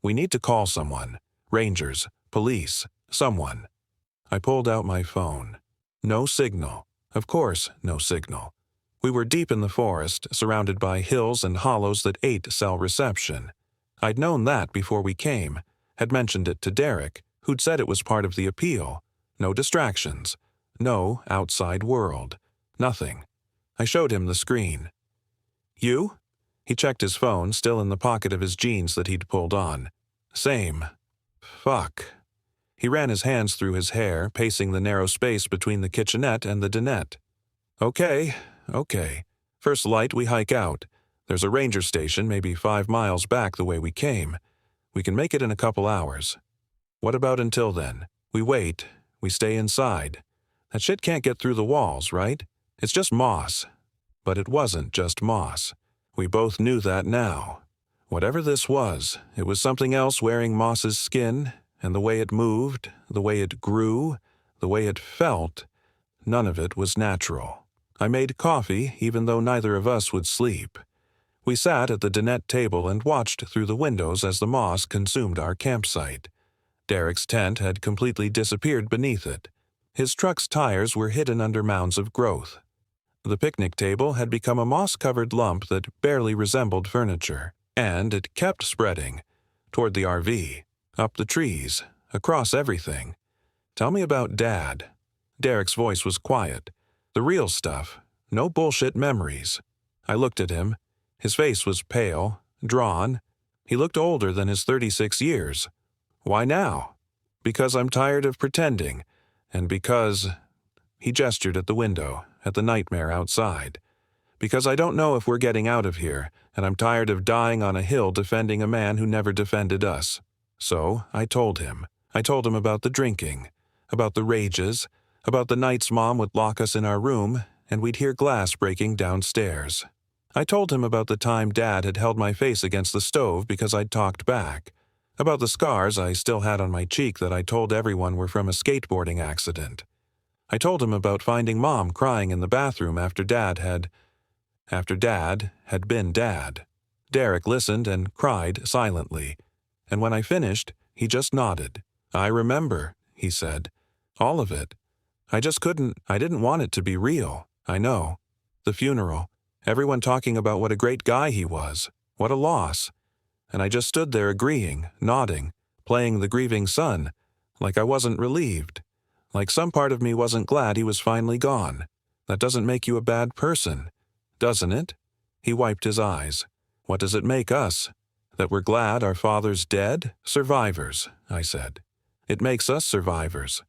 "We need to call someone. Rangers, police, someone." I pulled out my phone. No signal. Of course, no signal. We were deep in the forest, surrounded by hills and hollows that ate cell reception. I'd known that before we came, had mentioned it to Derek, who'd said it was part of the appeal. No distractions. No outside world. Nothing. I showed him the screen. You? He checked his phone, still in the pocket of his jeans that he'd pulled on. Same. Fuck. He ran his hands through his hair, pacing the narrow space between the kitchenette and the dinette. Okay. First light, we hike out. There's a ranger station maybe 5 miles back the way we came. We can make it in a couple hours. What about until then? We wait. We stay inside. That shit can't get through the walls, right? It's just moss. But it wasn't just moss. We both knew that now. Whatever this was, it was something else wearing moss's skin, and the way it moved, the way it grew, the way it felt, none of it was natural. I made coffee, even though neither of us would sleep. We sat at the dinette table and watched through the windows as the moss consumed our campsite. Derek's tent had completely disappeared beneath it. His truck's tires were hidden under mounds of growth. The picnic table had become a moss-covered lump that barely resembled furniture, and it kept spreading, toward the RV, up the trees, across everything. Tell me about Dad. Derek's voice was quiet. The real stuff. No bullshit memories. I looked at him. His face was pale, drawn. He looked older than his 36 years. Why now? Because I'm tired of pretending, and because... He gestured at the window, at the nightmare outside. Because I don't know if we're getting out of here, and I'm tired of dying on a hill defending a man who never defended us. So I told him. I told him about the drinking, about the rages, about the nights Mom would lock us in our room, and we'd hear glass breaking downstairs. I told him about the time Dad had held my face against the stove because I'd talked back, about the scars I still had on my cheek that I told everyone were from a skateboarding accident. I told him about finding Mom crying in the bathroom after Dad had been Dad. Derek listened and cried silently, and when I finished, he just nodded. I remember, he said. All of it. I didn't want it to be real, I know. The funeral, everyone talking about what a great guy he was, what a loss. And I just stood there agreeing, nodding, playing the grieving son, like I wasn't relieved. Like some part of me wasn't glad he was finally gone. That doesn't make you a bad person, doesn't it? He wiped his eyes. What does it make us? That we're glad our father's dead? Survivors, I said. It makes us survivors.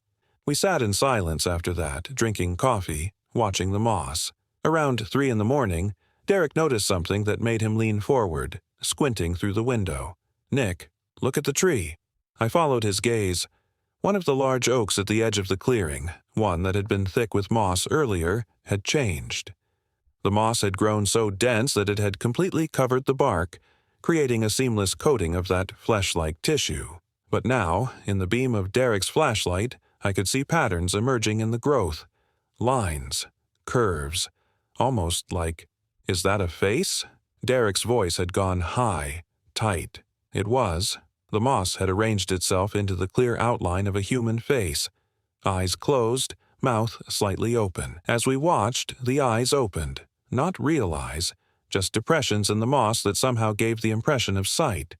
We sat in silence after that, drinking coffee, watching the moss. Around 3 a.m, Derek noticed something that made him lean forward, squinting through the window. Nick, look at the tree. I followed his gaze. One of the large oaks at the edge of the clearing, one that had been thick with moss earlier, had changed. The moss had grown so dense that it had completely covered the bark, creating a seamless coating of that flesh-like tissue. But now, in the beam of Derek's flashlight, I could see patterns emerging in the growth. Lines, curves, almost like, is that a face? Derek's voice had gone high, tight. It was. The moss had arranged itself into the clear outline of a human face. Eyes closed, mouth slightly open. As we watched, the eyes opened. Not real eyes, just depressions in the moss that somehow gave the impression of sight.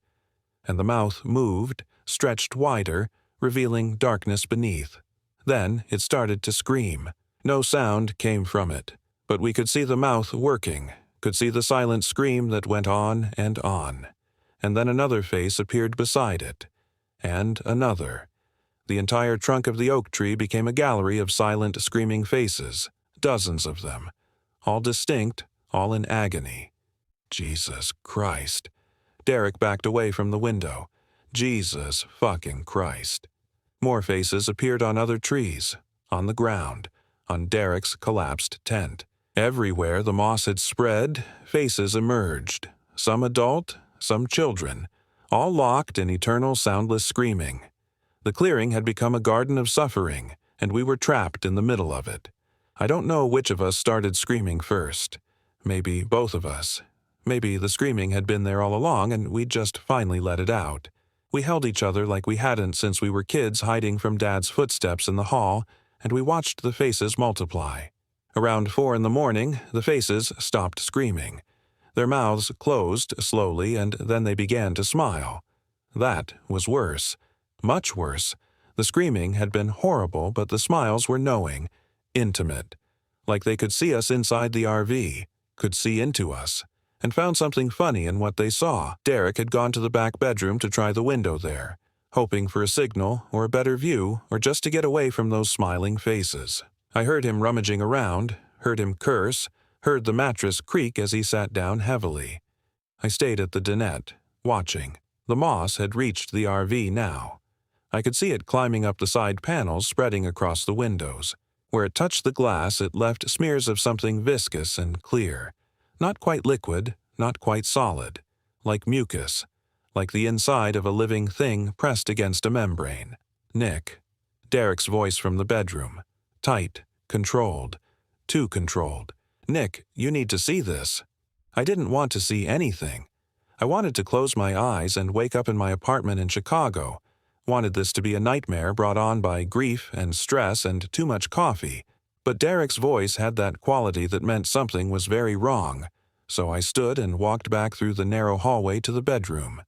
And the mouth moved, stretched wider, revealing darkness beneath. Then it started to scream. No sound came from it, but we could see the mouth working, could see the silent scream that went on and on. And then another face appeared beside it. And another. The entire trunk of the oak tree became a gallery of silent, screaming faces, dozens of them. All distinct, all in agony. Jesus Christ. Derek backed away from the window. Jesus fucking Christ. More faces appeared on other trees, on the ground, on Derek's collapsed tent. Everywhere the moss had spread, faces emerged. Some adult, some children, all locked in eternal soundless screaming. The clearing had become a garden of suffering, and we were trapped in the middle of it. I don't know which of us started screaming first. Maybe both of us. Maybe the screaming had been there all along and we'd just finally let it out. We held each other like we hadn't since we were kids hiding from Dad's footsteps in the hall, and we watched the faces multiply. Around 4 in the morning, the faces stopped screaming. Their mouths closed slowly, and then they began to smile. That was worse. Much worse. The screaming had been horrible, but the smiles were knowing, intimate. Like they could see us inside the RV, could see into us, and found something funny in what they saw. Derek had gone to the back bedroom to try the window there, hoping for a signal or a better view or just to get away from those smiling faces. I heard him rummaging around, heard him curse, heard the mattress creak as he sat down heavily. I stayed at the dinette, watching. The moss had reached the RV now. I could see it climbing up the side panels, spreading across the windows. Where it touched the glass, it left smears of something viscous and clear. Not quite liquid, not quite solid. Like mucus. Like the inside of a living thing pressed against a membrane. Nick. Derek's voice from the bedroom. Tight, controlled. Too controlled. Nick, you need to see this. I didn't want to see anything. I wanted to close my eyes and wake up in my apartment in Chicago. Wanted this to be a nightmare brought on by grief and stress and too much coffee. But Derek's voice had that quality that meant something was very wrong. So I stood and walked back through the narrow hallway to the bedroom.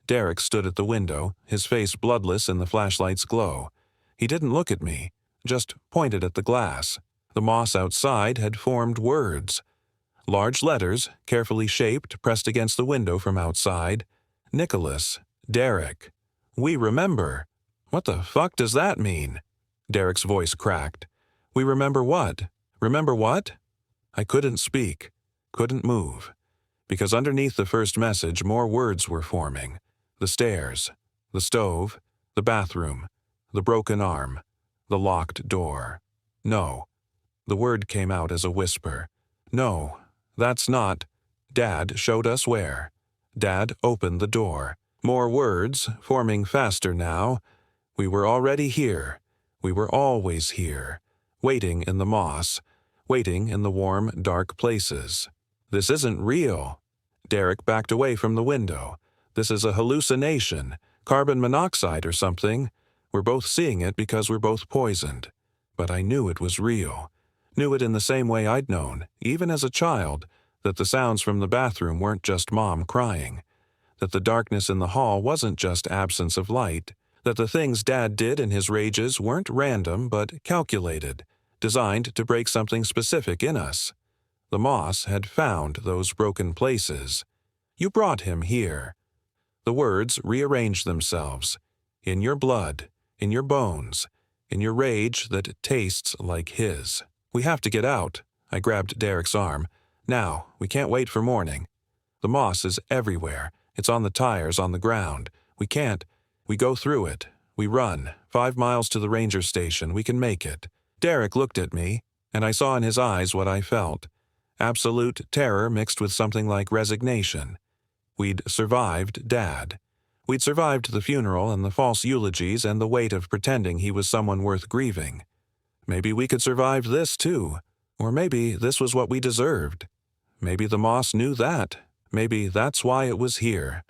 Derek stood at the window, his face bloodless in the flashlight's glow. He didn't look at me, just pointed at the glass. The moss outside had formed words. Large letters, carefully shaped, pressed against the window from outside. Nicholas. Derek. We remember. What the fuck does that mean? Derek's voice cracked. We remember what? Remember what? I couldn't speak, couldn't move. Because underneath the first message more words were forming. The stairs, the stove, the bathroom, the broken arm, the locked door. No. The word came out as a whisper. No, that's not. Dad showed us where. Dad opened the door. More words, forming faster now. We were already here. We were always here. Waiting in the moss. Waiting in the warm, dark places. This isn't real. Derek backed away from the window. This is a hallucination. Carbon monoxide or something. We're both seeing it because we're both poisoned. But I knew it was real. Knew it in the same way I'd known, even as a child, that the sounds from the bathroom weren't just Mom crying. That the darkness in the hall wasn't just absence of light, that the things Dad did in his rages weren't random but calculated, designed to break something specific in us. The moss had found those broken places. You brought him here. The words rearranged themselves. In your blood, in your bones, in your rage that tastes like his. We have to get out. I grabbed Derek's arm. Now, we can't wait for morning. The moss is everywhere. It's on the tires, on the ground. We can't. We go through it. We run. 5 miles to the ranger station. We can make it. Derek looked at me, and I saw in his eyes what I felt. Absolute terror mixed with something like resignation. We'd survived Dad. We'd survived the funeral and the false eulogies and the weight of pretending he was someone worth grieving. Maybe we could survive this too. Or maybe this was what we deserved. Maybe the moss knew that. Maybe that's why it was here.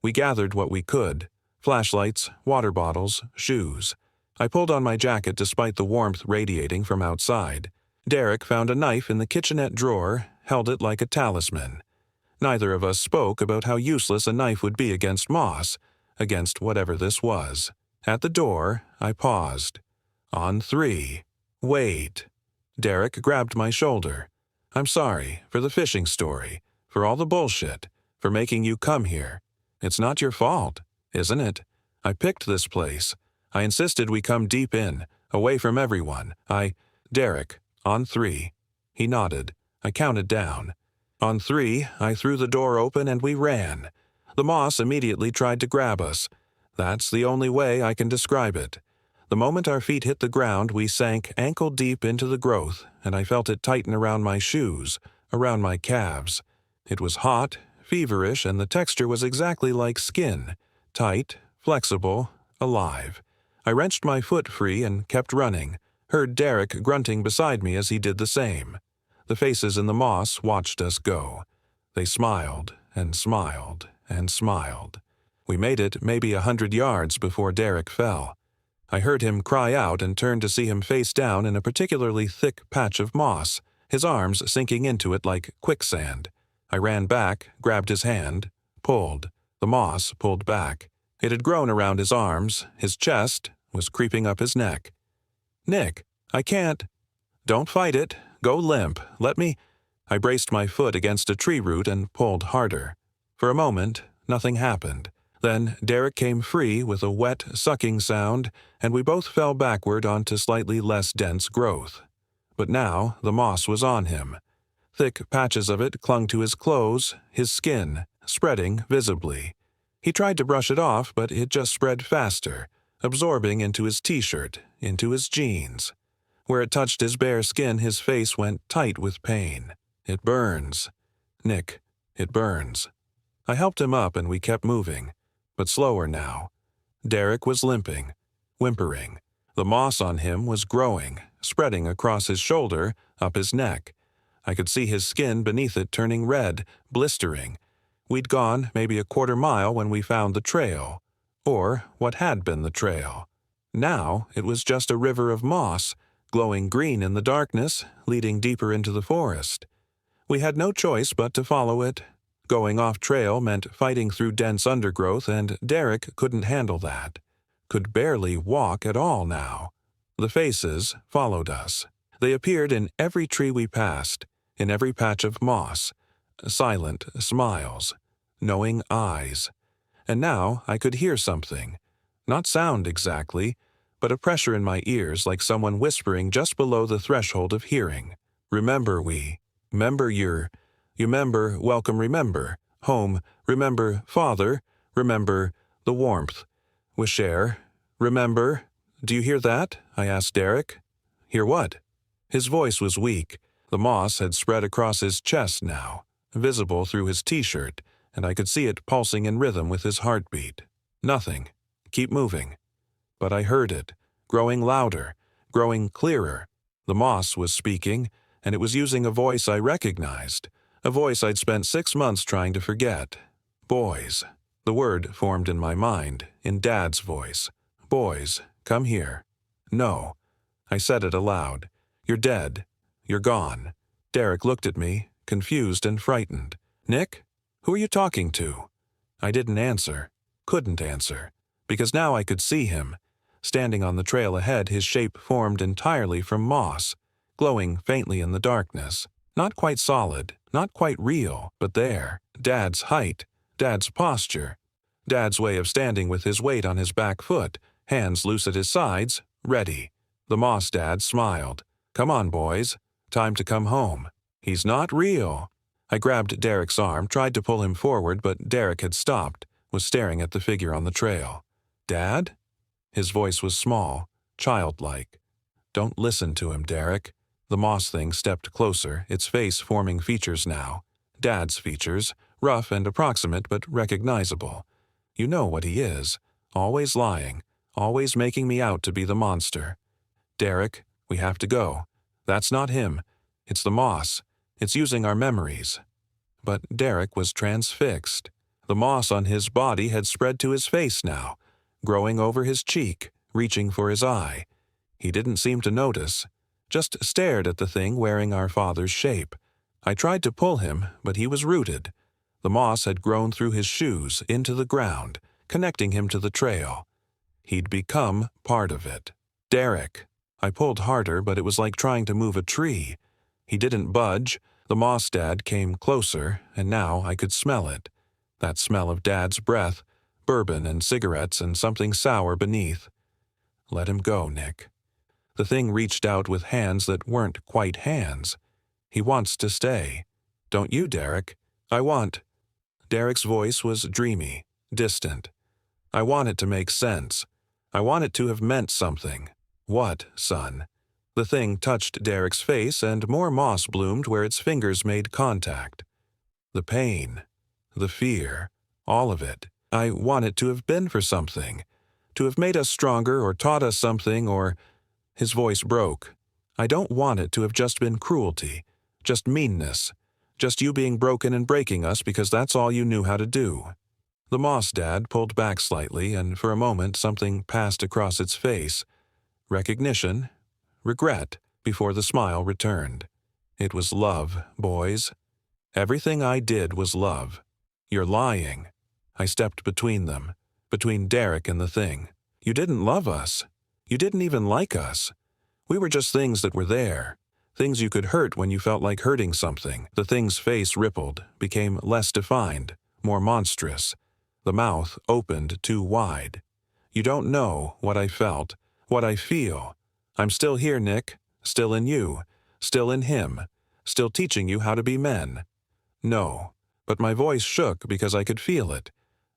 We gathered what we could. Flashlights, water bottles, shoes. I pulled on my jacket despite the warmth radiating from outside. Derek found a knife in the kitchenette drawer, held it like a talisman. Neither of us spoke about how useless a knife would be against moss, against whatever this was. At the door, I paused. On 3. Wait. Derek grabbed my shoulder. I'm sorry for the fishing story, for all the bullshit, for making you come here. It's not your fault, isn't it? I picked this place. I insisted we come deep in, away from everyone. Derek, on 3. He nodded. I counted down. On 3, I threw the door open and we ran. The moss immediately tried to grab us. That's the only way I can describe it. The moment our feet hit the ground, we sank ankle-deep into the growth, and I felt it tighten around my shoes, around my calves. It was hot, feverish, and the texture was exactly like skin. Tight, flexible, alive. I wrenched my foot free and kept running, heard Derek grunting beside me as he did the same. The faces in the moss watched us go. They smiled and smiled and smiled. We made it maybe 100 yards before Derek fell. I heard him cry out and turned to see him face down in a particularly thick patch of moss, his arms sinking into it like quicksand. I ran back, grabbed his hand, pulled. The moss pulled back. It had grown around his arms, his chest, was creeping up his neck. "Nick, I can't." "Don't fight it. Go limp. Let me—" I braced my foot against a tree root and pulled harder. For a moment, nothing happened. Then Derek came free with a wet, sucking sound, and we both fell backward onto slightly less dense growth. But now the moss was on him. Thick patches of it clung to his clothes, his skin, spreading visibly. He tried to brush it off, but it just spread faster, absorbing into his t-shirt, into his jeans. Where it touched his bare skin, his face went tight with pain. "It burns. Nick, it burns." I helped him up and we kept moving, but slower now. Derek was limping, whimpering. The moss on him was growing, spreading across his shoulder, up his neck. I could see his skin beneath it turning red, blistering. We'd gone maybe a quarter mile when we found the trail, or what had been the trail. Now it was just a river of moss, glowing green in the darkness, leading deeper into the forest. We had no choice but to follow it. Going off trail meant fighting through dense undergrowth, and Derek couldn't handle that. Could barely walk at all now. The faces followed us. They appeared in every tree we passed, in every patch of moss. Silent smiles, knowing eyes. And now I could hear something. Not sound exactly, but a pressure in my ears like someone whispering just below the threshold of hearing. "Remember remember you remember, welcome, remember, home, remember, father, remember, the warmth, Wisher, remember." "Do you hear that?" I asked Derek. "Hear what?" His voice was weak. The moss had spread across his chest now, visible through his t-shirt, and I could see it pulsing in rhythm with his heartbeat. "Nothing. Keep moving." But I heard it, growing louder, growing clearer. The moss was speaking, and it was using a voice I recognized, a voice I'd spent 6 months trying to forget. "Boys." The word formed in my mind, in Dad's voice. "Boys, come here." "No." I said it aloud. "You're dead. You're gone." Derek looked at me, confused and frightened. "Nick? Who are you talking to?" I didn't answer, couldn't answer, because now I could see him. Standing on the trail ahead, his shape formed entirely from moss, glowing faintly in the darkness. Not quite solid, not quite real, but there. Dad's height, Dad's posture, Dad's way of standing with his weight on his back foot, hands loose at his sides, ready. The moss Dad smiled. "Come on, boys. Time to come home." "He's not real." I grabbed Derek's arm, tried to pull him forward, but Derek had stopped, was staring at the figure on the trail. "Dad?" His voice was small, childlike. "Don't listen to him, Derek." The moss thing stepped closer, its face forming features now. Dad's features, rough and approximate but recognizable. "You know what he is. Always lying, always making me out to be the monster. Derek, we have to go. That's not him. It's the moss. It's using our memories." But Derek was transfixed. The moss on his body had spread to his face now, growing over his cheek, reaching for his eye. He didn't seem to notice, just stared at the thing wearing our father's shape. I tried to pull him, but he was rooted. The moss had grown through his shoes, into the ground, connecting him to the trail. He'd become part of it. "Derek." I pulled harder, but it was like trying to move a tree. He didn't budge. The moss Dad came closer, and now I could smell it. That smell of Dad's breath, bourbon and cigarettes and something sour beneath. "Let him go, Nick." The thing reached out with hands that weren't quite hands. "He wants to stay. Don't you, Derek?" "I want—" Derek's voice was dreamy, distant. "I want it to make sense. I want it to have meant something." "What, son?" The thing touched Derek's face, and more moss bloomed where its fingers made contact. "The pain, the fear, all of it. I want it to have been for something. To have made us stronger or taught us something or—" His voice broke. "I don't want it to have just been cruelty, just meanness, just you being broken and breaking us because that's all you knew how to do." The moss dad pulled back slightly, and for a moment something passed across its face. Recognition, regret, before the smile returned. It was love, boys. Everything I did was love. You're lying. I stepped between them, between Derek and the thing. You didn't love us. You didn't even like us. We were just things that were there. Things you could hurt when you felt like hurting something. The thing's face rippled, became less defined, more monstrous. The mouth opened too wide. You don't know what I felt, what I feel. I'm still here, Nick. Still in you. Still in him. Still teaching you how to be men. No, but my voice shook because I could feel it.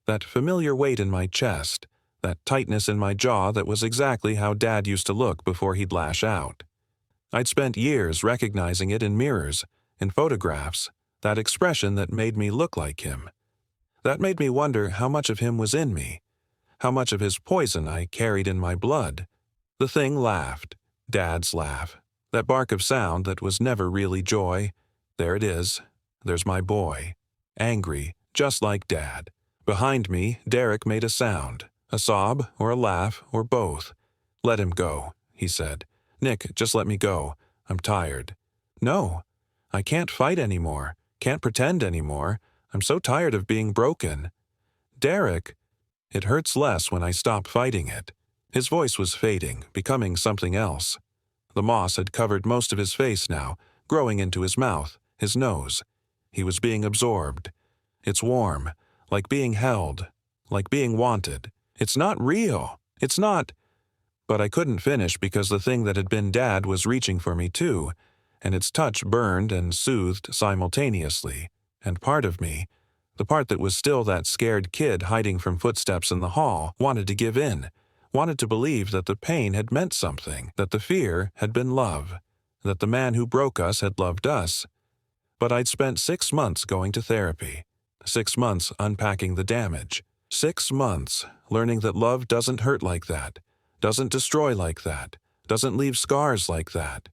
That familiar weight in my chest. That tightness in my jaw that was exactly how Dad used to look before he'd lash out. I'd spent years recognizing it in mirrors, in photographs, that expression that made me look like him. That made me wonder how much of him was in me, how much of his poison I carried in my blood. The thing laughed, Dad's laugh, that bark of sound that was never really joy. There it is. There's my boy. Angry, just like Dad. Behind me, Derek made a sound, a sob or a laugh or both. Let him go, he said. Nick, just let me go. I'm tired. No, I can't fight anymore, can't pretend anymore. I'm so tired of being broken. Derek, it hurts less when I stop fighting it. His voice was fading, becoming something else. The moss had covered most of his face now, growing into his mouth, his nose. He was being absorbed. It's warm, like being held, like being wanted. It's not real. It's not. But I couldn't finish because the thing that had been Dad was reaching for me too, and its touch burned and soothed simultaneously. And part of me, the part that was still that scared kid hiding from footsteps in the hall, wanted to give in, wanted to believe that the pain had meant something, that the fear had been love, that the man who broke us had loved us. But I'd spent 6 months going to therapy, 6 months unpacking the damage, 6 months learning that love doesn't hurt like that, doesn't destroy like that, doesn't leave scars like that.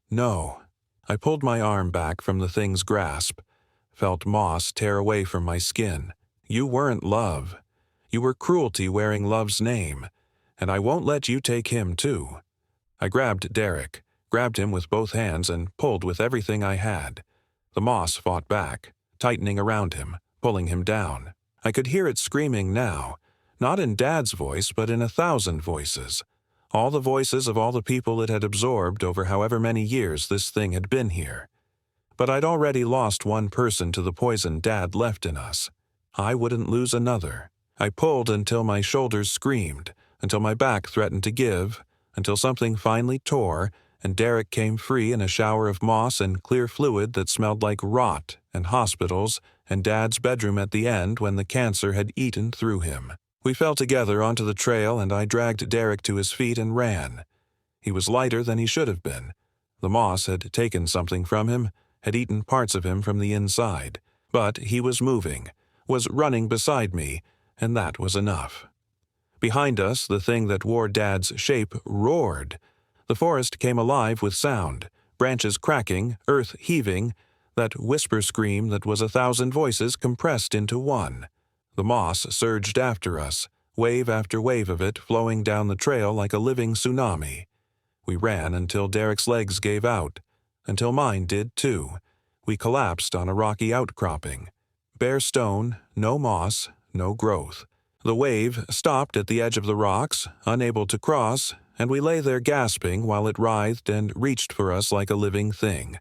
No. I pulled my arm back from the thing's grasp, felt moss tear away from my skin. You weren't love. You were cruelty wearing love's name, and I won't let you take him too. I grabbed Derek, grabbed him with both hands and pulled with everything I had. The moss fought back, tightening around him, pulling him down. I could hear it screaming now, not in Dad's voice but in 1,000 voices. All the voices of all the people it had absorbed over however many years this thing had been here. But I'd already lost one person to the poison Dad left in us. I wouldn't lose another. I pulled until my shoulders screamed, until my back threatened to give, until something finally tore, and Derek came free in a shower of moss and clear fluid that smelled like rot and hospitals and Dad's bedroom at the end when the cancer had eaten through him. We fell together onto the trail and I dragged Derek to his feet and ran. He was lighter than he should have been. The moss had taken something from him, had eaten parts of him from the inside. But he was moving, was running beside me, and that was enough. Behind us, the thing that wore Dad's shape roared. The forest came alive with sound, branches cracking, earth heaving, that whisper scream that was 1,000 voices compressed into one. The moss surged after us, wave after wave of it flowing down the trail like a living tsunami. We ran until Derek's legs gave out, until mine did too. We collapsed on a rocky outcropping. Bare stone, no moss, no growth. The wave stopped at the edge of the rocks, unable to cross, and we lay there gasping while it writhed and reached for us like a living thing.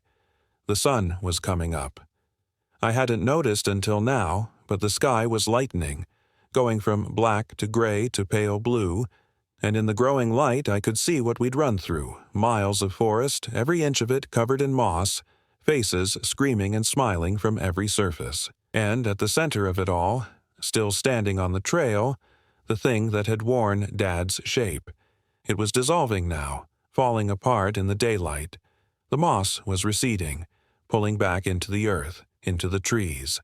The sun was coming up. I hadn't noticed until now, but the sky was lightening, going from black to gray to pale blue, and in the growing light I could see what we'd run through, miles of forest, every inch of it covered in moss, faces screaming and smiling from every surface. And at the center of it all, still standing on the trail, the thing that had worn Dad's shape. It was dissolving now, falling apart in the daylight. The moss was receding, pulling back into the earth, into the trees.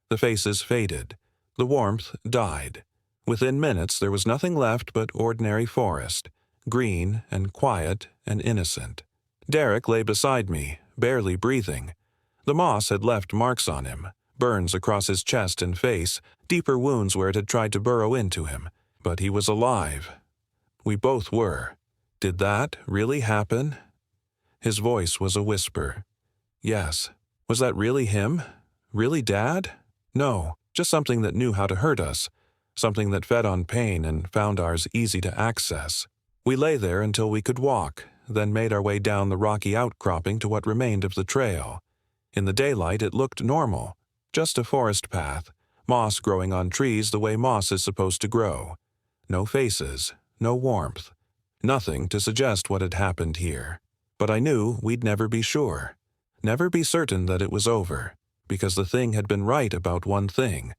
The faces faded. The warmth died. Within minutes there was nothing left but ordinary forest, green and quiet and innocent. Derek lay beside me, barely breathing. The moss had left marks on him, burns across his chest and face, deeper wounds where it had tried to burrow into him. But he was alive. We both were. Did that really happen? His voice was a whisper. Yes. Was that really him? Really Dad? No, just something that knew how to hurt us. Something that fed on pain and found ours easy to access. We lay there until we could walk, then made our way down the rocky outcropping to what remained of the trail. In the daylight it looked normal. Just a forest path, moss growing on trees the way moss is supposed to grow. No faces, no warmth. Nothing to suggest what had happened here. But I knew we'd never be sure. Never be certain that it was over, because the thing had been right about one thing.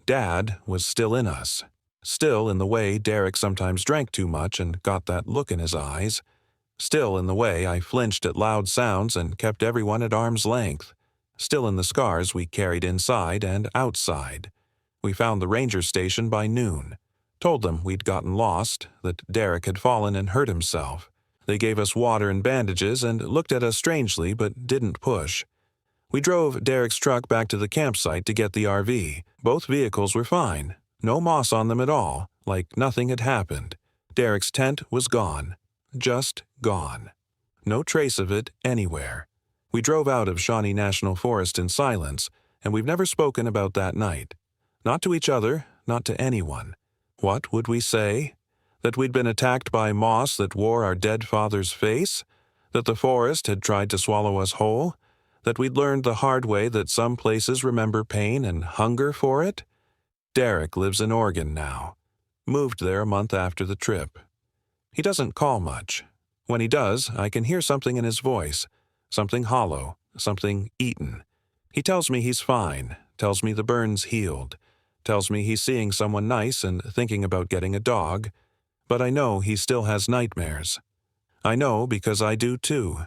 Dad was still in us. Still in the way Derek sometimes drank too much and got that look in his eyes. Still in the way I flinched at loud sounds and kept everyone at arm's length. Still in the scars we carried inside and outside. We found the ranger station by noon. Told them we'd gotten lost, that Derek had fallen and hurt himself. They gave us water and bandages and looked at us strangely but didn't push. We drove Derek's truck back to the campsite to get the RV. Both vehicles were fine. No moss on them at all, like nothing had happened. Derek's tent was gone. Just gone. No trace of it anywhere. We drove out of Shawnee National Forest in silence, and we've never spoken about that night. Not to each other, not to anyone. What would we say? That we'd been attacked by moss that wore our dead father's face? That the forest had tried to swallow us whole? That we'd learned the hard way that some places remember pain and hunger for it? Derek lives in Oregon now. Moved there a month after the trip. He doesn't call much. When he does, I can hear something in his voice. Something hollow, something eaten. He tells me he's fine, tells me the burn's healed, tells me he's seeing someone nice and thinking about getting a dog. But I know he still has nightmares. I know because I do too.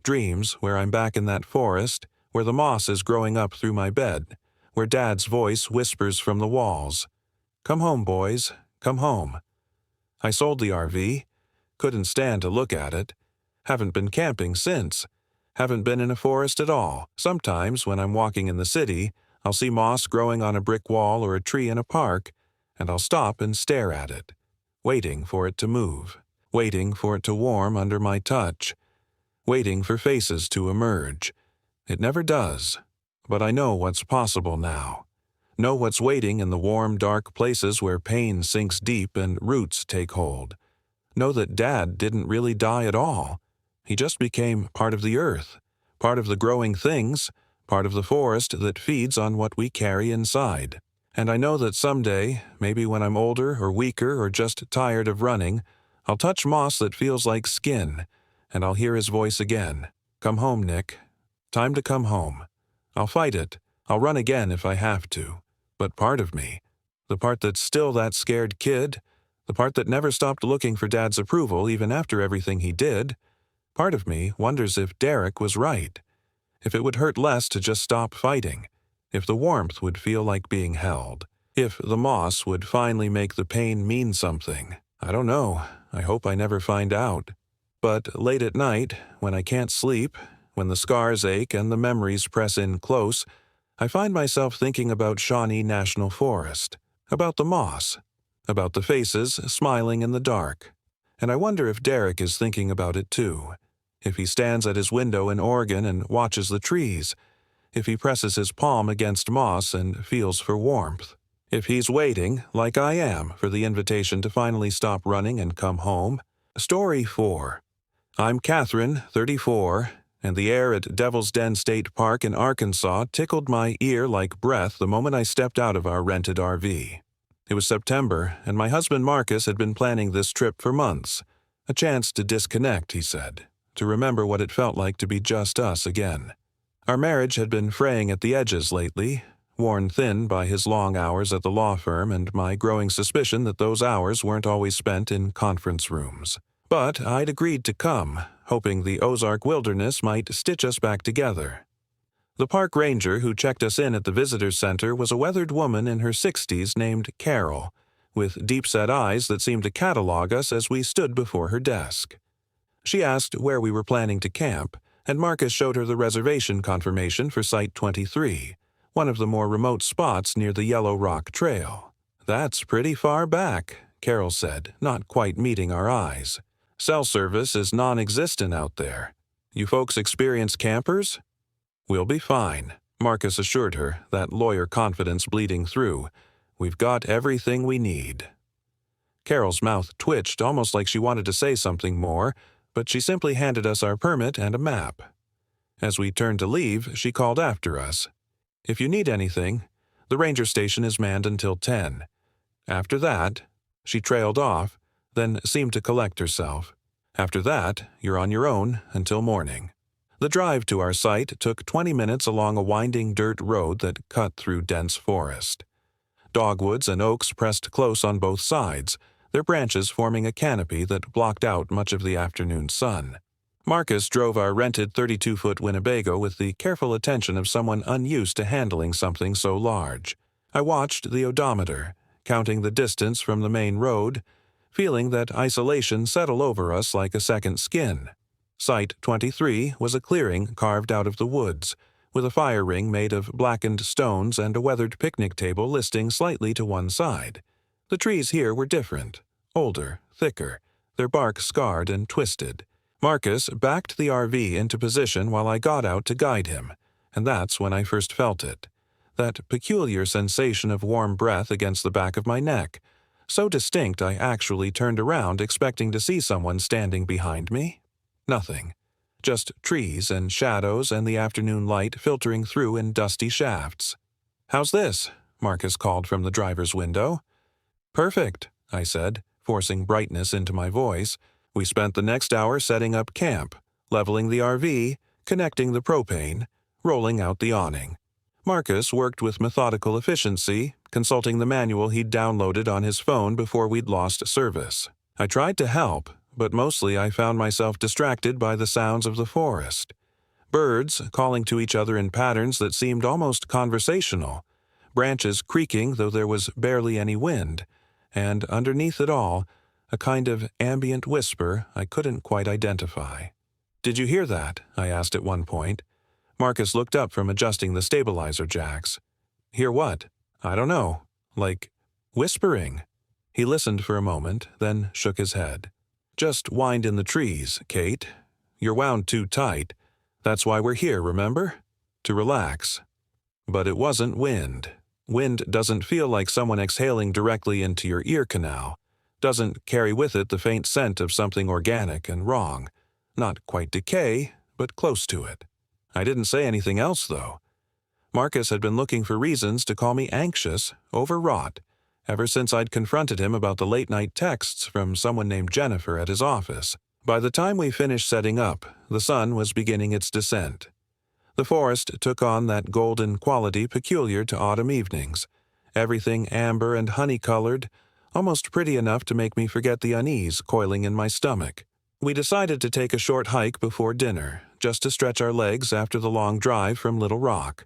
Dreams where I'm back in that forest, where the moss is growing up through my bed, where Dad's voice whispers from the walls. Come home, boys, come home. I sold the RV. Couldn't stand to look at it. Haven't been camping since. Haven't been in a forest at all. Sometimes, when I'm walking in the city, I'll see moss growing on a brick wall or a tree in a park, and I'll stop and stare at it, waiting for it to move, waiting for it to warm under my touch, waiting for faces to emerge. It never does, but I know what's possible now. Know what's waiting in the warm, dark places where pain sinks deep and roots take hold. Know that Dad didn't really die at all. He just became part of the earth, part of the growing things, part of the forest that feeds on what we carry inside. And I know that someday, maybe when I'm older or weaker or just tired of running, I'll touch moss that feels like skin, and I'll hear his voice again. Come home, Nick. Time to come home. I'll fight it. I'll run again if I have to. But part of me, the part that's still that scared kid, the part that never stopped looking for Dad's approval even after everything he did, part of me wonders if Derek was right. If it would hurt less to just stop fighting. If the warmth would feel like being held. If the moss would finally make the pain mean something. I don't know. I hope I never find out. But late at night, when I can't sleep, when the scars ache and the memories press in close, I find myself thinking about Shawnee National Forest, about the moss, about the faces smiling in the dark. And I wonder if Derek is thinking about it too. If he stands at his window in Oregon and watches the trees. If he presses his palm against moss and feels for warmth. If he's waiting, like I am, for the invitation to finally stop running and come home. Story 4. I'm Catherine, 34, and the air at Devil's Den State Park in Arkansas tickled my ear like breath the moment I stepped out of our rented RV. It was September, and my husband Marcus had been planning this trip for months. A chance to disconnect, he said, to remember what it felt like to be just us again. Our marriage had been fraying at the edges lately, worn thin by his long hours at the law firm and my growing suspicion that those hours weren't always spent in conference rooms. But I'd agreed to come, hoping the Ozark wilderness might stitch us back together. The park ranger who checked us in at the visitor's center was a weathered woman in her 60s named Carol, with deep-set eyes that seemed to catalog us as we stood before her desk. She asked where we were planning to camp, and Marcus showed her the reservation confirmation for Site 23, one of the more remote spots near the Yellow Rock Trail. "That's pretty far back," Carol said, not quite meeting our eyes. "Cell service is non-existent out there. You folks experienced campers?" "We'll be fine," Marcus assured her, that lawyer confidence bleeding through. "We've got everything we need." Carol's mouth twitched almost like she wanted to say something more, but she simply handed us our permit and a map. As we turned to leave, she called after us. "If you need anything, the ranger station is manned until 10. After that," she trailed off, then seemed to collect herself. "After that, you're on your own until morning." The drive to our site took 20 minutes along a winding dirt road that cut through dense forest. Dogwoods and oaks pressed close on both sides, their branches forming a canopy that blocked out much of the afternoon sun. Marcus drove our rented 32-foot Winnebago with the careful attention of someone unused to handling something so large. I watched the odometer, counting the distance from the main road, feeling that isolation settle over us like a second skin. Site 23 was a clearing carved out of the woods, with a fire ring made of blackened stones and a weathered picnic table listing slightly to one side. The trees here were different, older, thicker, their bark scarred and twisted. Marcus backed the RV into position while I got out to guide him, and that's when I first felt it. That peculiar sensation of warm breath against the back of my neck, so distinct I actually turned around expecting to see someone standing behind me. Nothing. Just trees and shadows and the afternoon light filtering through in dusty shafts. "How's this?" Marcus called from the driver's window. "Perfect," I said, forcing brightness into my voice. We spent the next hour setting up camp, leveling the RV, connecting the propane, rolling out the awning. Marcus worked with methodical efficiency, consulting the manual he'd downloaded on his phone before we'd lost service. I tried to help, but mostly I found myself distracted by the sounds of the forest. Birds calling to each other in patterns that seemed almost conversational, branches creaking though there was barely any wind, and underneath it all, a kind of ambient whisper I couldn't quite identify. "Did you hear that?" I asked at one point. Marcus looked up from adjusting the stabilizer jacks. "Hear what?" "I don't know. Like whispering." He listened for a moment, then shook his head. "Just wind in the trees, Kate. You're wound too tight. That's why we're here, remember? To relax." But it wasn't wind. Wind doesn't feel like someone exhaling directly into your ear canal. Doesn't carry with it the faint scent of something organic and wrong. Not quite decay, but close to it. I didn't say anything else, though. Marcus had been looking for reasons to call me anxious, overwrought, ever since I'd confronted him about the late-night texts from someone named Jennifer at his office. By the time we finished setting up, the sun was beginning its descent. The forest took on that golden quality peculiar to autumn evenings, everything amber and honey-colored, almost pretty enough to make me forget the unease coiling in my stomach. We decided to take a short hike before dinner, just to stretch our legs after the long drive from Little Rock.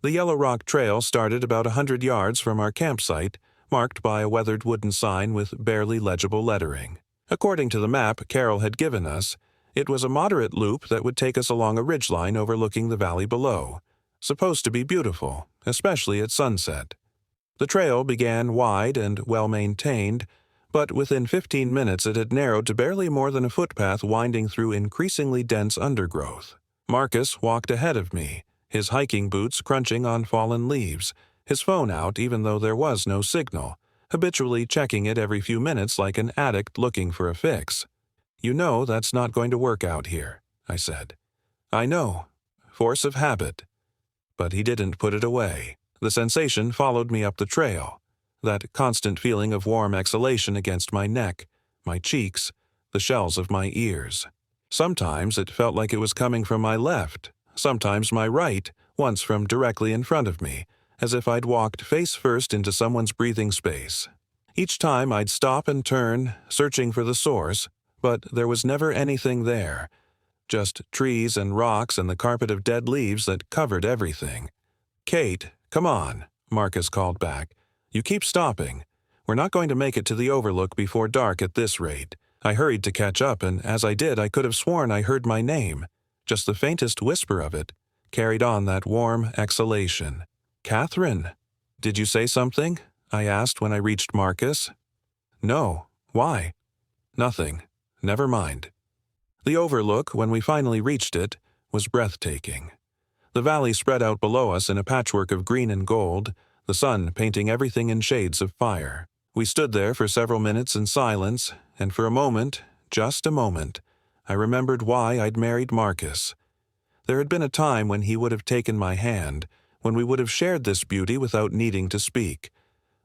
The Yellow Rock Trail started about 100 yards from our campsite, marked by a weathered wooden sign with barely legible lettering. According to the map Carol had given us, it was a moderate loop that would take us along a ridgeline overlooking the valley below, supposed to be beautiful, especially at sunset. The trail began wide and well-maintained, but within 15 minutes it had narrowed to barely more than a footpath winding through increasingly dense undergrowth. Marcus walked ahead of me, his hiking boots crunching on fallen leaves, his phone out even though there was no signal, habitually checking it every few minutes like an addict looking for a fix. "You know that's not going to work out here," I said. "I know. Force of habit." But he didn't put it away. The sensation followed me up the trail, that constant feeling of warm exhalation against my neck, my cheeks, the shells of my ears. Sometimes it felt like it was coming from my left, sometimes my right, once from directly in front of me, as if I'd walked face first into someone's breathing space. Each time I'd stop and turn, searching for the source, but there was never anything there, just trees and rocks and the carpet of dead leaves that covered everything. "Kate, come on," Marcus called back. "You keep stopping. We're not going to make it to the overlook before dark at this rate." I hurried to catch up, and as I did I could have sworn I heard my name. Just the faintest whisper of it carried on that warm exhalation. Catherine, did you say something? I asked when I reached Marcus. No. Why? Nothing. Never mind. The overlook, when we finally reached it, was breathtaking. The valley spread out below us in a patchwork of green and gold, the sun painting everything in shades of fire. We stood there for several minutes in silence, and for a moment, just a moment, I remembered why I'd married Marcus. There had been a time when he would have taken my hand, when we would have shared this beauty without needing to speak.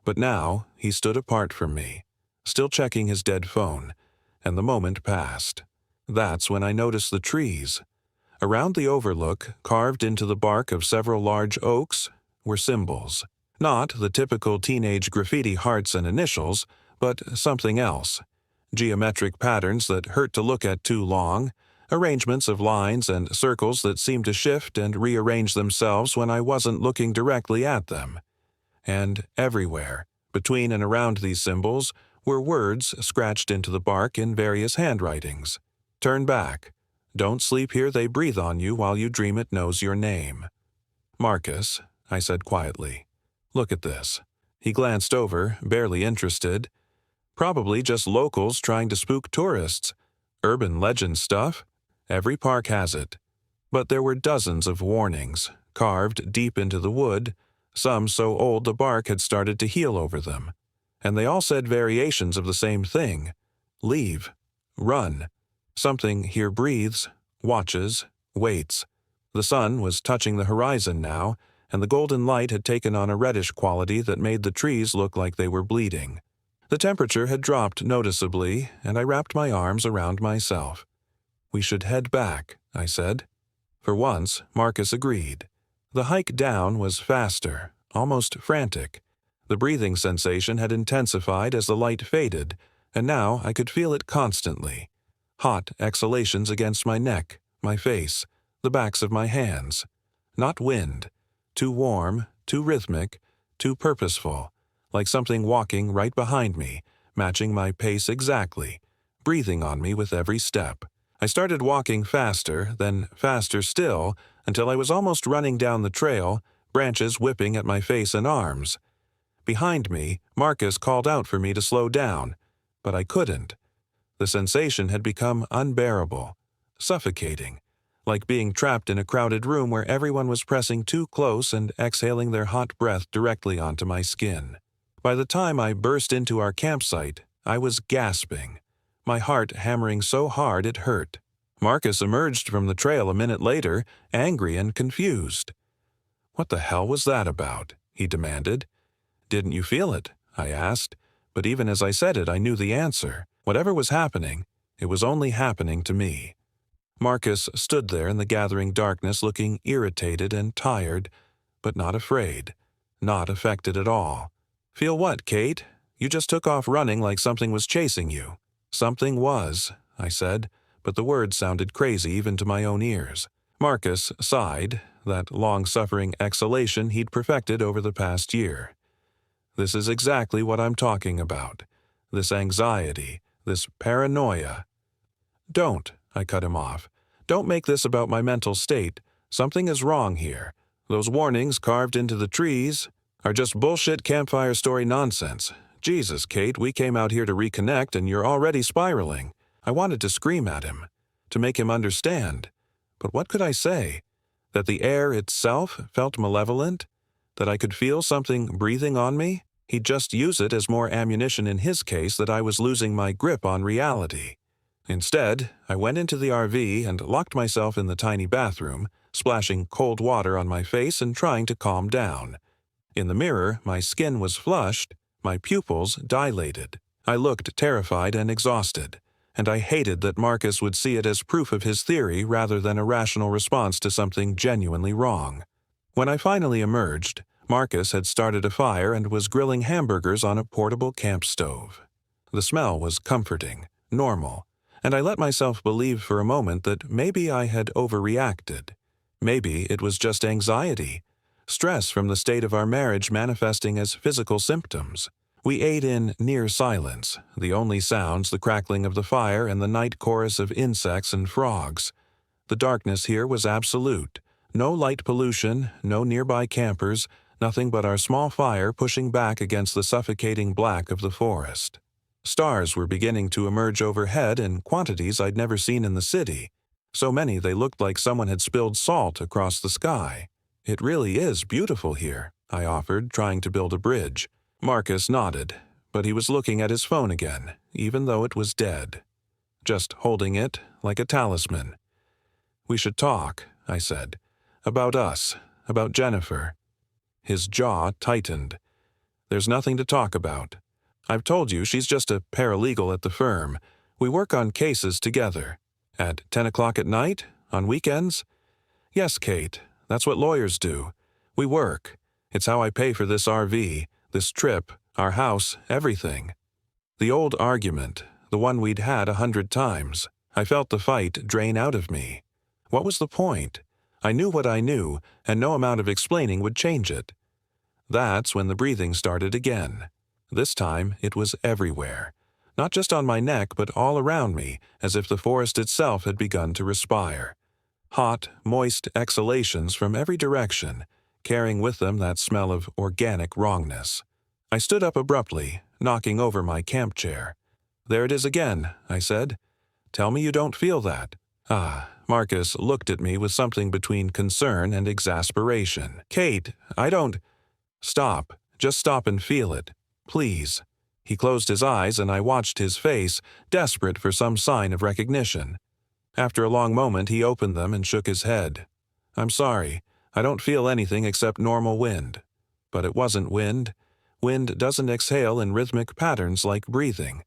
But now he stood apart from me, still checking his dead phone, and the moment passed. That's when I noticed the trees. Around the overlook, carved into the bark of several large oaks, were symbols. Not the typical teenage graffiti hearts and initials, but something else. Geometric patterns that hurt to look at too long, arrangements of lines and circles that seemed to shift and rearrange themselves when I wasn't looking directly at them. And everywhere, between and around these symbols, were words scratched into the bark in various handwritings. Turn back. Don't sleep here, they breathe on you while you dream it knows your name. Marcus, I said quietly, look at this. He glanced over, barely interested. Probably just locals trying to spook tourists. Urban legend stuff. Every park has it. But there were dozens of warnings, carved deep into the wood, some so old the bark had started to heal over them. And they all said variations of the same thing. Leave. Run. Something here breathes, watches, waits. The sun was touching the horizon now, and the golden light had taken on a reddish quality that made the trees look like they were bleeding. The temperature had dropped noticeably, and I wrapped my arms around myself. We should head back, I said. For once, Marcus agreed. The hike down was faster, almost frantic. The breathing sensation had intensified as the light faded, and now I could feel it constantly. Hot exhalations against my neck, my face, the backs of my hands. Not wind. Too warm, too rhythmic, too purposeful, like something walking right behind me, matching my pace exactly, breathing on me with every step. I started walking faster, then faster still, until I was almost running down the trail, branches whipping at my face and arms. Behind me, Marcus called out for me to slow down, but I couldn't. The sensation had become unbearable, suffocating, like being trapped in a crowded room where everyone was pressing too close and exhaling their hot breath directly onto my skin. By the time I burst into our campsite, I was gasping, my heart hammering so hard it hurt. Marcus emerged from the trail a minute later, angry and confused. "What the hell was that about?" he demanded. "Didn't you feel it?" I asked, but even as I said it, I knew the answer. Whatever was happening, it was only happening to me. Marcus stood there in the gathering darkness looking irritated and tired, but not afraid, not affected at all. "Feel what, Kate? You just took off running like something was chasing you." "Something was," I said, but the words sounded crazy even to my own ears. Marcus sighed, that long-suffering exhalation he'd perfected over the past year. "This is exactly what I'm talking about. This anxiety, this paranoia." "Don't," I cut him off. "Don't make this about my mental state. Something is wrong here. Those warnings carved into the trees are just bullshit campfire story nonsense. Jesus, Kate, we came out here to reconnect and you're already spiraling." I wanted to scream at him, to make him understand. But what could I say? That the air itself felt malevolent? That I could feel something breathing on me? He'd just use it as more ammunition in his case that I was losing my grip on reality. Instead, I went into the RV and locked myself in the tiny bathroom, splashing cold water on my face and trying to calm down. In the mirror, my skin was flushed, my pupils dilated. I looked terrified and exhausted, and I hated that Marcus would see it as proof of his theory rather than a rational response to something genuinely wrong. When I finally emerged, Marcus had started a fire and was grilling hamburgers on a portable camp stove. The smell was comforting, normal, and I let myself believe for a moment that maybe I had overreacted. Maybe it was just anxiety, stress from the state of our marriage manifesting as physical symptoms. We ate in near silence, the only sounds the crackling of the fire and the night chorus of insects and frogs. The darkness here was absolute. No light pollution, no nearby campers, nothing but our small fire pushing back against the suffocating black of the forest. Stars were beginning to emerge overhead in quantities I'd never seen in the city, so many they looked like someone had spilled salt across the sky. "It really is beautiful here," I offered, trying to build a bridge. Marcus nodded, but he was looking at his phone again, even though it was dead. Just holding it like a talisman. "We should talk," I said. "About us, about Jennifer." His jaw tightened. "There's nothing to talk about. I've told you she's just a paralegal at the firm. We work on cases together. At 10 o'clock at night? On weekends?" "Yes, Kate, that's what lawyers do. We work. It's how I pay for this RV, this trip, our house, everything." The old argument, the one we'd had 100 times. I felt the fight drain out of me. What was the point? I knew what I knew, and no amount of explaining would change it. That's when the breathing started again. This time it was everywhere. Not just on my neck, but all around me, as if the forest itself had begun to respire. Hot, moist exhalations from every direction, carrying with them that smell of organic wrongness. I stood up abruptly, knocking over my camp chair. "There it is again," I said. "Tell me you don't feel that." Marcus looked at me with something between concern and exasperation. "Kate, I don't—" "Stop. Just stop and feel it. Please." He closed his eyes and I watched his face, desperate for some sign of recognition. After a long moment he opened them and shook his head. "I'm sorry. I don't feel anything except normal wind." But it wasn't wind. Wind doesn't exhale in rhythmic patterns like breathing.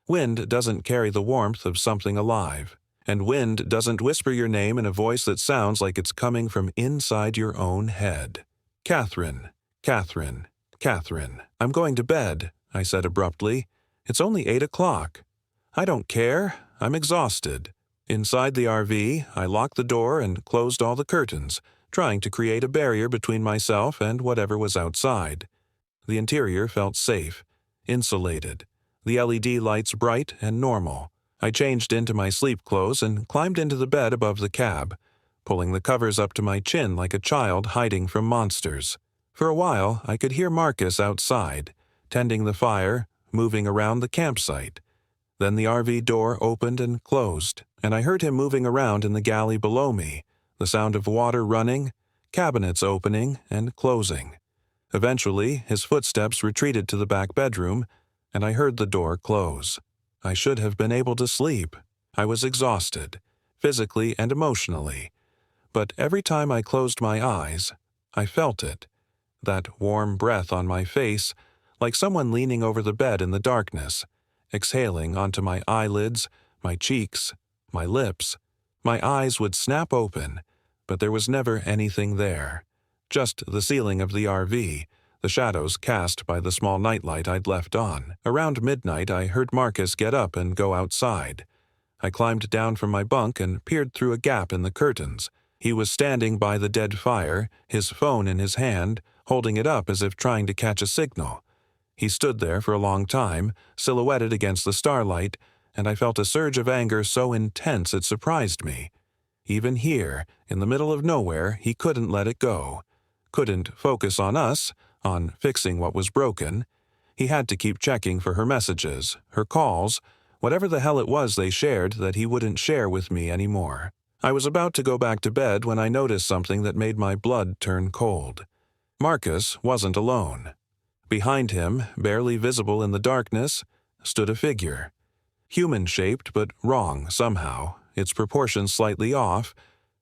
Wind doesn't carry the warmth of something alive. And wind doesn't whisper your name in a voice that sounds like it's coming from inside your own head. "Catherine, Catherine, Catherine. I'm going to bed," I said abruptly. "It's only 8 o'clock. I don't care. I'm exhausted." Inside the RV, I locked the door and closed all the curtains, trying to create a barrier between myself and whatever was outside. The interior felt safe, insulated, the LED lights bright and normal. I changed into my sleep clothes and climbed into the bed above the cab, pulling the covers up to my chin like a child hiding from monsters. For a while, I could hear Marcus outside, tending the fire, moving around the campsite. Then the RV door opened and closed, and I heard him moving around in the galley below me, the sound of water running, cabinets opening and closing. Eventually, his footsteps retreated to the back bedroom, and I heard the door close. I should have been able to sleep. I was exhausted, physically and emotionally. But every time I closed my eyes, I felt it. That warm breath on my face, like someone leaning over the bed in the darkness, exhaling onto my eyelids, my cheeks, my lips. My eyes would snap open, but there was never anything there. Just the ceiling of the RV, the shadows cast by the small nightlight I'd left on. Around midnight, I heard Marcus get up and go outside. I climbed down from my bunk and peered through a gap in the curtains. He was standing by the dead fire, his phone in his hand, holding it up as if trying to catch a signal. He stood there for a long time, silhouetted against the starlight, and I felt a surge of anger so intense it surprised me. Even here, in the middle of nowhere, he couldn't let it go. Couldn't focus on us, on fixing what was broken. He had to keep checking for her messages, her calls, whatever the hell it was they shared that he wouldn't share with me anymore. I was about to go back to bed when I noticed something that made my blood turn cold. Marcus wasn't alone. Behind him, barely visible in the darkness, stood a figure. Human-shaped but wrong somehow, its proportions slightly off,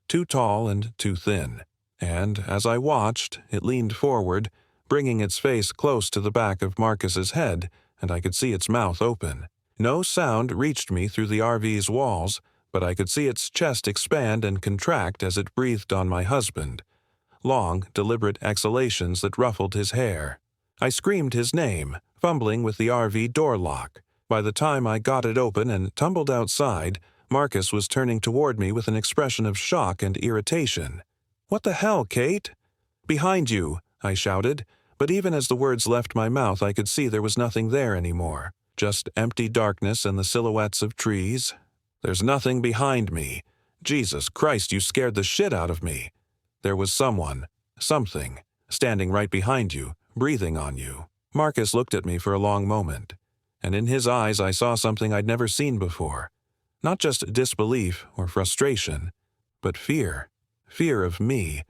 too tall and too thin. And as I watched, it leaned forward, bringing its face close to the back of Marcus's head, and I could see its mouth open. No sound reached me through the RV's walls, but I could see its chest expand and contract as it breathed on my husband. Long, deliberate exhalations that ruffled his hair. I screamed his name, fumbling with the RV door lock. By the time I got it open and tumbled outside, Marcus was turning toward me with an expression of shock and irritation. "What the hell, Kate?" "Behind you," I shouted, but even as the words left my mouth I could see there was nothing there anymore. Just empty darkness and the silhouettes of trees. "There's nothing behind me. Jesus Christ, you scared the shit out of me." There was someone, something, standing right behind you, breathing on you. Marcus looked at me for a long moment, and in his eyes I saw something I'd never seen before. Not just disbelief or frustration, but fear. Fear of me,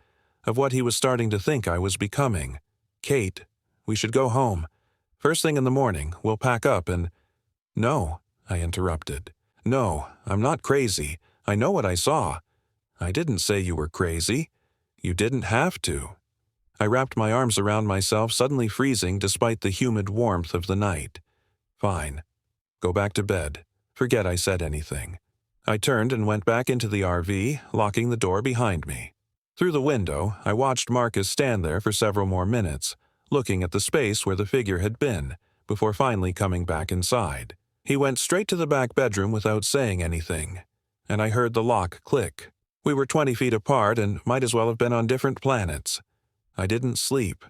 of what he was starting to think I was becoming. "Kate, we should go home. First thing in the morning, we'll pack up and—" "No," I interrupted. "No, I'm not crazy. I know what I saw." "I didn't say you were crazy. You didn't have to." I wrapped my arms around myself, suddenly freezing despite the humid warmth of the night. "Fine. Go back to bed. Forget I said anything." I turned and went back into the RV, locking the door behind me. Through the window, I watched Marcus stand there for several more minutes, looking at the space where the figure had been, before finally coming back inside. He went straight to the back bedroom without saying anything, and I heard the lock click. We were 20 feet apart and might as well have been on different planets. I didn't sleep.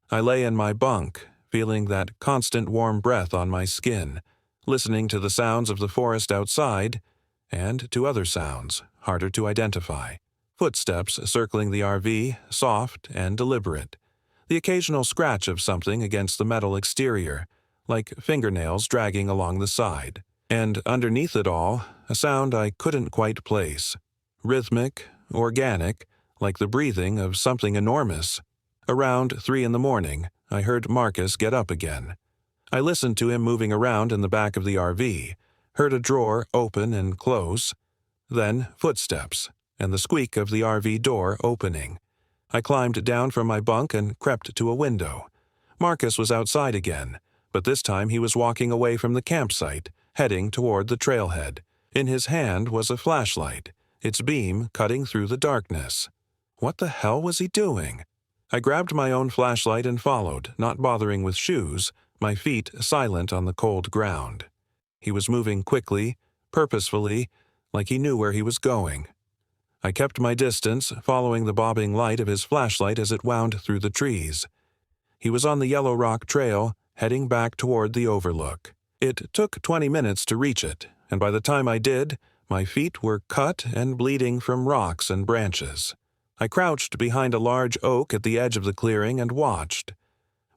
I lay in my bunk, feeling that constant warm breath on my skin, listening to the sounds of the forest outside, and to other sounds, harder to identify. Footsteps circling the RV, soft and deliberate. The occasional scratch of something against the metal exterior, like fingernails dragging along the side. And underneath it all, a sound I couldn't quite place. Rhythmic, organic, like the breathing of something enormous. Around 3 in the morning, I heard Marcus get up again. I listened to him moving around in the back of the RV, heard a drawer open and close, then footsteps, and the squeak of the RV door opening. I climbed down from my bunk and crept to a window. Marcus was outside again, but this time he was walking away from the campsite, heading toward the trailhead. In his hand was a flashlight, its beam cutting through the darkness. What the hell was he doing? I grabbed my own flashlight and followed, not bothering with shoes, my feet silent on the cold ground. He was moving quickly, purposefully, like he knew where he was going. I kept my distance, following the bobbing light of his flashlight as it wound through the trees. He was on the Yellow Rock Trail, heading back toward the overlook. It took 20 minutes to reach it, and by the time I did, my feet were cut and bleeding from rocks and branches. I crouched behind a large oak at the edge of the clearing and watched.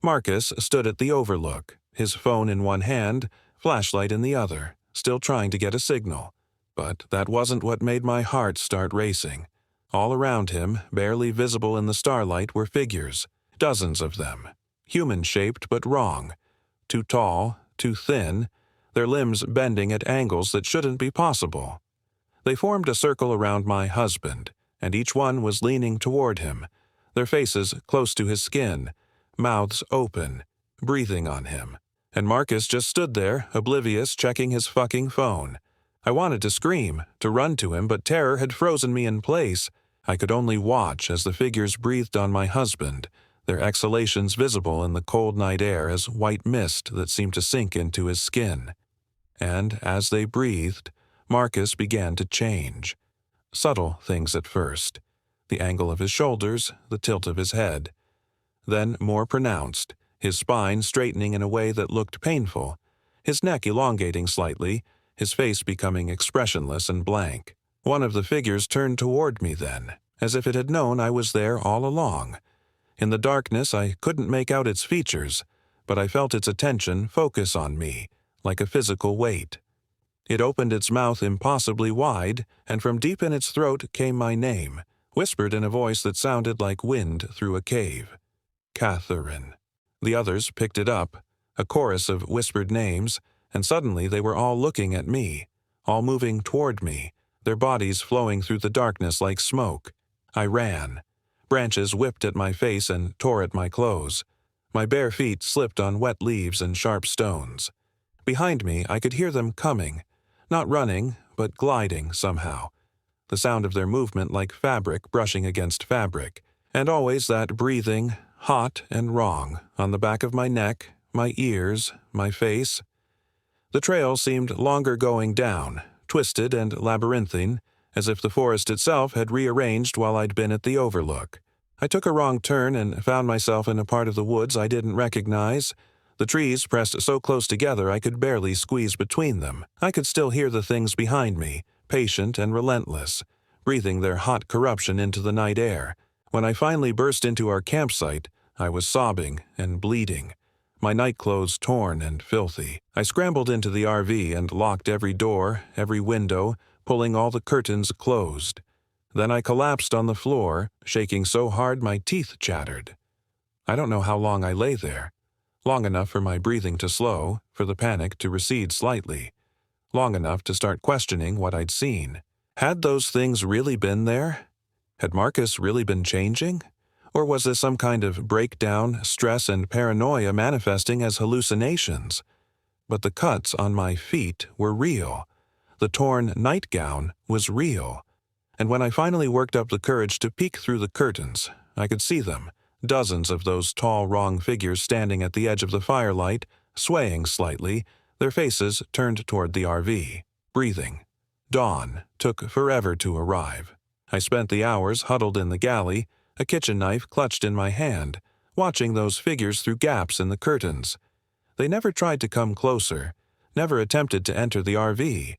Marcus stood at the overlook, his phone in one hand, flashlight in the other, still trying to get a signal. But that wasn't what made my heart start racing. All around him, barely visible in the starlight, were figures, dozens of them, human-shaped but wrong. Too tall, too thin, their limbs bending at angles that shouldn't be possible. They formed a circle around my husband, and each one was leaning toward him, their faces close to his skin, mouths open, breathing on him. And Marcus just stood there, oblivious, checking his fucking phone. I wanted to scream, to run to him, but terror had frozen me in place. I could only watch as the figures breathed on my husband, their exhalations visible in the cold night air as white mist that seemed to sink into his skin. And as they breathed, Marcus began to change. Subtle things at first. The angle of his shoulders, the tilt of his head. Then more pronounced, his spine straightening in a way that looked painful, his neck elongating slightly, his face becoming expressionless and blank. One of the figures turned toward me then, as if it had known I was there all along. In the darkness I couldn't make out its features, but I felt its attention focus on me, like a physical weight. It opened its mouth impossibly wide, and from deep in its throat came my name, whispered in a voice that sounded like wind through a cave. Catherine. The others picked it up, a chorus of whispered names, and suddenly they were all looking at me, all moving toward me, their bodies flowing through the darkness like smoke. I ran. Branches whipped at my face and tore at my clothes. My bare feet slipped on wet leaves and sharp stones. Behind me I could hear them coming, not running, but gliding somehow. The sound of their movement like fabric brushing against fabric, and always that breathing, hot and wrong, on the back of my neck, my ears, my face. The trail seemed longer going down, twisted and labyrinthine, as if the forest itself had rearranged while I'd been at the overlook. I took a wrong turn and found myself in a part of the woods I didn't recognize. The trees pressed so close together I could barely squeeze between them. I could still hear the things behind me, patient and relentless, breathing their hot corruption into the night air. When I finally burst into our campsite, I was sobbing and bleeding, my nightclothes torn and filthy. I scrambled into the RV and locked every door, every window, pulling all the curtains closed. Then I collapsed on the floor, shaking so hard my teeth chattered. I don't know how long I lay there. Long enough for my breathing to slow, for the panic to recede slightly. Long enough to start questioning what I'd seen. Had those things really been there? Had Marcus really been changing? Or was this some kind of breakdown, stress, and paranoia manifesting as hallucinations? But the cuts on my feet were real. The torn nightgown was real. And when I finally worked up the courage to peek through the curtains, I could see them, dozens of those tall, wrong figures standing at the edge of the firelight, swaying slightly, their faces turned toward the RV, breathing. Dawn took forever to arrive. I spent the hours huddled in the galley, a kitchen knife clutched in my hand, watching those figures through gaps in the curtains. They never tried to come closer, never attempted to enter the RV.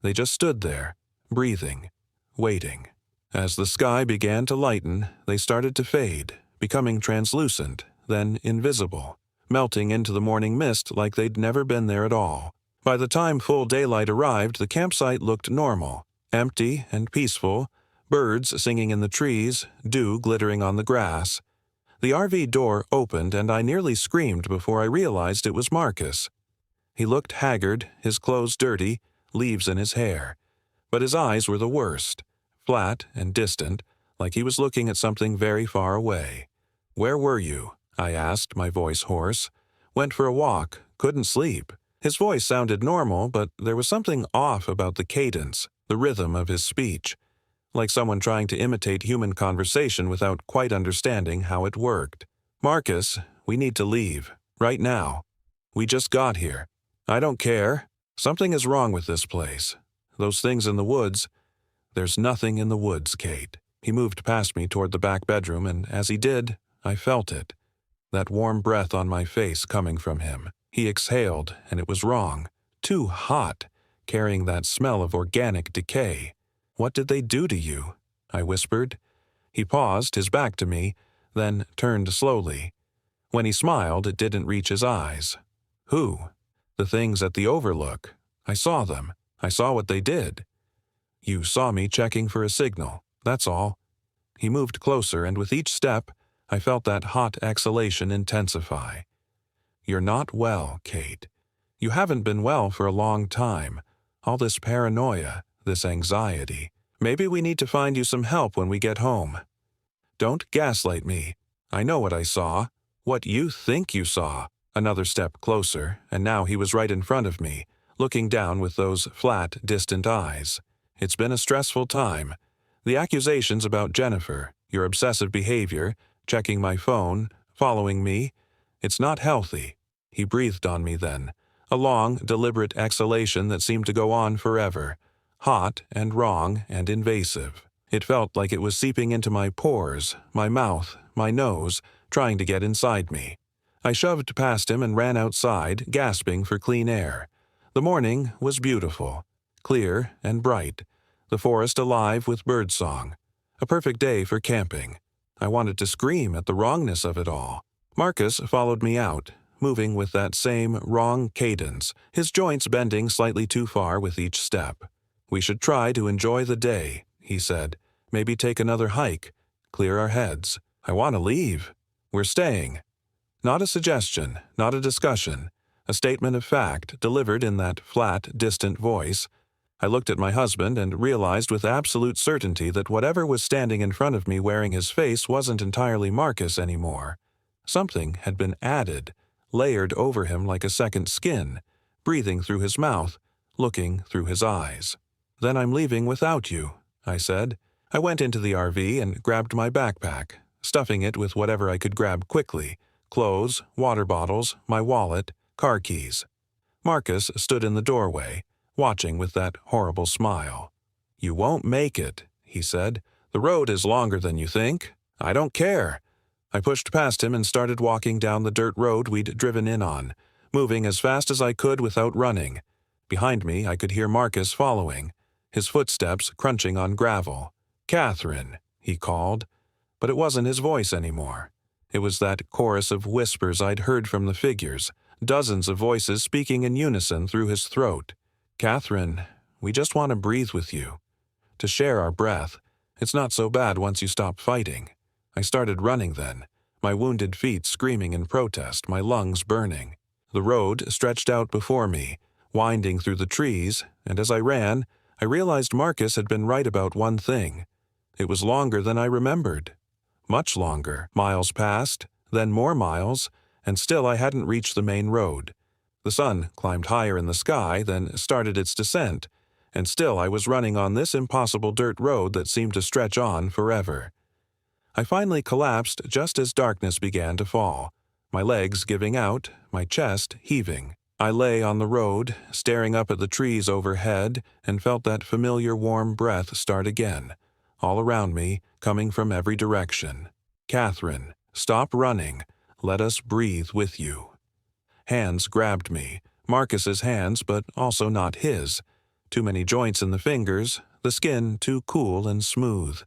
They just stood there, breathing, waiting. As the sky began to lighten, they started to fade, becoming translucent, then invisible, melting into the morning mist like they'd never been there at all. By the time full daylight arrived, the campsite looked normal, empty and peaceful, birds singing in the trees, dew glittering on the grass. The RV door opened and I nearly screamed before I realized it was Marcus. He looked haggard, his clothes dirty, leaves in his hair. But his eyes were the worst, flat and distant, like he was looking at something very far away. "Where were you?" I asked, my voice hoarse. "Went for a walk, couldn't sleep." His voice sounded normal, but there was something off about the cadence, the rhythm of his speech, like someone trying to imitate human conversation without quite understanding how it worked. "Marcus, we need to leave, right now. We just got here. I don't care. Something is wrong with this place. Those things in the woods." "There's nothing in the woods, Kate." He moved past me toward the back bedroom, and as he did, I felt it. That warm breath on my face coming from him. He exhaled, and it was wrong. Too hot, carrying that smell of organic decay. "What did they do to you?" I whispered. He paused, his back to me, then turned slowly. When he smiled, it didn't reach his eyes. "Who?" "The things at the Overlook. I saw them. I saw what they did." "You saw me checking for a signal, that's all." He moved closer, and with each step, I felt that hot exhalation intensify. "You're not well, Kate. You haven't been well for a long time. All this paranoia, this anxiety. Maybe we need to find you some help when we get home." "Don't gaslight me. I know what I saw. What you think you saw." Another step closer, and now he was right in front of me, looking down with those flat, distant eyes. "It's been a stressful time. The accusations about Jennifer, your obsessive behavior, checking my phone, following me, it's not healthy." He breathed on me then, a long, deliberate exhalation that seemed to go on forever, hot and wrong and invasive. It felt like it was seeping into my pores, my mouth, my nose, trying to get inside me. I shoved past him and ran outside, gasping for clean air. The morning was beautiful, clear and bright, the forest alive with birdsong. A perfect day for camping. I wanted to scream at the wrongness of it all. Marcus followed me out, moving with that same wrong cadence, his joints bending slightly too far with each step. "We should try to enjoy the day," he said. "Maybe take another hike, clear our heads." "I want to leave." "We're staying." Not a suggestion, not a discussion, a statement of fact delivered in that flat, distant voice. I looked at my husband and realized with absolute certainty that whatever was standing in front of me wearing his face wasn't entirely Marcus anymore. Something had been added, layered over him like a second skin, breathing through his mouth, looking through his eyes. "Then I'm leaving without you," I said. I went into the RV and grabbed my backpack, stuffing it with whatever I could grab quickly: clothes, water bottles, my wallet, car keys. Marcus stood in the doorway, watching with that horrible smile. "You won't make it," he said. "The road is longer than you think." "I don't care." I pushed past him and started walking down the dirt road we'd driven in on, moving as fast as I could without running. Behind me, I could hear Marcus following, his footsteps crunching on gravel. "Catherine," he called. But it wasn't his voice anymore. It was that chorus of whispers I'd heard from the figures, dozens of voices speaking in unison through his throat. "Catherine, we just want to breathe with you. To share our breath. It's not so bad once you stop fighting." I started running then, my wounded feet screaming in protest, my lungs burning. The road stretched out before me, winding through the trees, and as I ran, I realized Marcus had been right about one thing. It was longer than I remembered. Much longer. Miles passed, then more miles, and still I hadn't reached the main road. The sun climbed higher in the sky, then started its descent, and still I was running on this impossible dirt road that seemed to stretch on forever. I finally collapsed just as darkness began to fall, my legs giving out, my chest heaving. I lay on the road, staring up at the trees overhead, and felt that familiar warm breath start again, all around me, coming from every direction. "Catherine, stop running. Let us breathe with you." Hands grabbed me, Marcus's hands, but also not his. Too many joints in the fingers, the skin too cool and smooth.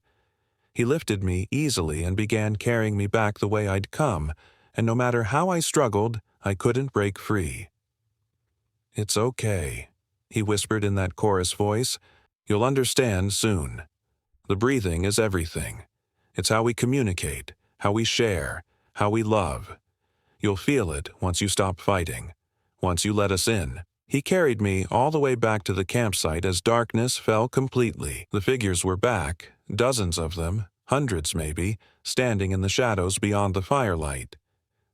He lifted me easily and began carrying me back the way I'd come, and no matter how I struggled, I couldn't break free. "It's okay," he whispered in that chorus voice. "You'll understand soon. The breathing is everything. It's how we communicate, how we share, how we love. You'll feel it once you stop fighting, once you let us in." He carried me all the way back to the campsite as darkness fell completely. The figures were back, dozens of them, hundreds maybe, standing in the shadows beyond the firelight.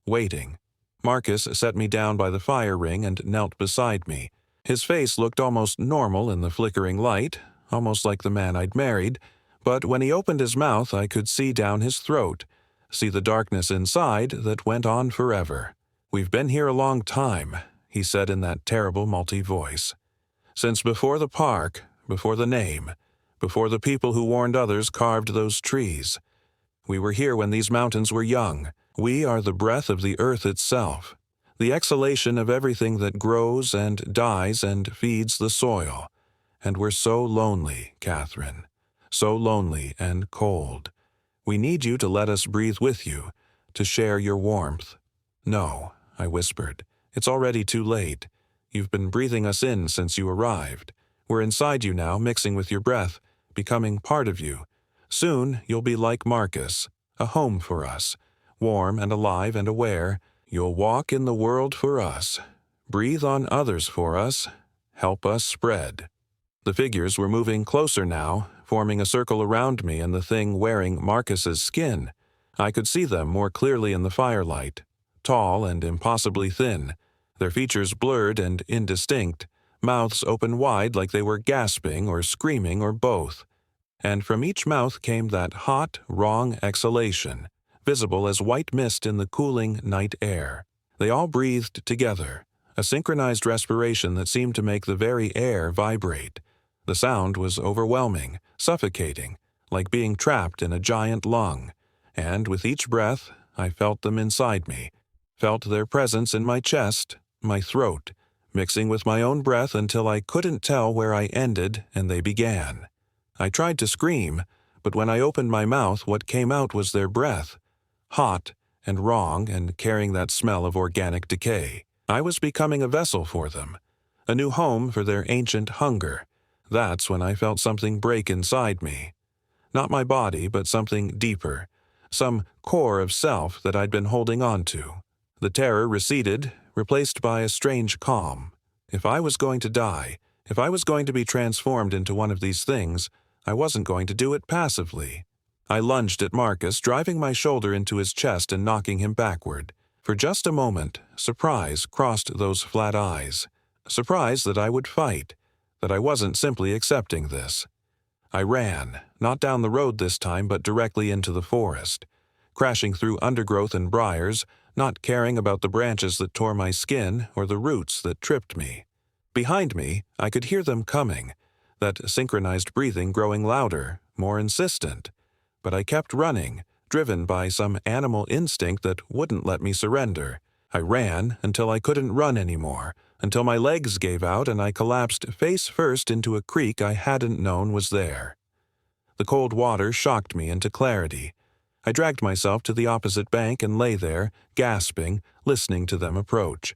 Waiting. Marcus set me down by the fire ring and knelt beside me. His face looked almost normal in the flickering light, almost like the man I'd married, but when he opened his mouth I could see down his throat, see the darkness inside that went on forever. "We've been here a long time," he said in that terrible multi-voice. "Since before the park, before the name, before the people who warned others carved those trees. We were here when these mountains were young. We are the breath of the earth itself, the exhalation of everything that grows and dies and feeds the soil. And we're so lonely, Catherine, so lonely and cold. We need you to let us breathe with you, to share your warmth." "No," I whispered. "It's already too late. You've been breathing us in since you arrived. We're inside you now, mixing with your breath, becoming part of you. Soon you'll be like Marcus, a home for us, warm and alive and aware. You'll walk in the world for us, breathe on others for us, help us spread." The figures were moving closer now, forming a circle around me and the thing wearing Marcus's skin. I could see them more clearly in the firelight, tall and impossibly thin, their features blurred and indistinct, mouths open wide like they were gasping or screaming or both. And from each mouth came that hot, wrong exhalation, visible as white mist in the cooling night air. They all breathed together, a synchronized respiration that seemed to make the very air vibrate. The sound was overwhelming, suffocating, like being trapped in a giant lung, and with each breath I felt them inside me, felt their presence in my chest, my throat, mixing with my own breath until I couldn't tell where I ended and they began. I tried to scream, but when I opened my mouth what came out was their breath, hot and wrong and carrying that smell of organic decay. I was becoming a vessel for them, a new home for their ancient hunger. That's when I felt something break inside me. Not my body, but something deeper, some core of self that I'd been holding on to. The terror receded, replaced by a strange calm. If I was going to die, if I was going to be transformed into one of these things, I wasn't going to do it passively. I lunged at Marcus, driving my shoulder into his chest and knocking him backward. For just a moment, surprise crossed those flat eyes. Surprise that I would fight, that I wasn't simply accepting this. I ran, not down the road this time, but directly into the forest, crashing through undergrowth and briars, not caring about the branches that tore my skin or the roots that tripped me. Behind me, I could hear them coming, that synchronized breathing growing louder, more insistent. But I kept running, driven by some animal instinct that wouldn't let me surrender. I ran until I couldn't run anymore, until my legs gave out and I collapsed face first into a creek I hadn't known was there. The cold water shocked me into clarity. I dragged myself to the opposite bank and lay there, gasping, listening to them approach.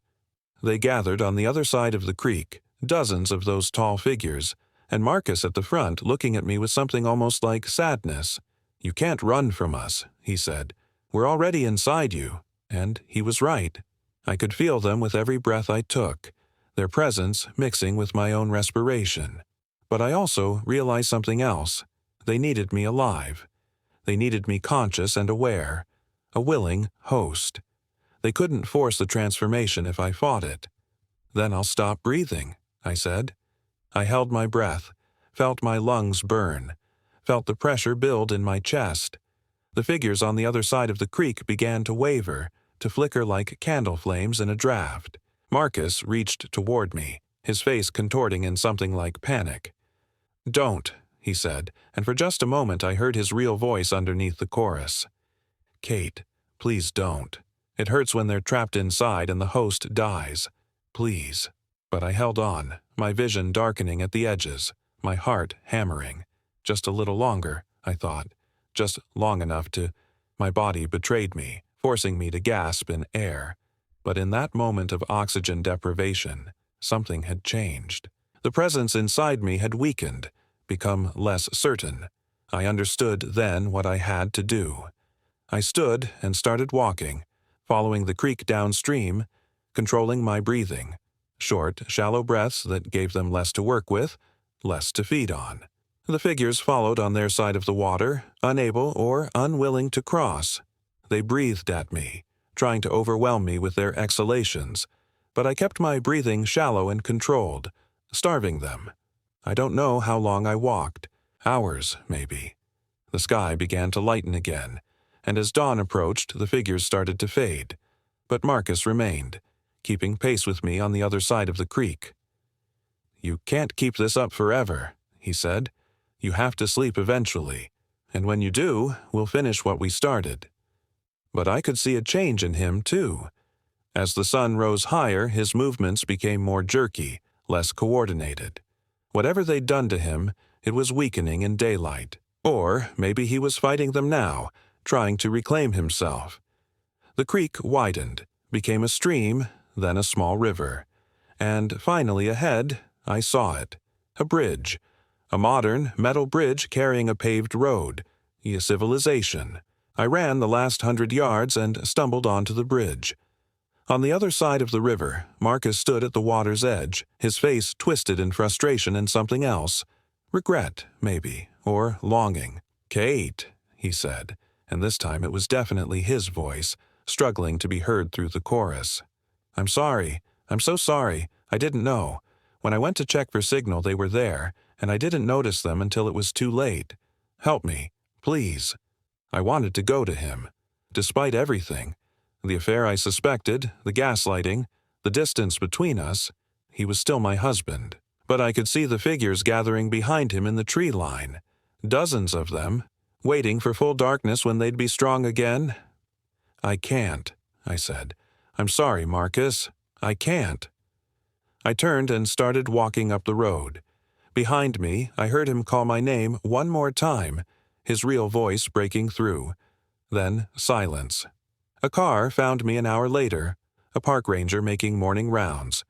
They gathered on the other side of the creek, dozens of those tall figures, and Marcus at the front looking at me with something almost like sadness. "You can't run from us," he said. "We're already inside you." And he was right. I could feel them with every breath I took, their presence mixing with my own respiration. But I also realized something else. They needed me alive. They needed me conscious and aware, a willing host. They couldn't force the transformation if I fought it. "Then I'll stop breathing," I said. I held my breath, felt my lungs burn, felt the pressure build in my chest. The figures on the other side of the creek began to waver, to flicker like candle flames in a draft. Marcus reached toward me, his face contorting in something like panic. "Don't," he said, and for just a moment I heard his real voice underneath the chorus. "Kate, please don't. It hurts when they're trapped inside and the host dies. Please." But I held on, my vision darkening at the edges, my heart hammering. Just a little longer, I thought. Just long enough to... My body betrayed me, forcing me to gasp in air. But in that moment of oxygen deprivation, something had changed. The presence inside me had weakened, become less certain. I understood then what I had to do. I stood and started walking, following the creek downstream, controlling my breathing. Short, shallow breaths that gave them less to work with, less to feed on. The figures followed on their side of the water, unable or unwilling to cross. They breathed at me, trying to overwhelm me with their exhalations, but I kept my breathing shallow and controlled, starving them. I don't know how long I walked. Hours, maybe. The sky began to lighten again, and as dawn approached, the figures started to fade. But Marcus remained, keeping pace with me on the other side of the creek. "You can't keep this up forever," he said. "You have to sleep eventually, and when you do, we'll finish what we started." But I could see a change in him, too. As the sun rose higher, his movements became more jerky, less coordinated. Whatever they'd done to him, it was weakening in daylight. Or maybe he was fighting them now, trying to reclaim himself. The creek widened, became a stream, then a small river. And finally ahead, I saw it. A bridge. A modern, metal bridge carrying a paved road. A civilization. I ran the last 100 yards and stumbled onto the bridge. On the other side of the river, Marcus stood at the water's edge, his face twisted in frustration and something else. Regret, maybe, or longing. "Kate," he said, and this time it was definitely his voice, struggling to be heard through the chorus. "I'm sorry. I'm so sorry. I didn't know. When I went to check for signal, they were there, and I didn't notice them until it was too late. Help me, please." I wanted to go to him. Despite everything, the affair I suspected, the gaslighting, the distance between us, he was still my husband. But I could see the figures gathering behind him in the tree line. Dozens of them, waiting for full darkness when they'd be strong again. "I can't," I said. "I'm sorry, Marcus. I can't." I turned and started walking up the road. Behind me, I heard him call my name one more time, his real voice breaking through. Then silence. A car found me an hour later, a park ranger making morning rounds.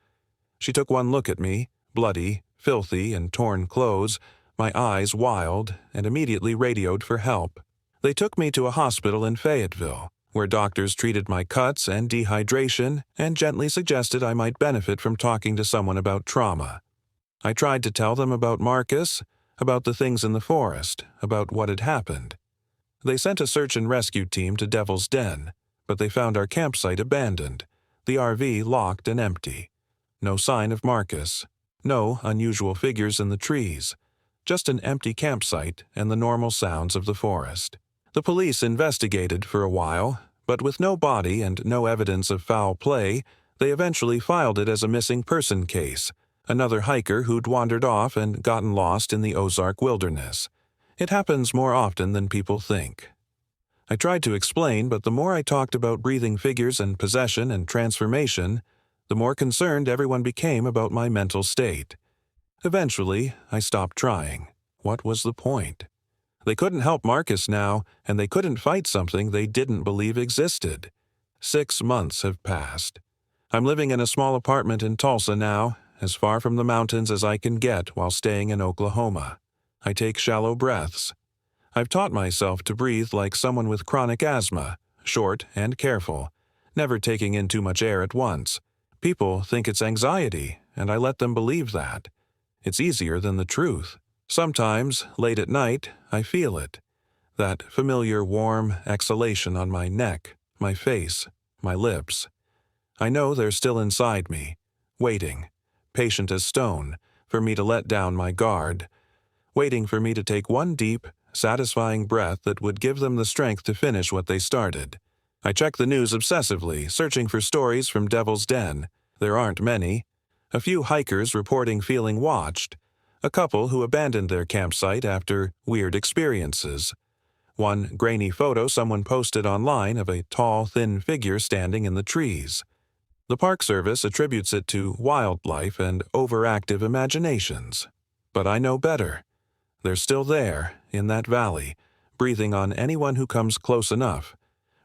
She took one look at me, bloody, filthy, and torn clothes, my eyes wild, and immediately radioed for help. They took me to a hospital in Fayetteville, where doctors treated my cuts and dehydration and gently suggested I might benefit from talking to someone about trauma. I tried to tell them about Marcus, about the things in the forest, about what had happened. They sent a search and rescue team to Devil's Den, but they found our campsite abandoned, the RV locked and empty. No sign of Marcus, no unusual figures in the trees, just an empty campsite and the normal sounds of the forest. The police investigated for a while, but with no body and no evidence of foul play, they eventually filed it as a missing person case, another hiker who'd wandered off and gotten lost in the Ozark wilderness. It happens more often than people think. I tried to explain, but the more I talked about breathing figures and possession and transformation, the more concerned everyone became about my mental state. Eventually, I stopped trying. What was the point? They couldn't help Marcus now, and they couldn't fight something they didn't believe existed. 6 months have passed. I'm living in a small apartment in Tulsa now, as far from the mountains as I can get while staying in Oklahoma. I take shallow breaths. I've taught myself to breathe like someone with chronic asthma, short and careful, never taking in too much air at once. People think it's anxiety, and I let them believe that. It's easier than the truth. Sometimes, late at night, I feel it. That familiar warm exhalation on my neck, my face, my lips. I know they're still inside me, waiting, patient as stone, for me to let down my guard, waiting for me to take one deep, satisfying breath that would give them the strength to finish what they started. I check the news obsessively, searching for stories from Devil's Den. There aren't many. A few hikers reporting feeling watched. A couple who abandoned their campsite after weird experiences. One grainy photo someone posted online of a tall, thin figure standing in the trees. The Park Service attributes it to wildlife and overactive imaginations. But I know better. They're still there, in that valley, breathing on anyone who comes close enough,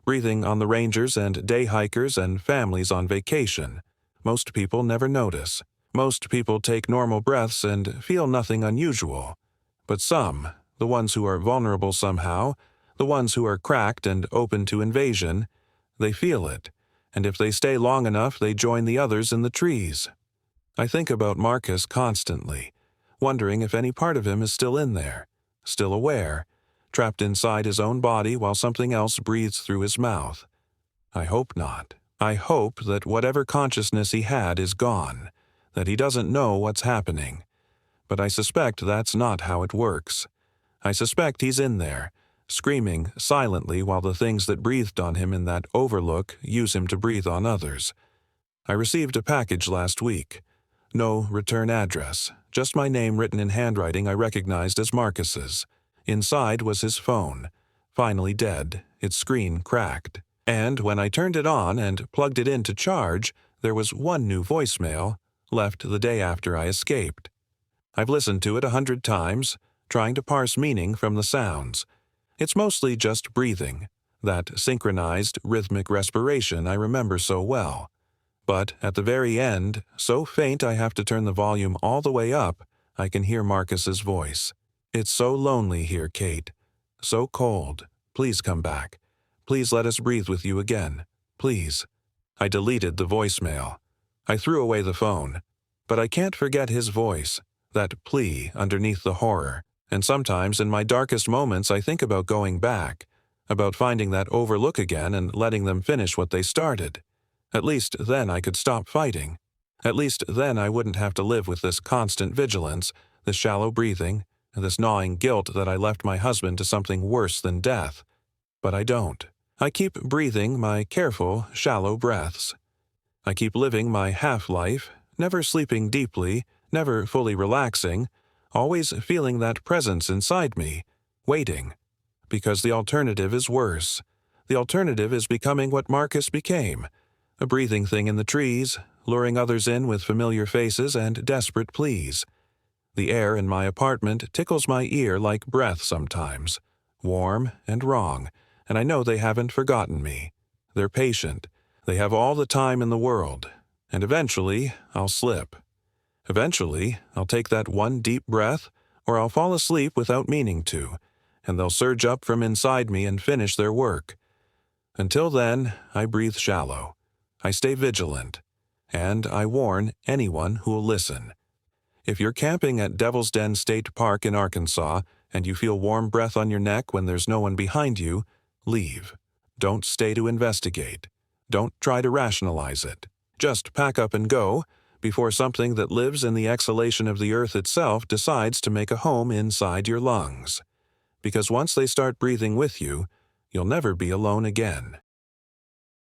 breathing on the rangers and day hikers and families on vacation. Most people never notice. Most people take normal breaths and feel nothing unusual. But some, the ones who are vulnerable somehow, the ones who are cracked and open to invasion, they feel it, and if they stay long enough they join the others in the trees. I think about Marcus constantly, wondering if any part of him is still in there, still aware, trapped inside his own body while something else breathes through his mouth. I hope not. I hope that whatever consciousness he had is gone, that he doesn't know what's happening. But I suspect that's not how it works. I suspect he's in there, screaming silently while the things that breathed on him in that overlook use him to breathe on others. I received a package last week. No return address, just my name written in handwriting I recognized as Marcus's. Inside was his phone, finally dead, its screen cracked. And when I turned it on and plugged it in to charge, there was one new voicemail, left the day after I escaped. I've listened to it 100 times, trying to parse meaning from the sounds. It's mostly just breathing, that synchronized, rhythmic respiration I remember so well. But at the very end, so faint I have to turn the volume all the way up, I can hear Marcus's voice. "It's so lonely here, Kate. So cold. Please come back. Please let us breathe with you again. Please." I deleted the voicemail. I threw away the phone. But I can't forget his voice, that plea underneath the horror. And sometimes in my darkest moments I think about going back, about finding that overlook again and letting them finish what they started. At least then I could stop fighting. At least then I wouldn't have to live with this constant vigilance, this shallow breathing, and this gnawing guilt that I left my husband to something worse than death. But I don't. I keep breathing my careful, shallow breaths. I keep living my half-life, never sleeping deeply, never fully relaxing, always feeling that presence inside me, waiting. Because the alternative is worse. The alternative is becoming what Marcus became, a breathing thing in the trees, luring others in with familiar faces and desperate pleas. The air in my apartment tickles my ear like breath sometimes, warm and wrong, and I know they haven't forgotten me. They're patient. They have all the time in the world, and eventually I'll slip. Eventually I'll take that one deep breath, or I'll fall asleep without meaning to, and they'll surge up from inside me and finish their work. Until then, I breathe shallow. I stay vigilant, and I warn anyone who'll listen. If you're camping at Devil's Den State Park in Arkansas and you feel warm breath on your neck when there's no one behind you, leave. Don't stay to investigate. Don't try to rationalize it. Just pack up and go before something that lives in the exhalation of the earth itself decides to make a home inside your lungs. Because once they start breathing with you, you'll never be alone again.